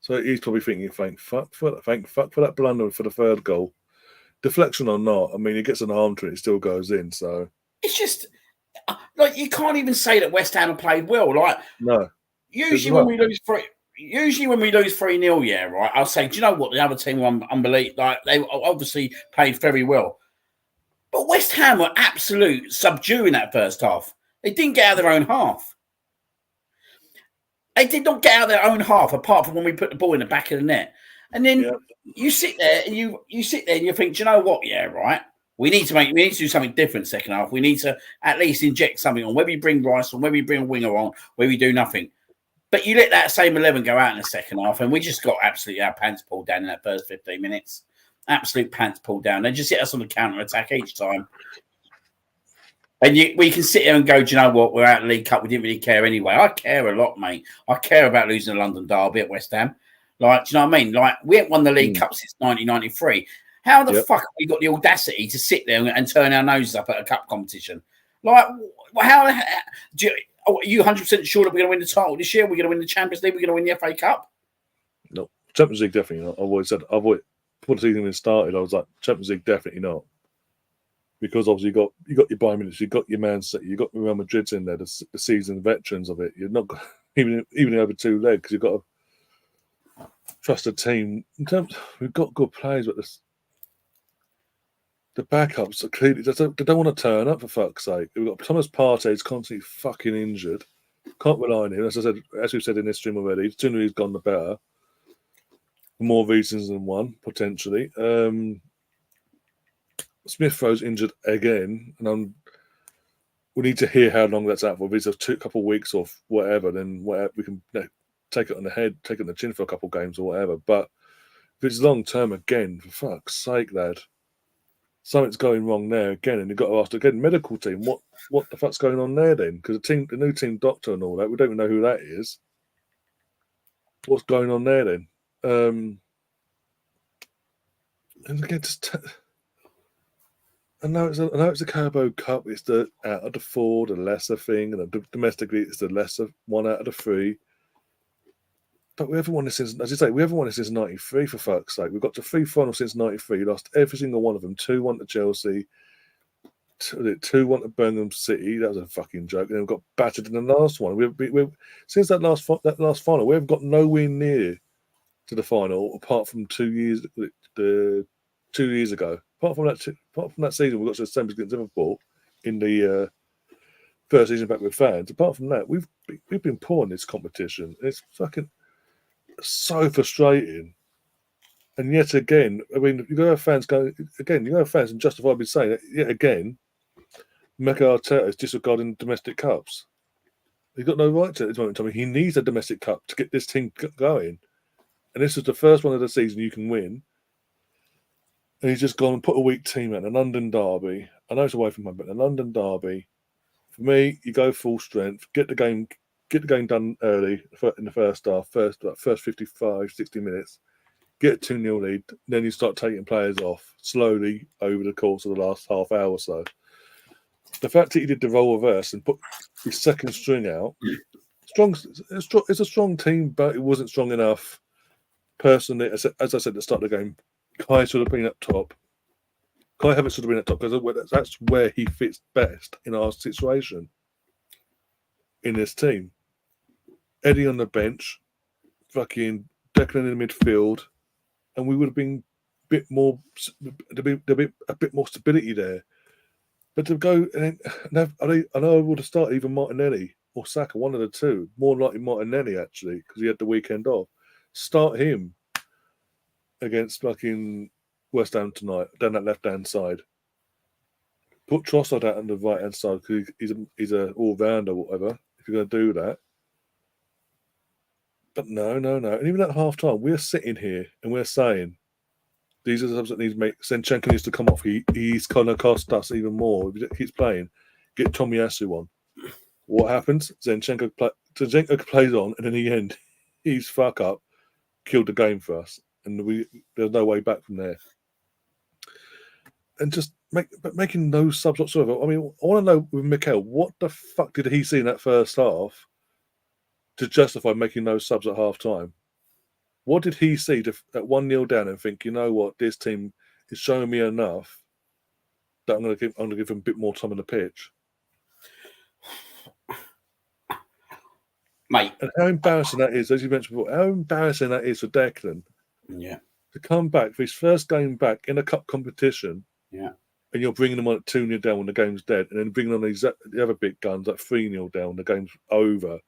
So he's probably thinking, thank fuck for that blunder for the third goal. Deflection or not, I mean, he gets an arm to it, it still goes in. So it's just like you can't even say that West Ham have played well. Like no, usually when we lose 3-0, yeah, right. I'll say, do you know what? The other team were unbelievable. Like they obviously played very well, but West Ham were absolute subduing that first half. They didn't get out of their own half. They did not get out of their own half, apart from when we put the ball in the back of the net. And then you sit there and you sit there and you think, do you know what? Yeah, right. We need to do something different second half. We need to at least inject something on. Whether you bring Rice on, whether you bring a winger on, whether you do nothing. But you let that same 11 go out in the second half, and we just got absolutely our pants pulled down in that first 15 minutes. Absolute pants pulled down. They just hit us on the counter attack each time. And we can sit here and go, do you know what? We're out of the League Cup. We didn't really care anyway. I care a lot, mate. I care about losing the London Derby at West Ham. Like, do you know what I mean? Like, we haven't won the League Cup since 1993. How the fuck have we got the audacity to sit there and turn our noses up at a cup competition? Like, how are you 100% sure that we're going to win the title this year? We're going to win the Champions League? We're going to win the FA Cup? No. Champions League, definitely not. I've always said, before the season even started, I was like, Champions League, definitely not. Because obviously you got your Bayern Munich, you got your Man City, you got Real Madrid's in there, the seasoned veterans of it. You're not even over two legs because you've got to trust a team. In terms, we've got good players, but the backups are clearly they don't want to turn up for fuck's sake. We've got Thomas Partey is constantly fucking injured. Can't rely on him. As I said, as we've said in this stream already, the sooner he's gone, the better. For more reasons than one, potentially. Smith Rowe's injured again, and we need to hear how long that's out for. If it's a couple of weeks or whatever, then we can take it on the head, take it on the chin for a couple of games or whatever. But if it's long term again, for fuck's sake, lad, something's going wrong there again, and you've got to ask again, medical team, what the fuck's going on there then? Because the new team doctor and all that, we don't even know who that is. What's going on there then? And again, I know it's a Carabao Cup. It's the out of the four, the lesser thing, and domestically it's the lesser one out of the three. But we haven't won this since, as you say, we haven't won this since '93. For fuck's sake, we've got to 3 finals since '93. Lost every single one of them. 2-1 to Chelsea, 2-1 to Birmingham City. That was a fucking joke. And then we got battered in the last one. We've since that last final, we haven't got nowhere near to the final apart from 2 years. 2 years ago. apart from that season, we got to the same against Liverpool in the first season back with fans. Apart from that, we've been poor in this competition. It's fucking so frustrating. And yet again, I mean, you got to have fans going again. You got to have fans and justifiably saying that yet again. Mikel Arteta is disregarding domestic cups. He's got no right to at this moment in time. He needs a domestic cup to get this team going. And this is the first one of the season you can win. And he's just gone and put a weak team out in a London derby. I know it's away from home, but a London derby. For me, you go full strength, get the game done early in the first half, first 55, 60 minutes, get a 2-0 lead, then you start taking players off slowly over the course of the last half hour or so. The fact that he did the role reverse and put his second string out, it's a strong team, but it wasn't strong enough. Personally, as I said at the start of the game, Kai should have been up top. Kai Havertz should have been up top because that's where he fits best in our situation in this team. Eddie on the bench, fucking Declan in the midfield, and we would have been a bit more stability there. But to go and I know I would have started even Martinelli or Saka, one of the two. More likely Martinelli actually, because he had the weekend off. Start him against fucking West Ham tonight, down that left-hand side. Put Trossard out on the right-hand side because he's a all-rounder or whatever, if you're going to do that. But no. And even at half-time, we're sitting here and we're saying, these are the subs that need to make. Zinchenko needs to come off. He's going to cost us even more. If he keeps playing, get Tomiyasu on. What happens? Zinchenko plays on, and in the end, he's fuck up, killed the game for us. And there's no way back from there. And just making no subs whatsoever. I mean, I want to know with Mikel, what the fuck did he see in that first half to justify making no subs at half time? What did he see at 1-0 down and think, you know what, this team is showing me enough that I'm going to give him a bit more time on the pitch? Mate. And how embarrassing that is, as you mentioned before, how embarrassing that is for Declan. Yeah. To come back for his first game back in a cup competition. Yeah. And you're bringing them on at 2-0 down when the game's dead, and then bringing on the other big guns at 3-0 down when the game's over.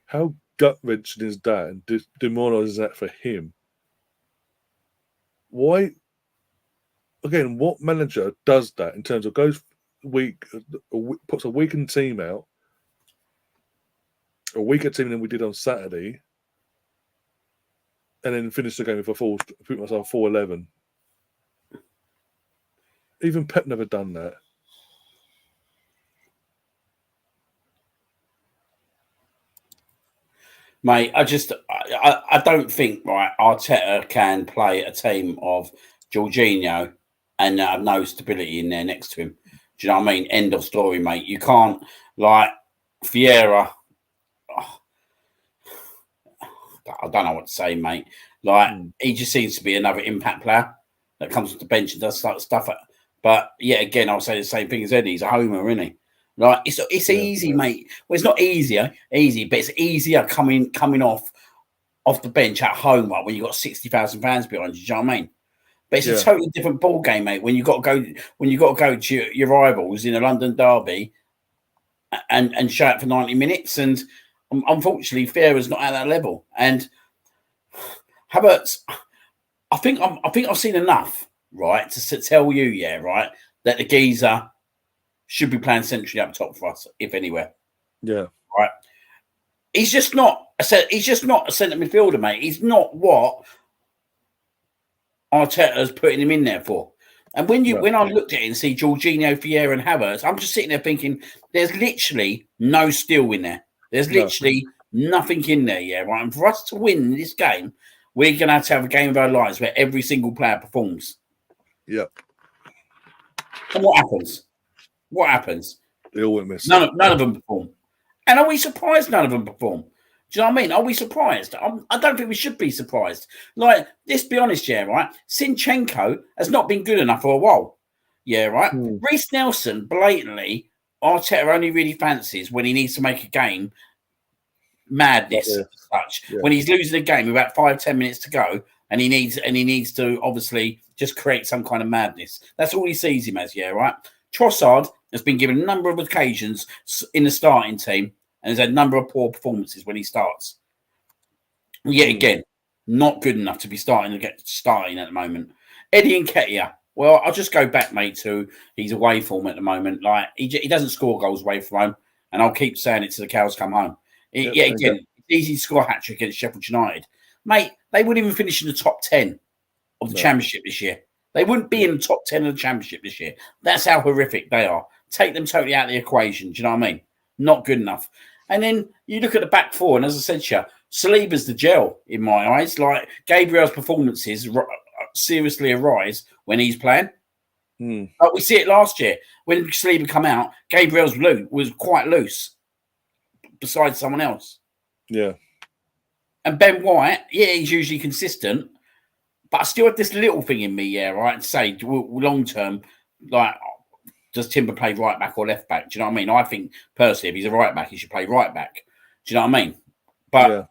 How gut-wrenching is that, and demoralising is that for him? Why? Again, what manager does that in terms of goes weak, puts a weakened team out, a weaker team than we did on Saturday, and then finish the game with put myself 4-11. Even Pep never done that. Mate, I don't think, right, Arteta can play a team of Jorginho and have no stability in there next to him. Do you know what I mean? End of story, mate. You can't, like, Vieira. Oh, I don't know what to say, mate. Like, he just seems to be another impact player that comes to the bench and does stuff. But, yeah, again, I'll say the same thing as Eddie. He's a homer, isn't he? Like, it's easy, mate. Well, it's not easy, but it's easier coming off the bench at home, like, when you've got 60,000 fans behind you. Do you know what I mean? But it's a totally different ball game, mate. When you got to go to your rivals in a London derby and show it for 90 minutes, and unfortunately, Vieira's not at that level. And Havertz, I think I've seen enough, right, to tell you, right, that the geezer should be playing centrally up top for us, if anywhere. Yeah. Right. He's just not a centre midfielder, mate. He's not what Arteta's putting him in there for. And when I looked at it and see Jorginho, Vieira and Havertz, I'm just sitting there thinking, there's literally no steel in there. There's literally nothing in there, right? And for us to win this game, we're going to have a game of our lives where every single player performs. Yeah. And what happens? What happens? They all went missing. None of them perform. And are we surprised none of them perform? Do you know what I mean? Are we surprised? I don't think we should be surprised. Like, let's be honest, right? Zinchenko has not been good enough for a while. Yeah, right? Reece Nelson, blatantly, Arteta only really fancies when he needs to make a game madness such. Yeah. When he's losing a game with about 5-10 minutes to go, and he needs to obviously just create some kind of madness. That's all he sees him as, right? Trossard has been given a number of occasions in the starting team and has had a number of poor performances when he starts. Yet again, not good enough to be starting at the moment. Eddie Nketiah. Well, I'll just go back, mate, to his away form at the moment. Like he doesn't score goals away from home, and I'll keep saying it till the cows come home. Again, it's easy to score a hat-trick against Sheffield United. Mate, they wouldn't even finish in the top 10 of the Championship this year. They wouldn't be in the top 10 of the Championship this year. That's how horrific they are. Take them totally out of the equation. Do you know what I mean? Not good enough. And then you look at the back four, and as I said to you, Saliba's the gel in my eyes. Like Gabriel's performances seriously arise when he's playing. But we see it last year. When Saliba come out, Gabriel's was quite loose besides someone else. Yeah. And Ben White, he's usually consistent, but I still have this little thing in me, right, to say long term, like, does Timber play right back or left back? Do you know what I mean? I think personally, if he's a right back, he should play right back. Do you know what I mean? But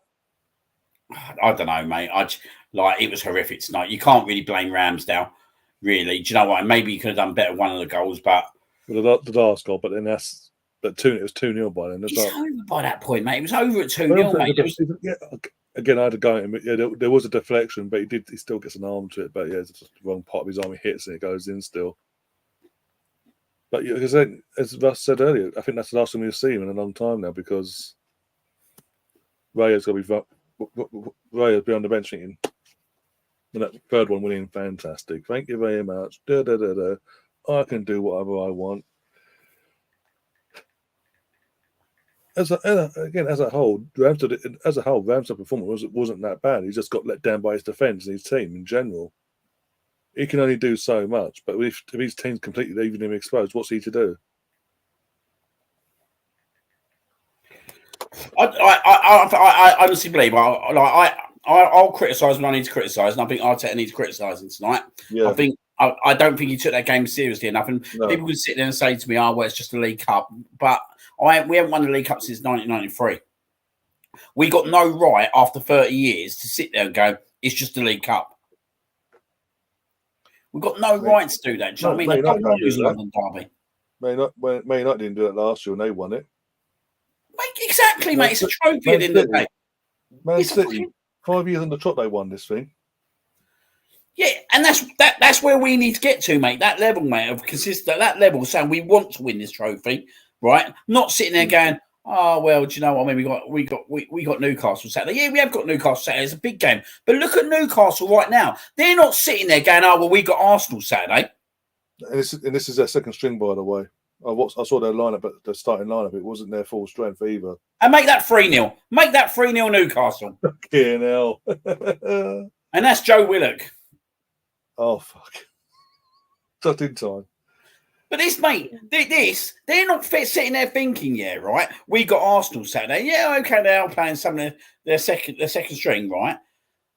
I don't know, mate. It was horrific tonight. You can't really blame Ramsdale, really. Do you know what? Maybe he could have done better one of the goals, but the last goal. But then it was 2-0 by then. It's over by that point, mate. It was over at 2-0, mate. Again, I had to go at him. Yeah, there was a deflection, but he still gets an arm to it. But it's just the wrong part of his arm. He hits and it goes in still. But as Russ said earlier, I think that's the last time we'll see him in a long time now because Raya's got to be on the bench thinking, when that third one went in, fantastic. Thank you very much. I can do whatever I want. As a whole, Ramsdale's performance wasn't that bad. He just got let down by his defence and his team in general. He can only do so much, but if his team's completely leaving him exposed, what's he to do? I honestly believe I'll criticise when I need to criticise, and I think Arteta needs criticising tonight. Yeah. I don't think he took that game seriously enough, and people can sit there and say to me, "Oh, well, it's just a League Cup," but we haven't won the League Cup since 1993. We got no right after 30 years to sit there and go, "It's just a League Cup." We've got no right to do that. Do you know what I mean? They don't want to lose London Derby. Man United didn't do that last year and they won it. Exactly, mate. It's a trophy at the end of the day. Man City, 5 years on the trot, they won this thing. Yeah, and that's where we need to get to, mate. That level, mate, of consistent. That level, saying we want to win this trophy, right? Not sitting there going, "Oh well, do you know what I mean? We got Newcastle Saturday. Yeah, we have got Newcastle Saturday. It's a big game, but look at Newcastle right now. They're not sitting there going, "Oh well, we got Arsenal Saturday." And this is their second string, by the way. I saw their lineup, but the starting lineup, it wasn't their full strength either. And make that 3-0. Make that 3-0 Newcastle. Fucking hell. And that's Joe Willock. Oh fuck! Just in time. But this, mate, they're not sitting there thinking, right? We got Arsenal Saturday. Yeah, okay, they are playing some of their second string, right?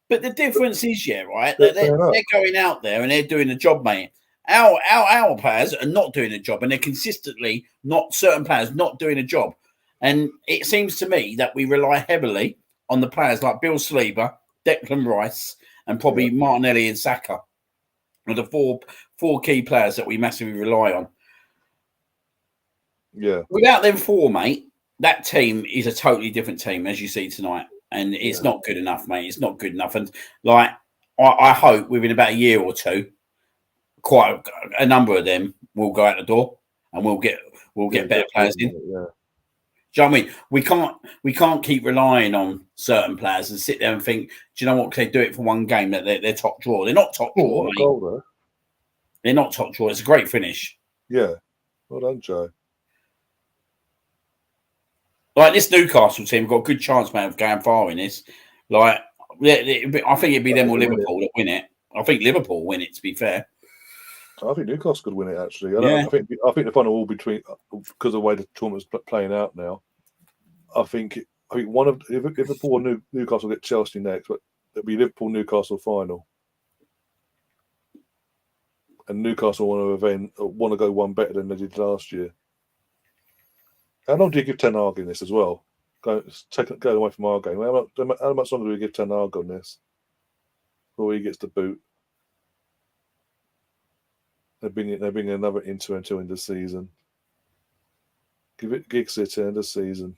But the difference is, right, they're going out there and they're doing the job, mate. Our players are not doing a job, and they're consistently certain players not doing a job. And it seems to me that we rely heavily on the players like Bill Saliba, Declan Rice, and probably Martinelli and Saka. Are the four key players that we massively rely on. Yeah. Without them four, mate, that team is a totally different team, as you see tonight. And it's not good enough, mate. It's not good enough. And like I hope within about a year or two, quite a number of them will go out the door and we'll get better players in. Yeah. Do you know what I mean? We can't keep relying on certain players and sit there and think, do you know what? They do it for one game that they're top draw. They're not top draw. What a goal, though. They're not top draw. It's a great finish. Yeah. Well done, Joe. Like this Newcastle team got a good chance, mate, of going far in this. Like, I think it'd be them or Liverpool that win it. I think Liverpool win it, to be fair. I think Newcastle could win it, actually. I think the final will between, because of the way the tournament's playing out now. I think one of if Liverpool or Newcastle get Chelsea next, but it'll be Liverpool Newcastle final, and Newcastle want to go one better than they did last year. How long do you give Ten Hag in this as well? Go away from our game. How much longer do we give Ten Hag on this? before he gets the boot. They're bringing another Inter until end of the season. Give it Giggs at the end of the season.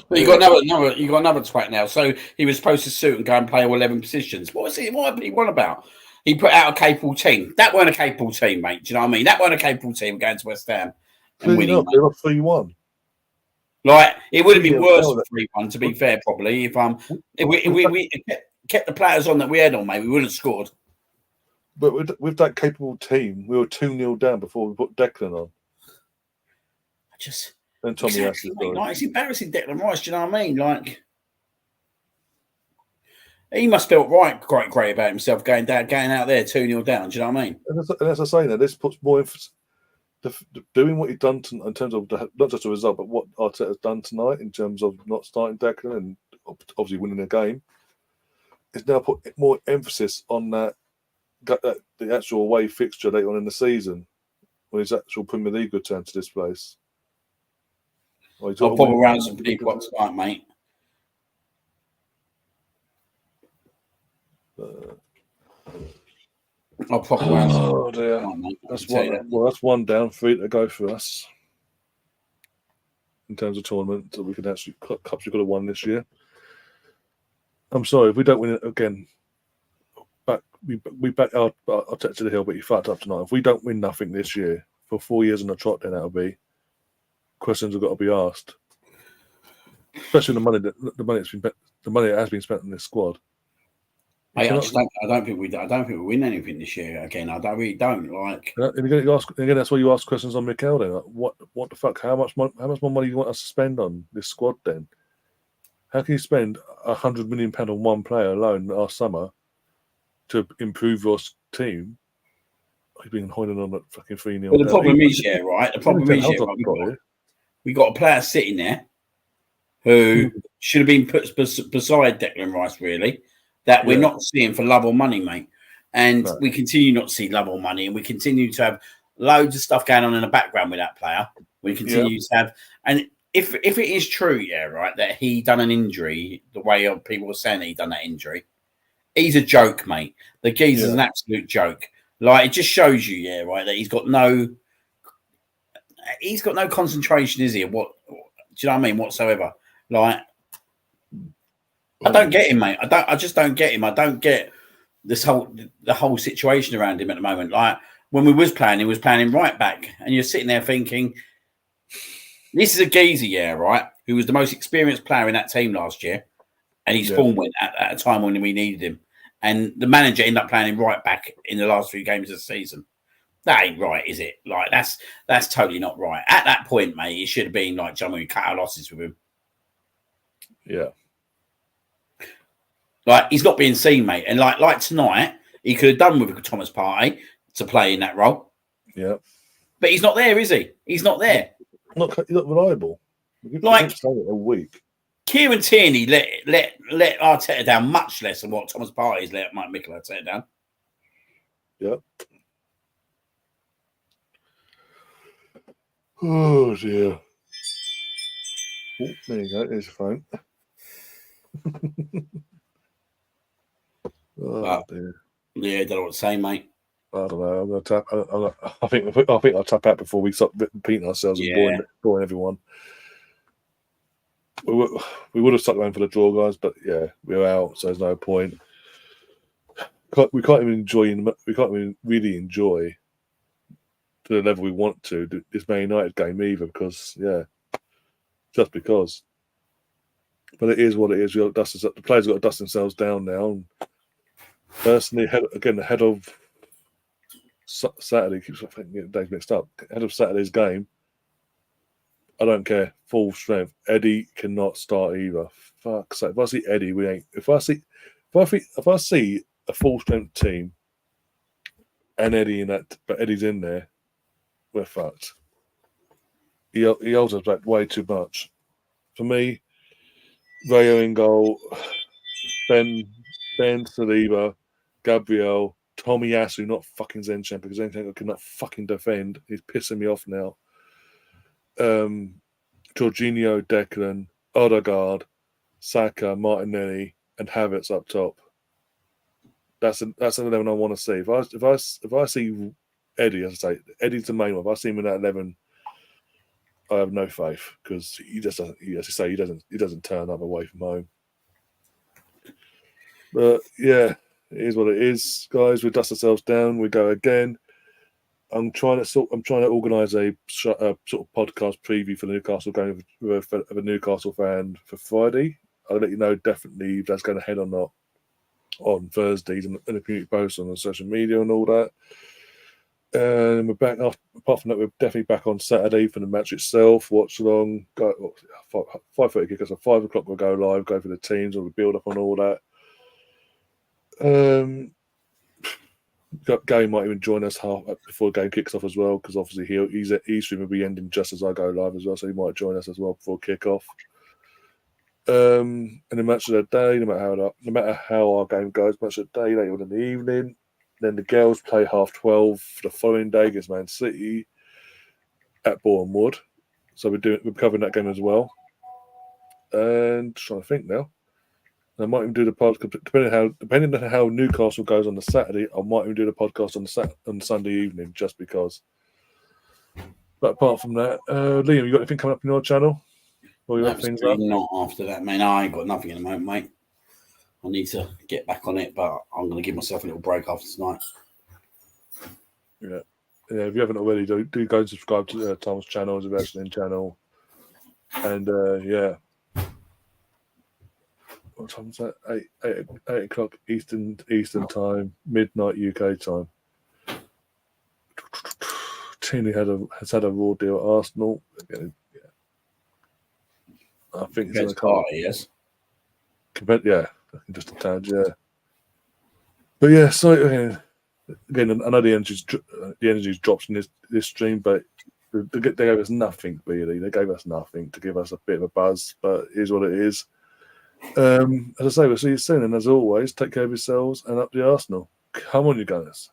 But you got another twat now. So he was supposed to suit and go and play all 11 positions. What did he want about? He put out a capable team. That weren't a capable team, mate. Do you know what I mean? That weren't a capable team going to West Ham and winning. They were 3-1. Like it would have been worse than 3-1. To be fair, probably if we kept the players on that we had on, mate, we wouldn't have scored. But with that capable team, we were 2-0 down before we put Declan on. And Tommy exactly, mate, like, it's embarrassing, Declan Rice. Do you know what I mean? Like, he must feel quite great about himself going out there 2-0 down. Do you know what I mean? And as I say, now this puts more emphasis. Doing what he's done in terms of not just the result, but what Arteta's done tonight in terms of not starting Declan and obviously winning the game, is now put more emphasis on the actual away fixture later on in the season, when his actual Premier League return to this place. I'll pop around some people up tonight, mate. I'll pop around. Oh dear, that's one down, 3 to go for us in terms of tournament that we could actually cups we could have won this year. I'm sorry if we don't win it again. We back our Arteta to the hill, but he fucked up tonight. If we don't win nothing this year for 4 years in a trot, then that'll be questions have got to be asked. Especially the money that has been spent on this squad. I don't think we win anything this year again. I really don't like. Again, that's why you ask questions on Mikel. Then, like, what the fuck? How much more money do you want us to spend on this squad? Then, how can you spend £100 million on one player alone last summer to improve your team? He's been holding on at fucking 3-0. But the problem is, right? The problem is, we got a player sitting there who should have been put beside Declan Rice, really. That we're not seeing for love or money, mate. And we continue not to see love or money, and we continue to have loads of stuff going on in the background with that player. We continue to have, and if it is true, right, that he done an injury, the way people were saying that he done that injury, he's a joke, mate. The geezer's an absolute joke. Like, it just shows you, right, that he's got no concentration, is he? What do you know what I mean? Whatsoever. Like, I don't get him, mate. I just don't get him. I don't get the whole situation around him at the moment. Like, when we was playing, he was playing him right back, and you're sitting there thinking, this is a geezer, right, who was the most experienced player in that team last year, and his form went at a time when we needed him, and the manager ended up playing him right back in the last 3 games of the season. That ain't right, is it? Like, that's totally not right. At that point, mate, it should have been like, John, we cut our losses with him. Yeah. Like, he's not being seen, mate. And like tonight, he could have done with a Thomas Partey to play in that role. Yeah. But he's not there, is he? He's not there. He's not reliable. Like, saying it a week. Kieran Tierney let Arteta down much less than what Thomas Partey's let Mike Mikel Arteta down. Yep. Oh dear. Oh, there you go. There's your phone. Dear. Yeah, I don't know what to say, mate. I don't know. I'm going to tap. I think I'll tap out before we stop repeating ourselves and boring everyone. We would have stuck around for the draw, guys, but we're out, so there's no point. We can't even really enjoy to the level we want to this Man United game either, because just because. But it is what it is. The players have got to dust themselves down now. And personally, ahead of Saturday, keeps getting days mixed up. Ahead of Saturday's game, I don't care. Full strength. Eddie cannot start either. Fuck's sake. If I see Eddie, we ain't. If I see a full strength team and Eddie in that, but Eddie's in there, we're fucked. He holds us back way too much. For me, Rayo in goal, Ben Saliba, Gabriel, Tomiyasu, not fucking Zinchenko, because Zinchenko cannot fucking defend. He's pissing me off now. Jorginho, Declan, Odegaard, Saka, Martinelli, and Havertz up top. That's an 11 I want to see. If I see Eddie, as I say, Eddie's the main one. If I see him in that 11, I have no faith because he just doesn't. As you say, he doesn't turn up away from home. But yeah, it is what it is, guys. We dust ourselves down. We go again. I'm trying to organise a sort of podcast preview for the Newcastle game of a Newcastle fan for Friday. I'll let you know definitely if that's going ahead or not on Thursdays and the community posts on the social media and all that. And we're back. Apart from that, we're definitely back on Saturday for the match itself. Watchalong. 5:30 kick-off, so 5 o'clock we'll go live, go for the teams, or we build up on all that. Gary might even join us half before the game kicks off as well, because obviously his stream will be ending just as I go live as well, so he might join us as well before kick-off. And the match of the day, no matter how our game goes, match of the day later in the evening. Then the girls play 12:30 for the following day against Man City at Boreham Wood. So we're covering that game as well. And trying to think now. I might even do the podcast depending on how Newcastle goes on the Saturday. I might even do the podcast on Sunday evening just because. But apart from that, Liam, you got anything coming up on your channel? Or you things up? Not after that, man. I ain't got nothing at the moment, mate. I need to get back on it, but I'm going to give myself a little break after tonight. Yeah. If you haven't already, do go and subscribe to Tom's channel, his wrestling channel, and what time is that? 8 o'clock Eastern time, midnight UK time. Tini has had a raw deal at Arsenal. Yeah. I think it's going to come. Yes. Yeah, just a tad, yeah. But yeah, so again, I know the energy's dropped in this stream, but they gave us nothing really. They gave us nothing to give us a bit of a buzz, but it is what it is. As I say, we'll see you soon, and as always, take care of yourselves and up the Arsenal. Come on, you guys.